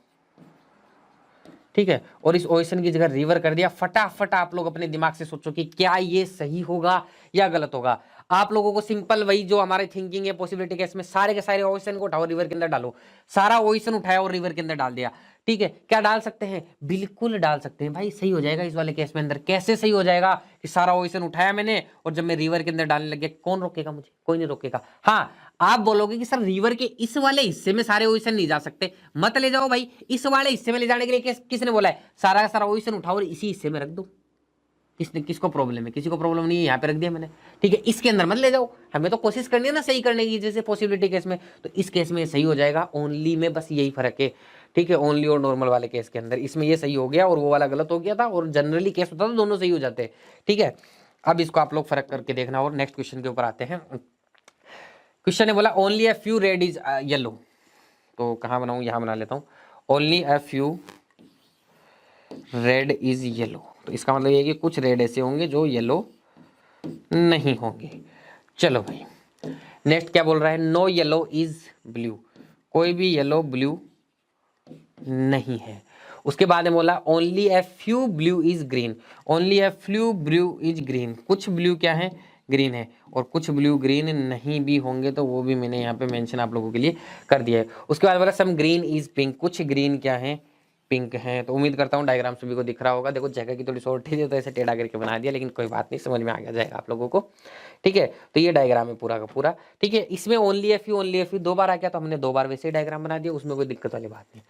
ठीक है, और इस ओशन की जगह रिवर कर दिया। फटाफट आप लोग अपने दिमाग से सोचो कि क्या ये सही होगा या गलत होगा। आप लोगों को सिंपल वही जो हमारे थिंकिंग है पॉसिबिलिटी केस में, सारे के सारे ओशन को उठाओ रिवर के अंदर डालो, सारा ओशन उठाया और रिवर के अंदर डाल दिया, ठीक है। क्या डाल सकते हैं? बिल्कुल डाल सकते हैं भाई, सही हो जाएगा इस वाले केस में अंदर। कैसे सही हो जाएगा कि सारा ओशन उठाया मैंने और जब मैं रिवर के अंदर डालने लग गया, कौन रोकेगा मुझे? कोई नहीं रोकेगा। हाँ, आप बोलोगे कि सर रिवर के इस वाले हिस्से में सारे ओशन नहीं जा सकते, मत ले जाओ भाई, इस वाले हिस्से में ले जाने के लिए किसने बोला है? सारा का सारा ओशन उठाओ और इसी हिस्से में रख दो। किसको प्रॉब्लम है? किसी को प्रॉब्लम नहीं है, यहाँ पे रख दिया मैंने, ठीक है। इसके अंदर मत ले जाओ, हमें तो कोशिश करनी है ना सही करने की, जैसे पॉसिबिलिटी केस में, तो इस केस में सही हो जाएगा। ओनली में बस यही फर्क है, ठीक है, ओनली और नॉर्मल वाले केस के अंदर। इसमें ये सही हो गया और वो वाला गलत हो गया था, और जनरली केस होता तो दोनों सही हो जाते, ठीक है। अब इसको आप लोग फर्क करके देखना। और नेक्स्ट क्वेश्चन के ऊपर आते हैं। क्वेश्चन ने बोला only a few red is yellow, तो कहाँ बनाऊं? यहाँ बना लेता हूँ, only a few red is yellow. तो इसका मतलब ये है कि कुछ रेड ऐसे होंगे जो येलो नहीं होंगे। चलो भाई, नेक्स्ट क्या बोल रहा है? नो येलो इज ब्लू, कोई भी येलो ब्लू नहीं है। उसके बाद में बोला only a few blue is green, only a few blue is green, कुछ ब्लू क्या है? ग्रीन है। और कुछ ब्लू ग्रीन नहीं भी होंगे, तो वो भी मैंने यहाँ पे मेंशन आप लोगों के लिए कर दिया है। उसके बाद बोला सम ग्रीन इज पिंक, कुछ ग्रीन क्या है? पिंक है। तो उम्मीद करता हूँ डायग्राम सभी को दिख रहा होगा। देखो जगह की थोड़ी शॉर्टेज है तो ऐसे टेढ़ा करके बना दिया, लेकिन कोई बात नहीं, समझ में आ गया जाएगा आप लोगों को, ठीक है। तो ये डायग्राम है पूरा का पूरा, ठीक है। इसमें ओनली एफ यू दो बार आ गया, तो हमने दो बार वैसे ही डायग्राम बना दिया, उसमें कोई दिक्कत वाली बात नहीं।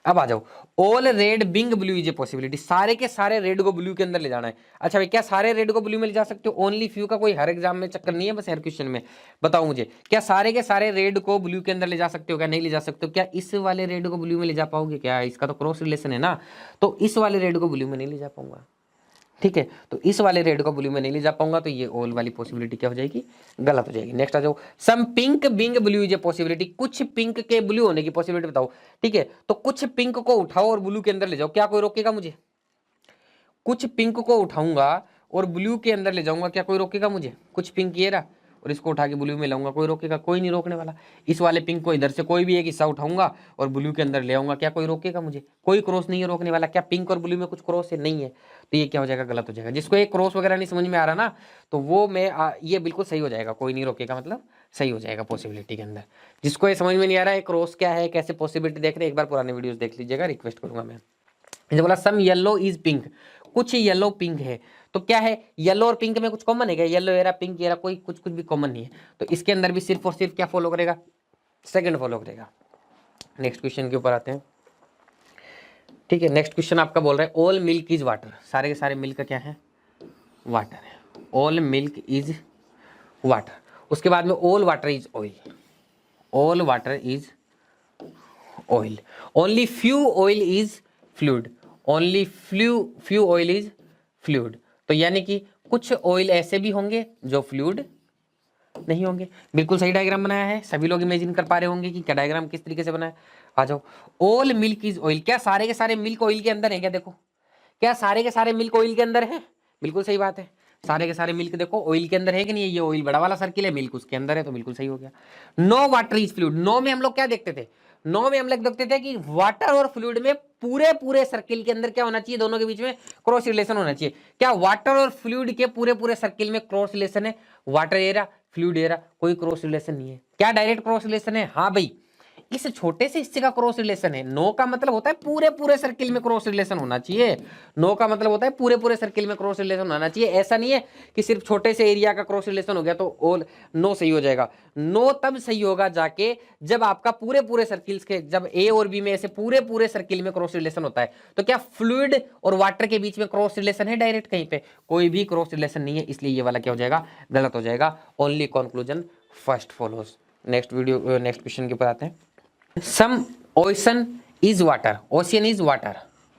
अब आ जाओ, all red being blue is a possibility, सारे के सारे रेड को ब्लू के अंदर ले जाना है। अच्छा भाई, क्या सारे रेड को ब्लू में ले जा सकते हो? ओनली फ्यू का कोई हर एग्जाम में चक्कर नहीं है, बस हर क्वेश्चन में बताओ मुझे, क्या सारे के सारे रेड को ब्लू के अंदर ले जा सकते हो? क्या नहीं ले जा सकते हो? क्या इस वाले रेड को ब्लू में ले जा पाओगे? क्या इसका तो क्रॉस रिलेशन है ना, तो इस वाले रेड को ब्लू में नहीं ले जा पाऊंगा, ठीक है। तो इस वाले रेड को ब्लू में नहीं ले जा पाऊंगा, तो ये ऑल वाली पॉसिबिलिटी क्या हो जाएगी? गलत हो जाएगी। नेक्स्ट आ जाओ, some pink being blue is a possibility, कुछ पिंक के ब्लू होने की पॉसिबिलिटी बताओ, ठीक है। तो कुछ पिंक को उठाओ और ब्लू के अंदर ले जाओ, क्या कोई रोकेगा मुझे? कुछ पिंक को उठाऊंगा और ब्लू के अंदर ले जाऊंगा, क्या कोई रोकेगा मुझे? कुछ पिंक ये रहा और इसको उठा के ब्लू में लाऊंगा, कोई रोकेगा? कोई नहीं रोकने वाला। इस वाले पिंक को इधर से कोई भी एक हिस्सा उठाऊंगा और ब्लू के अंदर ले आऊंगा, क्या कोई रोकेगा मुझे? कोई क्रॉस नहीं है रोकने वाला। क्या पिंक और ब्लू में कुछ क्रॉस है? नहीं है। तो ये क्या हो जाएगा? गलत हो जाएगा। जिसको एक क्रॉस वगैरह नहीं समझ में आ रहा ना, तो वो ये बिल्कुल सही हो जाएगा, कोई नहीं रोकेगा मतलब सही हो जाएगा पॉसिबिलिटी के अंदर। जिसको ये समझ में नहीं आ रहा है क्रॉस क्या है, कैसे पॉसिबिलिटी देख रहे हैं, एक बार पुराने वीडियोस देख लीजिएगा, रिक्वेस्ट करूंगा मैं। बोला सम येलो इज पिंक, कुछ येलो पिंक है। तो क्या है? येलो और पिंक में कुछ कॉमन है क्या? येलो एरा पिंक एरा कोई कुछ भी कॉमन नहीं है। तो इसके अंदर भी सिर्फ और सिर्फ क्या फॉलो करेगा? सेकंड फॉलो करेगा। नेक्स्ट क्वेश्चन के ऊपर आते हैं, ठीक है। नेक्स्ट क्वेश्चन आपका बोल रहा है ऑल मिल्क इज वाटर, सारे के सारे मिल्क क्या है? वाटर है। All milk is water. उसके बाद में all water is oil, all water is oil. Only few oil is fluid, only few oil is fluid. तो यानी कि कुछ ऑयल ऐसे भी होंगे जो फ्लूइड नहीं होंगे। बिल्कुल सही डायग्राम बनाया है, सभी लोग इमेजिन कर पा रहे होंगे कि क्या डायग्राम किस तरीके से बना है। आ जाओ, ऑल मिल्क इज ऑयल, क्या सारे के सारे मिल्क ऑयल के अंदर है? क्या देखो, क्या सारे के सारे मिल्क ऑयल के अंदर है? बिल्कुल सही बात है, सारे के सारे मिल्क देखो ऑयल के अंदर है कि नहीं है? ये ऑयल बड़ा वाला सर्किल है, मिल्क उसके अंदर है, तो बिल्कुल सही हो गया। No water is fluid, no में हम लोग क्या देखते थे? नो में हम लोग देखते थे कि वाटर और फ्लूइड में पूरे पूरे सर्किल के अंदर क्या होना चाहिए? दोनों के बीच में क्रॉस रिलेशन होना चाहिए। क्या वाटर और फ्लूइड के पूरे पूरे सर्किल में क्रॉस रिलेशन है? वाटर एरा फ्लूइड एरा कोई क्रॉस रिलेशन नहीं है। क्या डायरेक्ट क्रॉस रिलेशन है? हाँ भाई, इस छोटे से हिस्से का क्रॉस रिलेशन है। नो का मतलब होता है पूरे पूरे सर्किल में क्रॉस रिलेशन होना चाहिए। नो का मतलब होता है पूरे पूरे सर्किल में क्रॉस रिलेशन होना चाहिए। ऐसा नहीं है कि सिर्फ छोटे से एरिया का क्रॉस रिलेशन हो गया तो ऑल नो सही हो जाएगा। नो तब सही होगा जाके जब आपका पूरे पूरे सर्किल्स के, जब ए और बी में ऐसे पूरे पूरे सर्किल में क्रॉस रिलेशन होता है। तो क्या फ्लूइड और वाटर के बीच में क्रॉस रिलेशन है डायरेक्ट? कहीं पे कोई भी क्रॉस रिलेशन नहीं है, इसलिए ये वाला क्या हो जाएगा? गलत हो जाएगा। Only conclusion first follows. Next question के ऊपर आते हैं। Some ocean is water, ocean is water,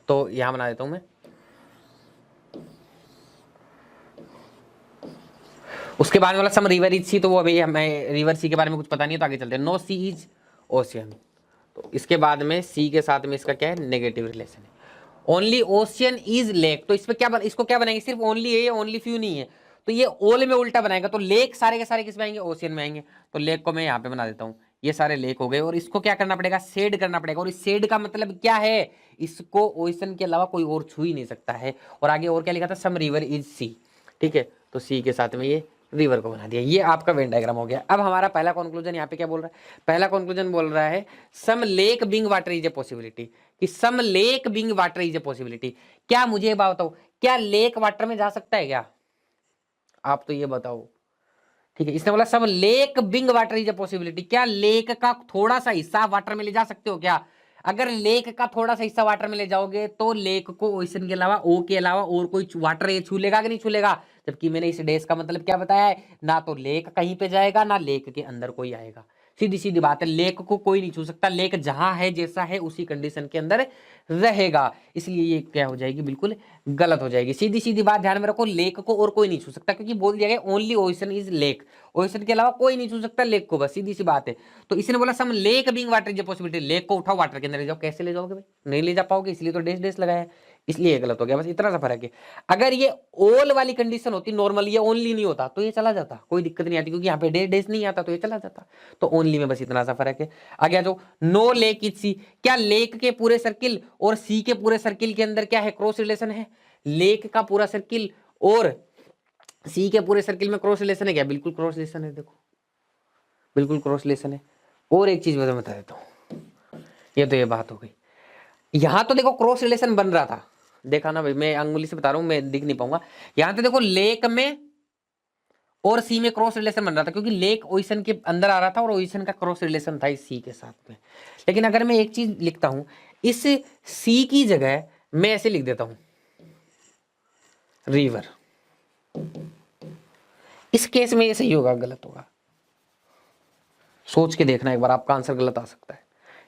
तो यहां बना देता हूं मैं। उसके बाद वाला सम रिवर इज सी, तो वो अभी हमें रिवर सी के बारे में कुछ पता नहीं है, तो आगे चलते हैं। नो सी इज ओशियन, तो इसके बाद में सी के साथ में इसका क्या है? नेगेटिव रिलेशन है। ओनली ओशियन इज लेक, तो इसमें क्या इसको क्या बनाएंगे? सिर्फ ओनली है, ओनली फ्यू नहीं है, तो ये ओल में उल्टा बनाएगा, तो लेक सारे के सारे किस में आएंगे? ओशियन में आएंगे। तो लेक को मैं यहाँ पे बना देता हूँ, ये सारे लेक हो गए, और इसको क्या करना पड़ेगा? शेड करना पड़ेगा। और इस शेड का मतलब क्या है? इसको ओशन के अलावा कोई और छू ही नहीं सकता है। और आगे और क्या लिखा था? सम रिवर इज सी, ठीक है। तो सी के साथ में ये रिवर को बना दिया। ये आपका वेन डायग्राम हो गया। अब हमारा पहला कंक्लूजन यहाँ पे क्या बोल रहा है, पहला कंक्लूजन बोल रहा है some lake being water is a possibility, कि some lake being water is a possibility. क्या मुझे बात बताओ, क्या लेक वाटर में जा सकता है क्या, आप तो ये बताओ। ठीक है, इसने बोला some lake being water is a possibility, क्या लेक का थोड़ा सा हिस्सा वाटर में ले जा सकते हो क्या। अगर लेक का थोड़ा सा हिस्सा वाटर में ले जाओगे तो लेक को ओशन के अलावा, ओ के अलावा और कोई वाटर ये छू लेगा कि नहीं छू लेगा। जबकि मैंने इस डेस का मतलब क्या बताया है, ना तो लेक कहीं पे जाएगा ना लेक के अंदर कोई आएगा। सीधी सीधी बात है, लेक को कोई नहीं छू सकता, लेक जहां है जैसा है उसी कंडीशन के अंदर रहेगा। इसलिए ये क्या हो जाएगी, बिल्कुल गलत हो जाएगी। सीधी सीधी बात ध्यान में रखो, लेक को और कोई नहीं छू सकता, क्योंकि बोल दिया गया only ocean is lake, ocean के अलावा कोई नहीं छू सकता लेक को, बस सीधी सी बात है। तो इसने बोला some lake being water is possibility, lake को उठाओ वाटर के अंदर ले जाओ, कैसे ले जाओगे भाई, नहीं ले जा पाओगे, इसलिए तो डेस डेस लगाया है, इसलिए ये गलत हो गया, बस इतना सा फर्क है। अगर ये ऑल वाली कंडीशन होती, नॉर्मल ये ओनली नहीं होता तो ये चला जाता, कोई दिक्कत नहीं आती, क्योंकि यहाँ पे डेस डेस नहीं आता तो ये चला जाता। तो ओनली में बस इतना सा फर्क है। आगे जो नो लेक इज सी, क्या लेक के पूरे सर्किल और सी के पूरे सर्किल के अंदर क्या है, क्रॉस रिलेशन है। लेक का पूरा सर्किल और सी के पूरे सर्किल में क्रॉस रिलेशन है क्या, बिल्कुल क्रॉस रिलेशन है, देखो बिल्कुल क्रॉस रिलेशन है। और एक चीज मैं बता देता हूं, ये तो ये बात हो गई। यहां तो देखो क्रॉस रिलेशन बन रहा था, देखा ना भाई, मैं अंगुली से बता रहा हूं, मैं दिख नहीं पाऊंगा। यहां तो देखो लेक में और सी में क्रॉस रिलेशन बन रहा था, क्योंकि लेक ओशन के अंदर आ रहा था और ओशन का क्रॉस रिलेशन था इस सी के साथ में। लेकिन अगर मैं एक चीज लिखता हूं, इस सी की जगह मैं ऐसे लिख देता हूं रिवर, इस केस में ये सही होगा गलत होगा, सोच के देखना एक बार, आपका आंसर गलत आ सकता है।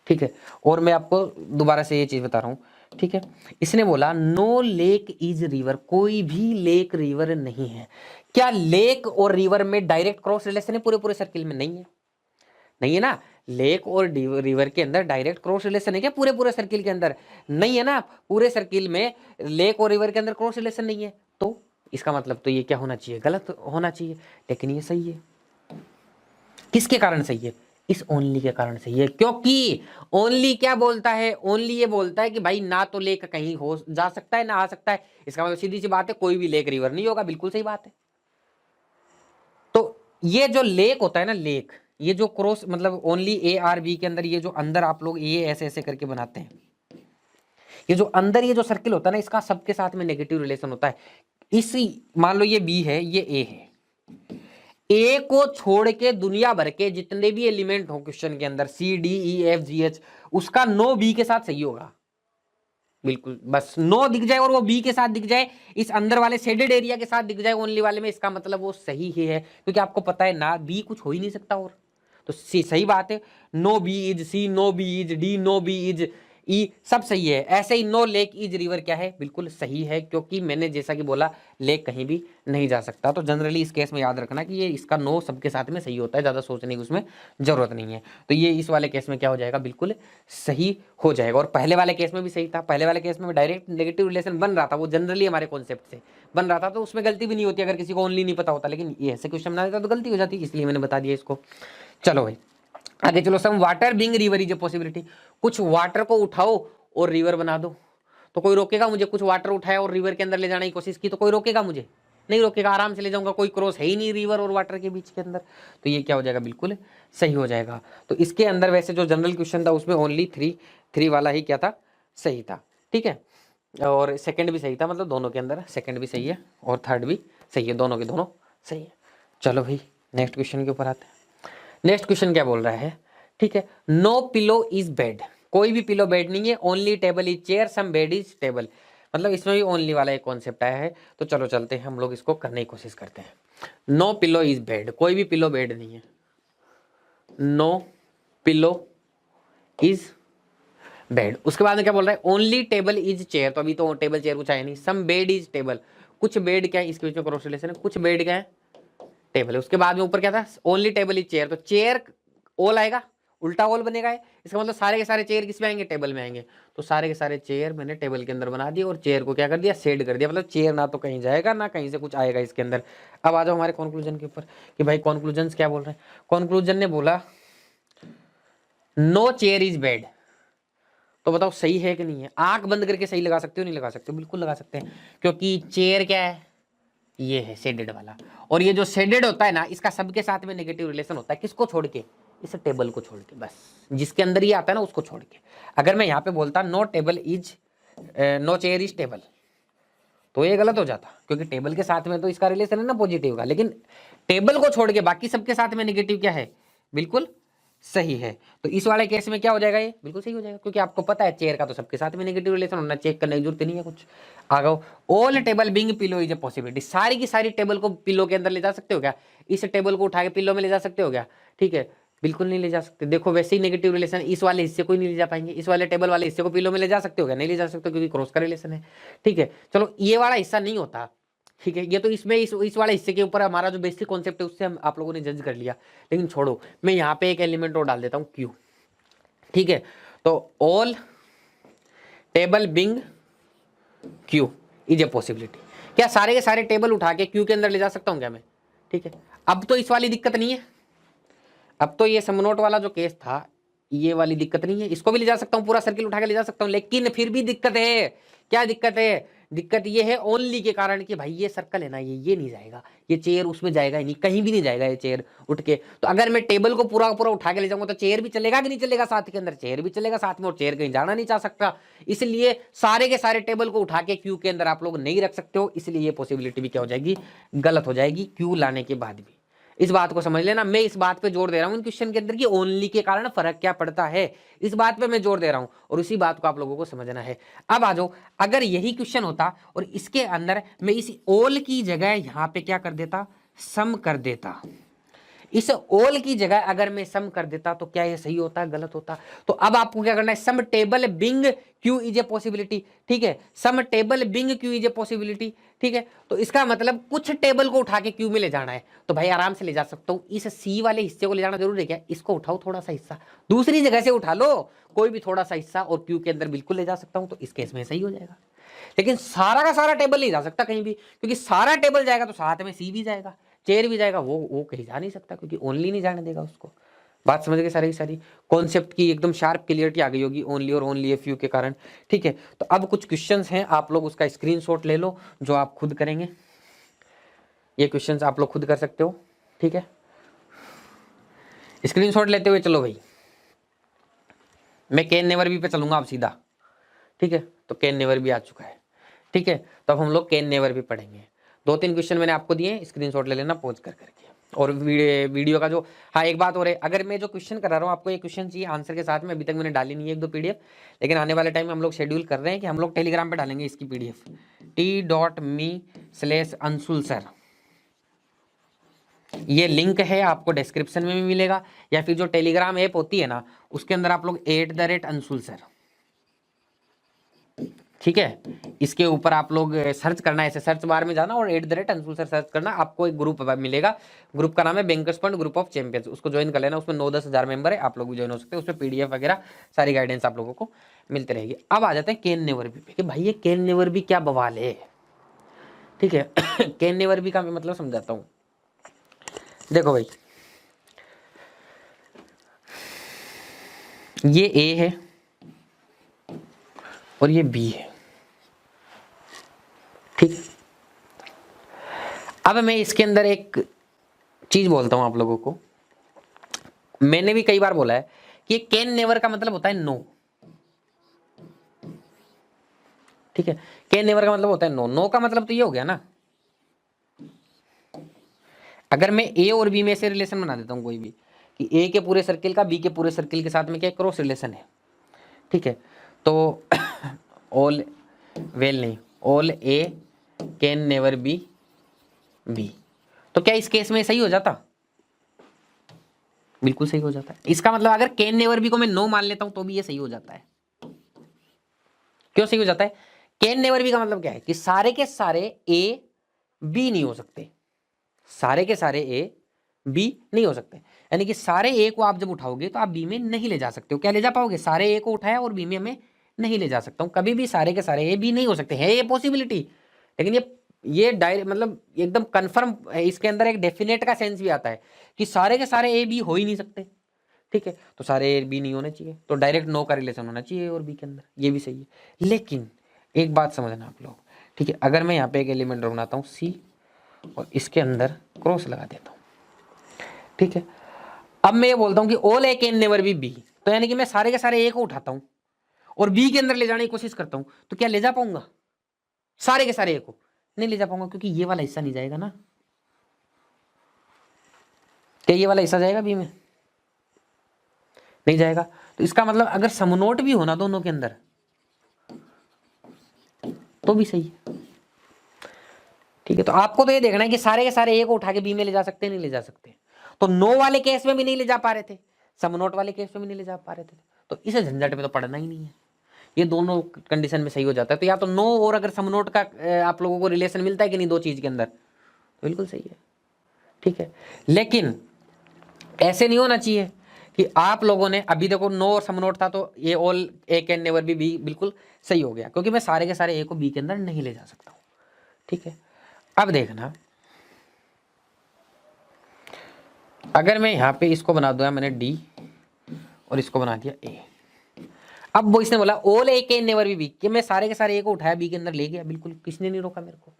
ठीक है, और मैं आपको दोबारा से ये चीज बता रहा हूं। ठीक है, इसने बोला नो लेक इज रिवर, कोई भी लेक रिवर नहीं है। क्या लेक और रिवर में डायरेक्ट क्रॉस रिलेशन है पूरे पूरे सर्किल में, नहीं है, नहीं है ना। लेक और रिवर के अंदर डायरेक्ट क्रॉस रिलेशन है क्या पूरे पूरे सर्किल के अंदर, नहीं है ना। पूरे सर्किल में लेक और रिवर के अंदर क्रॉस रिलेशन नहीं है, तो इसका मतलब तो ये क्या होना चाहिए, गलत होना चाहिए। लेकिन ये सही है, किसके कारण सही है, इस ओनली के कारण सही है, क्योंकि ओनली क्या बोलता है, ओनली ये बोलता है कि भाई ना तो लेक कहीं हो जा सकता है ना आ सकता है। इसका मतलब सीधी सी बात है, कोई भी लेक रिवर नहीं होगा, बिल्कुल सही बात है। तो ये जो लेक होता है ना, लेक, ये जो क्रॉस मतलब ओनली ए आर बी के अंदर, ये जो अंदर आप लोग ये ऐसे ऐसे करके बनाते हैं, ये जो अंदर ये जो सर्किल होता है ना, इसका सबके साथ में नेगेटिव रिलेशन होता है। इस मान लो ये बी है, ये ए है, ए को छोड़ के दुनिया भर के जितने भी एलिमेंट हो क्वेश्चन के अंदर, C D E F G H, उसका नो बी के साथ सही होगा, बिल्कुल बस नो दिख जाए और वो बी के साथ दिख जाए, इस अंदर वाले शेडेड एरिया के साथ दिख जाए ओनली वाले में, इसका मतलब वो सही ही है, क्योंकि आपको पता है ना बी कुछ हो ही नहीं सकता। और तो सी सही बात है, no B is C, no B is D, no B is E, सब सही है। ऐसे ही नो लेक इज रिवर क्या है, बिल्कुल सही है, क्योंकि मैंने जैसा कि बोला लेक कहीं भी नहीं जा सकता। तो जनरली इस केस में याद रखना कि ये इसका नो सबके साथ में सही होता है, ज़्यादा सोचने की उसमें जरूरत नहीं है। तो ये इस वाले केस में क्या हो जाएगा, बिल्कुल सही हो जाएगा। और पहले वाले केस में भी सही था, पहले वाले केस में डायरेक्ट नेगेटिव रिलेशन बन रहा था, वो जनरली हमारे कॉन्सेप्ट से बन रहा था, तो उसमें गलती भी नहीं होती अगर किसी को ओनली नहीं पता होता। लेकिन ये ऐसे क्वेश्चन बना देता तो गलती हो जाती, इसलिए मैंने बता दिया इसको। चलो भाई आगे चलो, some water being river is a possibility, कुछ वाटर को उठाओ और रिवर बना दो, तो कोई रोकेगा मुझे, कुछ वाटर उठाया और रिवर के अंदर ले जाने की कोशिश की तो कोई रोकेगा मुझे, नहीं रोकेगा, आराम से ले जाऊंगा, कोई क्रॉस है ही नहीं रिवर और वाटर के बीच के अंदर। तो ये क्या हो जाएगा, बिल्कुल सही हो जाएगा। तो इसके अंदर वैसे जो जनरल क्वेश्चन था उसमें ओनली थ्री वाला ही क्या था, सही था। ठीक है, और सेकंड भी सही था, मतलब दोनों के अंदर सेकंड भी सही है और थर्ड भी सही है, दोनों के दोनों सही है। चलो भाई नेक्स्ट क्वेश्चन के ऊपर आते हैं। नेक्स्ट क्वेश्चन क्या बोल रहा है, ठीक है, नो पिलो इज बेड, कोई भी पिलो बेड नहीं है, only table is chair, some bed is table, मतलब इसमें भी ओनली वाला एक कॉन्सेप्ट आया है। तो चलो चलते हैं हम लोग इसको करने की कोशिश करते हैं। नो पिलो इज बेड, कोई भी पिलो बेड नहीं है, नो पिलो इज बेड। उसके बाद में क्या बोल रहा है, ओनली टेबल इज चेयर, तो अभी तो टेबल चेयर कुछ आया नहीं, सम बेड इज टेबल, कुछ बेड क्या है, इसके बीच में क्रॉस रिलेशन है, कुछ बेड क्या है, टेबल है। उसके बाद में ऊपर क्या था, ओनली टेबल इज चेयर, तो चेयर ओल आएगा, उल्टा ओल बनेगा है, इसका मतलब सारे के सारे चेयर किस में आएंगे, टेबल में आएंगे। तो सारे के सारे चेयर मैंने टेबल के अंदर बना दिए और चेयर को क्या कर दिया, शेड कर दिया, मतलब चेयर ना तो कहीं जाएगा ना कहीं से कुछ आएगा इसके अंदर। अब आ जाओ हमारे कंक्लूजन के ऊपर कि भाई कंक्लूजन क्या बोल रहे हैं। कंक्लूजन ने बोला नो चेयर इज बेड, तो बताओ सही है कि नहीं है। आंख बंद करके सही लगा सकते हो, नहीं लगा सकते हो, बिल्कुल लगा सकते हैं, क्योंकि चेयर क्या है, ये है शेडेड वाला। और ये जो शेडेड होता है ना, इसका सबके साथ में नेगेटिव रिलेशन होता है। किसको छोड़ के? इस टेबल को छोड़ के, बस जिसके अंदर ये आता है ना उसको छोड़ के। अगर मैं यहाँ पे बोलता no table is no chair is table, तो ये गलत हो जाता, क्योंकि टेबल के साथ में तो इसका रिलेशन है ना पॉजिटिव का, लेकिन टेबल को छोड़ के बाकी सबके साथ में नेगेटिव क्या है? बिल्कुल सही है। तो इस वाले केस में क्या हो जाएगा? ये बिल्कुल सही हो जाएगा, क्योंकि आपको पता है चेयर का तो सबके साथ में नेगेटिव रिलेशन होना, चेक करने की जरूरत नहीं है कुछ। आगे all table being pillow is a possibility, सारी की सारी टेबल को पिलो के अंदर ले जा सकते हो क्या? इस टेबल को उठा के पिलो में ले जा सकते हो क्या? ठीक है, बिल्कुल नहीं ले जा सकते। देखो वैसे ही नेगेटिव रिलेशन, इस वाले हिस्से को ही नहीं ले जा पाएंगे, इस वाले टेबल वाले हिस्से को पिलो में ले जा सकते हो क्या? नहीं ले जा सकते, क्योंकि क्रॉस का रिलेशन है। ठीक है, चलो ये वाला हिस्सा नहीं होता, ठीक है, ये तो इसमें इस वाले हिस्से के ऊपर हमारा जो बेसिक कॉन्सेप्ट है उससे हम आप लोगों ने जज कर लिया। लेकिन छोड़ो, मैं यहाँ पे एक एलिमेंट और डाल देता हूँ, क्यू। ठीक है, तो all table being Q is a possibility. क्या सारे के सारे टेबल उठा के क्यू के अंदर ले जा सकता हूँ क्या मैं? ठीक है, अब तो इस वाली दिक्कत नहीं है, अब तो ये समनोट वाला जो केस था ये वाली दिक्कत नहीं है, इसको भी ले जा सकता हूँ, पूरा सर्किल उठा के ले जा सकता हूँ। लेकिन फिर भी दिक्कत है। क्या दिक्कत है? दिक्कत ये है ओनली के कारण कि भाई ये सर्कल है ना, ये नहीं जाएगा, ये चेयर उसमें जाएगा ही नहीं, कहीं भी नहीं जाएगा ये चेयर उठ के। तो अगर मैं टेबल को पूरा पूरा उठा के ले जाऊंगा तो चेयर भी चलेगा कि नहीं चलेगा? साथ के अंदर चेयर भी चलेगा साथ में, और चेयर कहीं जाना नहीं चाह सकता। इसलिए सारे के सारे टेबल को उठा के क्यू के अंदर आप लोग नहीं रख सकते हो, इसलिए ये पॉसिबिलिटी भी क्या हो जाएगी? गलत हो जाएगी, क्यू लाने के बाद भी। इस बात को समझ लेना, मैं इस बात पे जोर दे रहा हूं इन क्वेश्चन के अंदर कि ओनली के कारण फर्क क्या पड़ता है, इस बात पे मैं जोर दे रहा हूं, और उसी बात को आप लोगों को समझना है। अब आ जाओ, अगर यही क्वेश्चन होता और इसके अंदर मैं इस ऑल की जगह यहां पे क्या कर देता? सम कर देता। इस ऑल की जगह अगर मैं सम कर देता तो क्या ये सही होता? गलत होता। तो अब आपको क्या करना है? Some table being Q is a possibility. ठीक है, some table being Q is a possibility. ठीक है, तो इसका मतलब कुछ टेबल को उठा के क्यू में ले जाना है, तो भाई आराम से ले जा सकता हूं। इस सी वाले हिस्से को ले जाना जरूरी है क्या? इसको उठाओ थोड़ा सा हिस्सा, दूसरी जगह से उठा लो कोई भी थोड़ा सा हिस्सा, और क्यू के अंदर बिल्कुल ले जा सकता हूं, तो इस केस में सही हो जाएगा। लेकिन सारा का सारा टेबल नहीं जा सकता कहीं भी, क्योंकि सारा टेबल जाएगा तो साथ में सी भी जाएगा, चेयर भी जाएगा, वो कहीं जा नहीं सकता, क्योंकि ओनली नहीं जाने देगा उसको। बात समझ गए? सारी की सारी कॉन्सेप्ट की एकदम शार्प क्लियरिटी आ गई होगी ओनली और ओनली ए फ्यू के कारण। ठीक है, तो अब कुछ क्वेश्चंस हैं, आप लोग उसका स्क्रीनशॉट ले लो जो आप खुद करेंगे। ये क्वेश्चंस आप लोग खुद कर सकते हो। ठीक है, स्क्रीनशॉट लेते हुए चलो भाई, मैं कैन नेवर बी पे चलूंगा अब सीधा। ठीक है, तो कैन नेवर भी आ चुका है। ठीक है, तो अब हम लोग कैन नेवर भी पढ़ेंगे। 2-3 क्वेश्चन मैंने आपको दिए, स्क्रीनशॉट ले लेना पॉज कर करके। और वीडियो का जो, हाँ एक बात और है, अगर मैं जो क्वेश्चन करा रहा हूँ आपको ये क्वेश्चन चाहिए आंसर के साथ में, अभी तक मैंने डाली नहीं है 1-2 पीडीएफ, लेकिन आने वाले टाइम में हम लोग शेड्यूल कर रहे हैं कि हम लोग टेलीग्राम पे डालेंगे इसकी पीडीएफ, t.me/अंशुल सर। ये लिंक है आपको डिस्क्रिप्शन में भी मिलेगा, या फिर जो टेलीग्राम ऐप होती है ना उसके अंदर आप लोग @अंशुल सर, ठीक है, इसके ऊपर आप लोग सर्च करना है, ऐसे सर्च बार में जाना और @अंशुल सर सर्च करना, आपको एक ग्रुप मिलेगा। ग्रुप का नाम है bankers fund group of champions, उसको ज्वाइन कर लेना। उसमें 9-10 हज़ार मेंबर है, आप लोग भी ज्वाइन हो सकते हैं। उसमें पीडीएफ वगैरह सारी गाइडेंस आप लोगों को मिलते रहेगी। अब आ जाते हैं कैन नेवर बी पे, कि भाई ये कैन नेवर बी क्या बवाल है। ठीक है, कैन नेवर बी का मैं मतलब समझाता हूँ। देखो भाई, ये ए है और ये बी है। ठीक, अब मैं इसके अंदर एक चीज बोलता हूं आप लोगों को, मैंने भी कई बार बोला है कि कैन नेवर का मतलब होता है नो। ठीक है, कैन नेवर का मतलब होता है नो। नो का मतलब तो ये हो गया ना, अगर मैं ए और बी में से रिलेशन बना देता हूं कोई भी, कि ए के पूरे सर्किल का बी के पूरे सर्किल के साथ में क्या क्रॉस रिलेशन है। ठीक है, तो ऑल वेल नहीं, all A can never be B, तो क्या इस केस में सही हो जाता? बिल्कुल सही हो जाता है। इसका मतलब अगर कैन नेवर बी को मैं नो मान लेता हूं तो भी ये सही हो जाता है। क्यों सही हो जाता है? कैन नेवर बी का मतलब क्या है कि सारे के सारे ए बी नहीं हो सकते, सारे के सारे ए बी नहीं हो सकते, यानी कि सारे ए को आप जब उठाओगे तो आप बी में नहीं ले जा सकते हो। क्या ले जा पाओगे? सारे ए को उठाया और बी में मैं नहीं ले जा सकता हूं, कभी भी सारे के सारे ए बी नहीं हो सकते हैं, ये पॉसिबिलिटी। लेकिन ये डायरेक्ट मतलब एकदम कंफर्म है, इसके अंदर एक डेफिनेट का सेंस भी आता है कि सारे के सारे ए बी हो ही नहीं सकते। ठीक है, तो सारे ए बी नहीं होने चाहिए, तो डायरेक्ट नो का रिलेशन होना चाहिए ए और बी के अंदर, ये भी सही है। लेकिन एक बात समझना आप लोग, ठीक है, अगर मैं यहाँ पे एक एलिमेंट बनाता हूँ सी और इसके अंदर क्रॉस लगा देता हूँ, ठीक है। अब मैं ये बोलता हूँ कि all A can never be B, तो यानी कि मैं सारे के सारे ए को उठाता हूँ और बी के अंदर ले जाने की कोशिश करता हूँ, तो क्या ले जा पाऊंगा सारे के सारे ए को? नहीं ले जा पाऊंगा, क्योंकि ये वाला हिस्सा नहीं जाएगा ना। क्या ये वाला हिस्सा जाएगा बी में? नहीं जाएगा। तो इसका मतलब अगर समनोट भी होना दोनों के अंदर तो भी सही है, ठीक है। तो आपको तो ये देखना है कि सारे के सारे ए को उठा के बी में ले जा सकते हैं, नहीं ले जा सकते। तो नो वाले केस में भी नहीं ले जा पा रहे थे, समनोट वाले केस में भी नहीं ले जा पा रहे थे, तो इस झंझट में तो पड़ना ही नहीं है। ये दोनों कंडीशन में सही हो जाता है। तो या तो नो और अगर समनोट का आप लोगों को रिलेशन मिलता है कि नहीं दो चीज के अंदर, तो बिल्कुल सही है, ठीक है। लेकिन ऐसे नहीं होना चाहिए कि आप लोगों ने अभी देखो नो और समनोट था, तो ये all A can never be B बिल्कुल सही हो गया, क्योंकि मैं सारे के सारे ए को बी के अंदर नहीं ले जा सकता हूं, ठीक है। अब देखना, अगर मैं यहां पे इसको बना दूंगा, मैंने डी और इसको बना दिया ए। अब वो इसने बोला all A can never be B, कि मैं सारे के सारे ए को उठाया बी के अंदर ले गया, बिल्कुल किसने नहीं रोका मेरे को?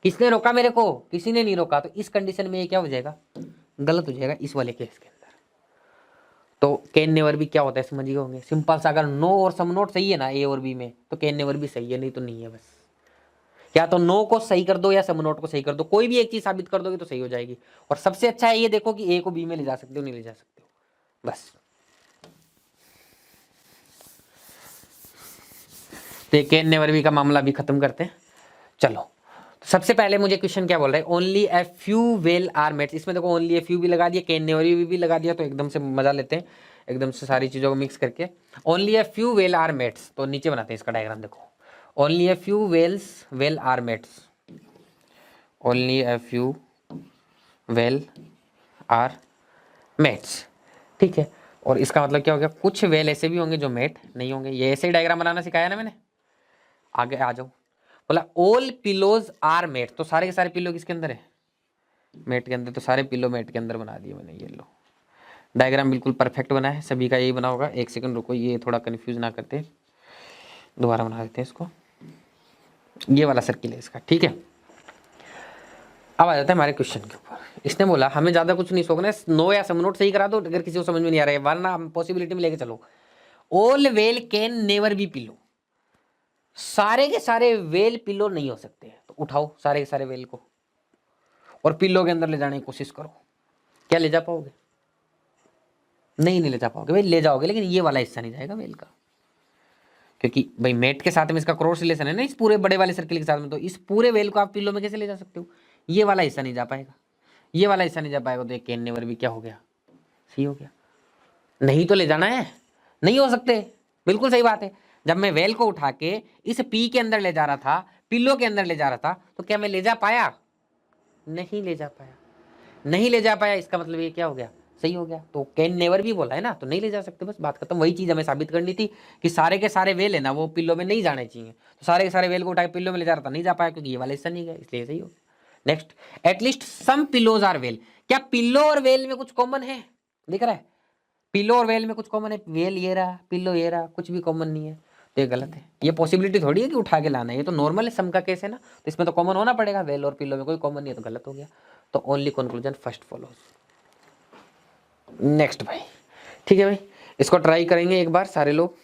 किसने रोका मेरे को? किसी ने नहीं रोका। तो इस कंडीशन में ये क्या हो जाएगा? गलत हो जाएगा इस वाले केस के अंदर। तो कैन नेवर भी क्या होता है समझिए होंगे, सिंपल सा। अगर नो और सम नोट सही है ना ए और बी में, तो कैन नेवर भी सही है, नहीं तो नहीं है। बस या तो नो को सही कर दो या सम नोट को सही कर दो, कोई भी एक चीज साबित कर दोगे तो सही हो जाएगी। और सबसे अच्छा है ये देखो कि ए को बी में ले जा सकते हो, नहीं ले जा सकते हो, बस। तो कैन नेवर भी का मामला भी खत्म करते हैं। चलो, सबसे पहले मुझे क्वेश्चन क्या बोल रहा है, only a few well are mats. इसमें देखो ओनली ए फ्यू भी लगा दिया, कैन नेवर भी लगा दिया, तो एकदम से मजा लेते हैं, एकदम से सारी चीजों को मिक्स करके। Only a few well are mats, तो नीचे बनाते हैं इसका डायग्राम। देखो only a few well are mats, only a few well are mats, ठीक है। और इसका मतलब क्या हो गया, कुछ वेल ऐसे भी होंगे जो मेट नहीं होंगे। ये ऐसे ही डायग्राम बनाना सिखाया ना मैंने, आगे आ जाओ। बोला ऑल पिलोज आर मेट, तो सारे के सारे पिलो किसके अंदर है? मेट के अंदर। तो सारे पिलो मेट के अंदर बना दिए मैंने। ये लो डायग्राम बिल्कुल परफेक्ट बना है, सभी का यही बना होगा। एक सेकंड रुको, ये थोड़ा कंफ्यूज ना करते, दोबारा बना देते हैं इसको। ये वाला सर्किल है इसका, ठीक है। अब आ जाता है हमारे क्वेश्चन के ऊपर। इसने बोला हमें ज्यादा कुछ नहीं सोचना है, नो या सम नोट सही करा दो अगर किसी को समझ में नहीं आ रहा है, वरना हम पॉसिबिलिटी में लेके चलो। All well can never B pillow, सारे के सारे वेल पिलो नहीं हो सकते, तो उठाओ सारे के सारे वेल को और पिलो के अंदर ले जाने की कोशिश करो। क्या ले जा पाओगे? नहीं ले जा पाओगे भाई, ले जाओगे लेकिन ये वाला हिस्सा नहीं जाएगा वेल का, क्योंकि भाई मेट के साथ में इसका क्रॉस रिलेशन है ना इस पूरे बड़े वाले सर्किल के साथ में। तो इस पूरे वेल को आप पिलो में कैसे ले जा सकते हो? ये वाला हिस्सा नहीं जा पाएगा, ये वाला हिस्सा नहीं जा पाएगा। तो ये कैन नेवर भी क्या हो गया? सही हो गया। नहीं तो ले जाना है, नहीं हो सकते, बिल्कुल सही बात है। जब मैं वेल को उठा के इस पी के अंदर ले जा रहा था, पिलो के अंदर ले जा रहा था, तो क्या मैं ले जा पाया? नहीं ले जा पाया, नहीं ले जा पाया। इसका मतलब ये क्या हो गया? सही हो गया। तो कैन नेवर भी बोला है ना, तो नहीं ले जा सकते, बस बात खत्म। वही चीज हमें साबित करनी थी कि सारे के सारे वेल है ना वो पिल्लो में नहीं जाने चाहिए। तो सारे के सारे वेल को उठा के पिल्लो में ले जा रहा था, नहीं जा पाया क्योंकि ये वाला हिस्सा नहीं गया, इसलिए सही हो गया। Next, at least some pillows are well, क्या पिल्लो और वेल में कुछ कॉमन है? दिख रहा है पिल्लो और वेल में कुछ कॉमन है? वेल ये रहा, पिल्लो ये रहा, कुछ भी कॉमन नहीं है, तो ये गलत है। ये पॉसिबिलिटी थोड़ी है कि उठा के लाना है, ये तो नॉर्मल है, सम का केस है ना, तो इसमें तो कॉमन होना पड़ेगा। वेल और पिल्लो में कोई कॉमन नहीं है, तो गलत हो गया। तो only conclusion first follows. Next भाई, ठीक है भाई, इसको ट्राई करेंगे एक बार सारे लोग।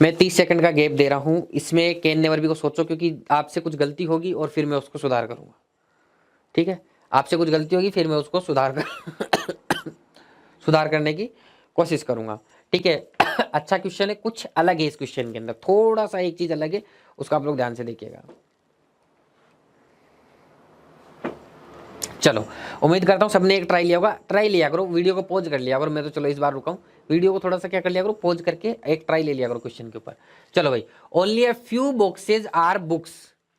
मैं 30 सेकंड का गैप दे रहा हूं, इसमें कैन नेवर भी को सोचो, क्योंकि आपसे कुछ गलती होगी और फिर मैं उसको सुधार करूंगा, ठीक है। आपसे कुछ गलती होगी फिर मैं उसको सुधार करने की कोशिश करूंगा, ठीक है। अच्छा क्वेश्चन है, कुछ अलग है इस क्वेश्चन के अंदर, थोड़ा सा एक चीज अलग है, उसका आप लोग ध्यान से देखिएगा। चलो, उम्मीद करता हूँ सबने एक ट्राई लिया होगा। ट्राई लिया करो, वीडियो को पॉज कर लिया करो। मैं तो चलो इस बार रुका हूँ, वीडियो को थोड़ा सा क्या कर लिया करो, पॉज करके एक ट्राई ले लिया करो क्वेश्चन के ऊपर। चलो भाई, only a few boxes are books,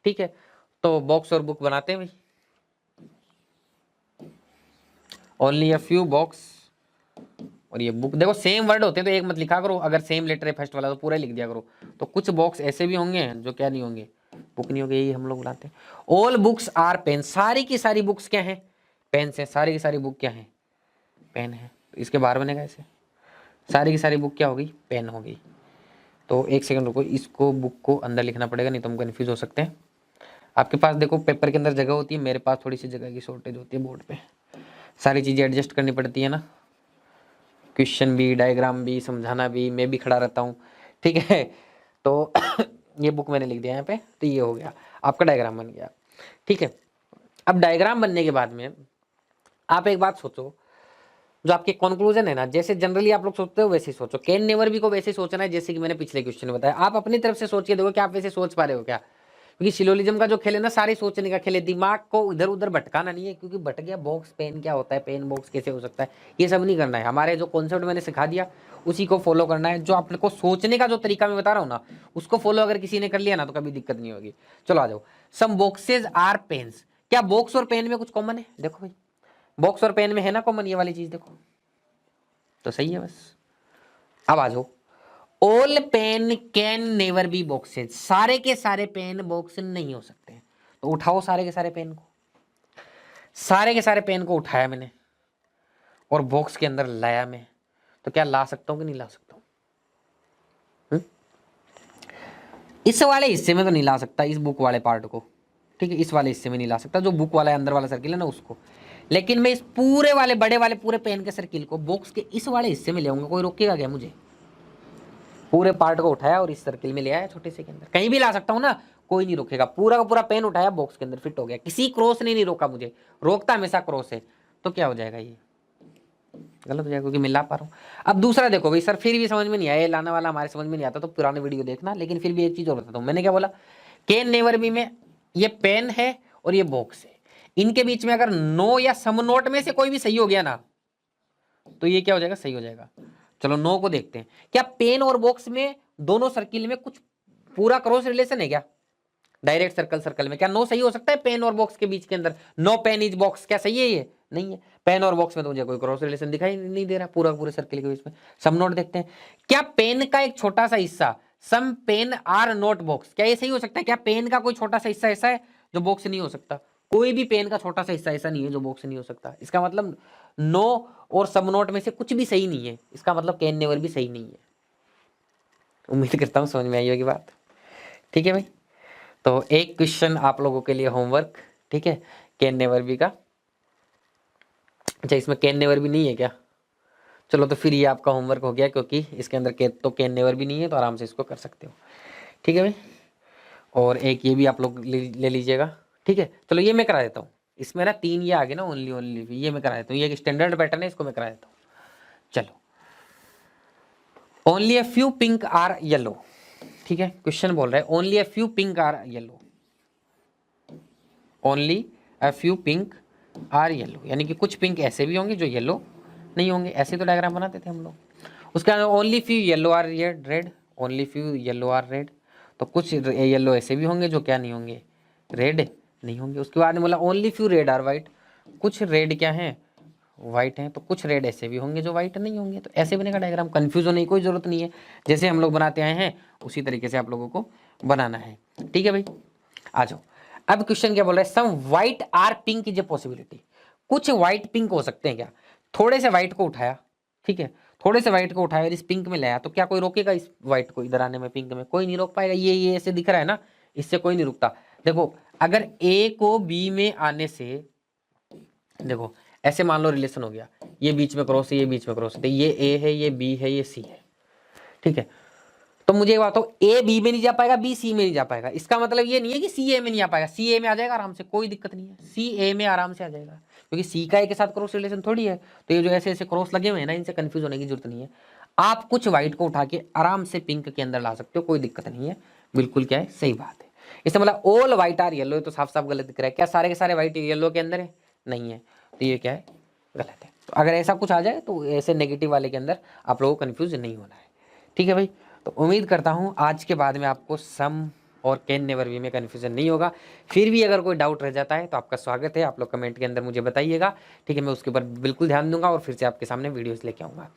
ठीक है। तो बॉक्स और बुक बनाते हैं भाई। ओनली अ फ्यू बॉक्स और ये बुक, देखो सेम वर्ड होते हैं तो एक मत लिखा करो, अगर सेम लेटर है फर्स्ट वाला तो पूरा लिख दिया करो। तो कुछ बॉक्स ऐसे भी होंगे जो क्या नहीं होंगे, बुक नहीं होंगे, यही हम लोग बुलाते हैं। ऑल बुक्स आर पेन, सारी की सारी बुक्स क्या है? पेन से। सारी की सारी बुक क्या है? पेन है। तो इसके बाहर बनेगा ऐसे, सारी की सारी बुक क्या होगी? पेन हो गई। तो एक सेकंड रुको, इसको बुक को अंदर लिखना पड़ेगा, नहीं तो हम कन्फ्यूज हो सकते हैं। आपके पास देखो पेपर के अंदर जगह होती है, मेरे पास थोड़ी सी जगह की शॉर्टेज होती है, बोर्ड पे सारी चीज़ें एडजस्ट करनी पड़ती है ना, क्वेश्चन भी, डायग्राम भी, समझाना भी, मैं भी खड़ा रहता हूँ, ठीक है। तो ये बुक मैंने लिख दिया यहाँ पे, तो ये हो गया आपका डायग्राम बन गया, ठीक है। अब डायग्राम बनने के बाद में आप एक बात सोचो, जो आपके कंक्लूजन है ना, जैसे जनरली आप लोग सोचते हो वैसे ही सोचो। केन नेवर भी को वैसे सोचना है जैसे कि मैंने पिछले क्वेश्चन में बताया। आप अपनी तरफ से सोच के देखो कि आप वैसे सोच पा रहे हो क्या, क्योंकि सिलोजिज्म का जो खेल है ना, सारे सोचने का खेल है, दिमाग को इधर उधर भटकाना नहीं है, क्योंकि भटक गया बॉक्स पेन क्या होता है, पेन बॉक्स कैसे हो सकता है, ये सब नहीं करना है। हमारे जो कॉन्सेप्ट मैंने सिखा दिया उसी को फॉलो करना है। जो आपको सोचने का जो तरीका मैं बता रहा हूँ ना, उसको फॉलो अगर किसी ने कर लिया ना तो कभी दिक्कत नहीं होगी। चलो आ जाओ, सम बॉक्सेज आर पेन्स। क्या बॉक्स और पेन में कुछ कॉमन है? देखो भाई, बॉक्स और पेन में है ना कॉमन, ये वाली चीज देखो तो सही है बस। अब आ जाओ, all pen can never be boxes. सारे के सारे पेन बॉक्स नहीं हो सकते। तो उठाओ सारे के सारे पेन को, सारे के सारे पेन को उठाया मैंने और बॉक्स के अंदर लाया मैं, तो क्या ला सकता हूं कि नहीं ला सकता हूं? इस वाले हिस्से में तो नहीं ला सकता, इस बुक वाले पार्ट को, ठीक है, इस वाले हिस्से में नहीं ला सकता, जो बुक वाला अंदर वाला सर्किल है ना उसको। लेकिन मैं इस पूरे वाले बड़े वाले पूरे पेन के सर्किल को बॉक्स के इस वाले हिस्से में ले आऊंगा। कोई रोकेगा क्या मुझे? पूरे पार्ट को उठाया और इस सर्किल में ले आया छोटे से के अंदर, कहीं भी ला सकता हूं ना, कोई नहीं रोकेगा। पूरा का पूरा पेन उठाया, बॉक्स के अंदर फिट हो गया, किसी क्रॉस ने नहीं रोका मुझे। रोकता हमेशा क्रॉस है, तो क्या हो जाएगा? ये गलत हो जाएगा, क्योंकि मैं ला पा रहा हूँ। अब दूसरा देखो भाई, सर फिर भी समझ में नहीं आया, लाना वाला हमारे समझ में नहीं आता, तो पुराने वीडियो देखना। लेकिन फिर भी एक चीज और बताता हूँ, मैंने क्या बोला, कैन नेवर बी में ये पेन है और ये बॉक्स है, इनके बीच में अगर नो या सम नोट में से कोई भी सही हो गया ना, तो ये क्या हो जाएगा? सही हो जाएगा। चलो नो को देखते हैं। क्या पेन और बॉक्स में दोनों सर्किल में कुछ पूरा क्रॉस रिलेशन है क्या? डायरेक्ट सर्कल सर्कल में क्या नो सही हो सकता है? पेन और बॉक्स के बीच के अंदर नो पेन इज बॉक्स, क्या सही है? ये नहीं है। पेन और बॉक्स में तो मुझे कोई क्रॉस रिलेशन दिखाई नहीं दे रहा पूरा पूरे सर्किल के बीच में। सम नोट देखते हैं। क्या पेन का एक छोटा सा हिस्सा, some pen are not box, क्या ये सही हो सकता है? क्या पेन का कोई छोटा सा हिस्सा ऐसा है जो बॉक्स नहीं हो सकता? कोई भी पेन का छोटा सा हिस्सा ऐसा नहीं है जो बॉक्स नहीं हो सकता। इसका मतलब नो और सब नोट में से कुछ भी सही नहीं है, इसका मतलब कैन नेवर भी सही नहीं है। उम्मीद करता हूँ समझ में आई होगी बात, ठीक है भाई। तो एक क्वेश्चन आप लोगों के लिए होमवर्क, ठीक है, कैन नेवर बी का। अच्छा, इसमें कैन नेवर भी नहीं है क्या? चलो तो फिर ये आपका होमवर्क हो गया, क्योंकि इसके अंदर तो कैन नेवर भी नहीं है, तो आराम से इसको कर सकते हो, ठीक है भाई। और एक ये भी आप लोग ले लीजिएगा, ठीक है। चलो ये मैं करा देता हूँ, इसमें ना 3 ये आगे ना, ओनली ओनली ये मैं करा देता हूँ, ये एक स्टैंडर्ड पैटर्न है, इसको मैं करा देता हूँ। चलो, only a few pink are yellow, ठीक है, क्वेश्चन बोल रहा है only a few pink are yellow, only a few pink are yellow, यानी कि कुछ पिंक ऐसे भी होंगे जो येलो नहीं होंगे। ऐसे तो डायग्राम बनाते थे हम लोग। उसके बाद only few yellow are red, only few yellow are red, तो कुछ येलो ऐसे भी होंगे जो क्या नहीं होंगे? रेड नहीं होंगे। उसके बाद में बोला only few red are white, कुछ रेड क्या है? वाइट है। तो कुछ रेड ऐसे भी होंगे जो वाइट नहीं होंगे। तो ऐसे बनेगा डायग्राम, कंफ्यूज होने की कोई जरूरत नहीं है। जैसे हम लोग बनाते आए हैं उसी तरीके से आप लोगों को बनाना है, ठीक है भाई। आ जाओ, अब क्वेश्चन क्या बोल रहा है, some white are pink is a possibility. कुछ व्हाइट पिंक हो सकते हैं क्या? थोड़े से व्हाइट को उठाया, ठीक है, थोड़े से व्हाइट को उठाया और इस पिंक में लाया, तो क्या कोई रोकेगा इस व्हाइट को इधर आने में? पिंक में कोई नहीं रोक पाएगा। ये ऐसे दिख रहा है ना, इससे कोई नहीं रुकता। देखो, अगर ए को बी में आने से, देखो ऐसे मान लो रिलेशन हो गया, ये बीच में क्रॉस है, ये बीच में क्रॉस है, तो ये ए है, ये बी है, ये सी है, ठीक है। तो मुझे एक बात हो, ए बी में नहीं जा पाएगा, बी सी में नहीं जा पाएगा। इसका मतलब ये नहीं है कि सी ए में नहीं आ पाएगा, सी ए में आ जाएगा आराम से, कोई दिक्कत नहीं है, सी ए में आराम से आ जाएगा, क्योंकि सी का ए के साथ क्रॉस रिलेशन थोड़ी है। तो ये जो ऐसे ऐसे क्रॉस लगे हुए हैं ना, इनसे कंफ्यूज होने की जरूरत नहीं है। आप कुछ व्हाइट को उठा के आराम से पिंक के अंदर ला सकते हो, कोई दिक्कत नहीं है, बिल्कुल क्या है, सही बात है। इसका मतलब ऑल व्हाइट आर येलो, तो साफ साफ गलत दिख रहा है। क्या सारे के सारे व्हाइट येलो के अंदर है? नहीं है, तो ये क्या है, गलत है। तो अगर ऐसा कुछ आ जाए तो ऐसे नेगेटिव वाले के अंदर आप लोगों को कंफ्यूज नहीं होना है, ठीक है भाई। तो उम्मीद करता हूँ आज के बाद में आपको सम और कैन नेवर बी में कन्फ्यूजन नहीं होगा। फिर भी अगर कोई डाउट रह जाता है तो आपका स्वागत है, आप लोग कमेंट के अंदर मुझे बताइएगा, ठीक है। मैं उसके ऊपर बिल्कुल ध्यान दूंगा और फिर से आपके सामने वीडियोस लेके आऊँगा।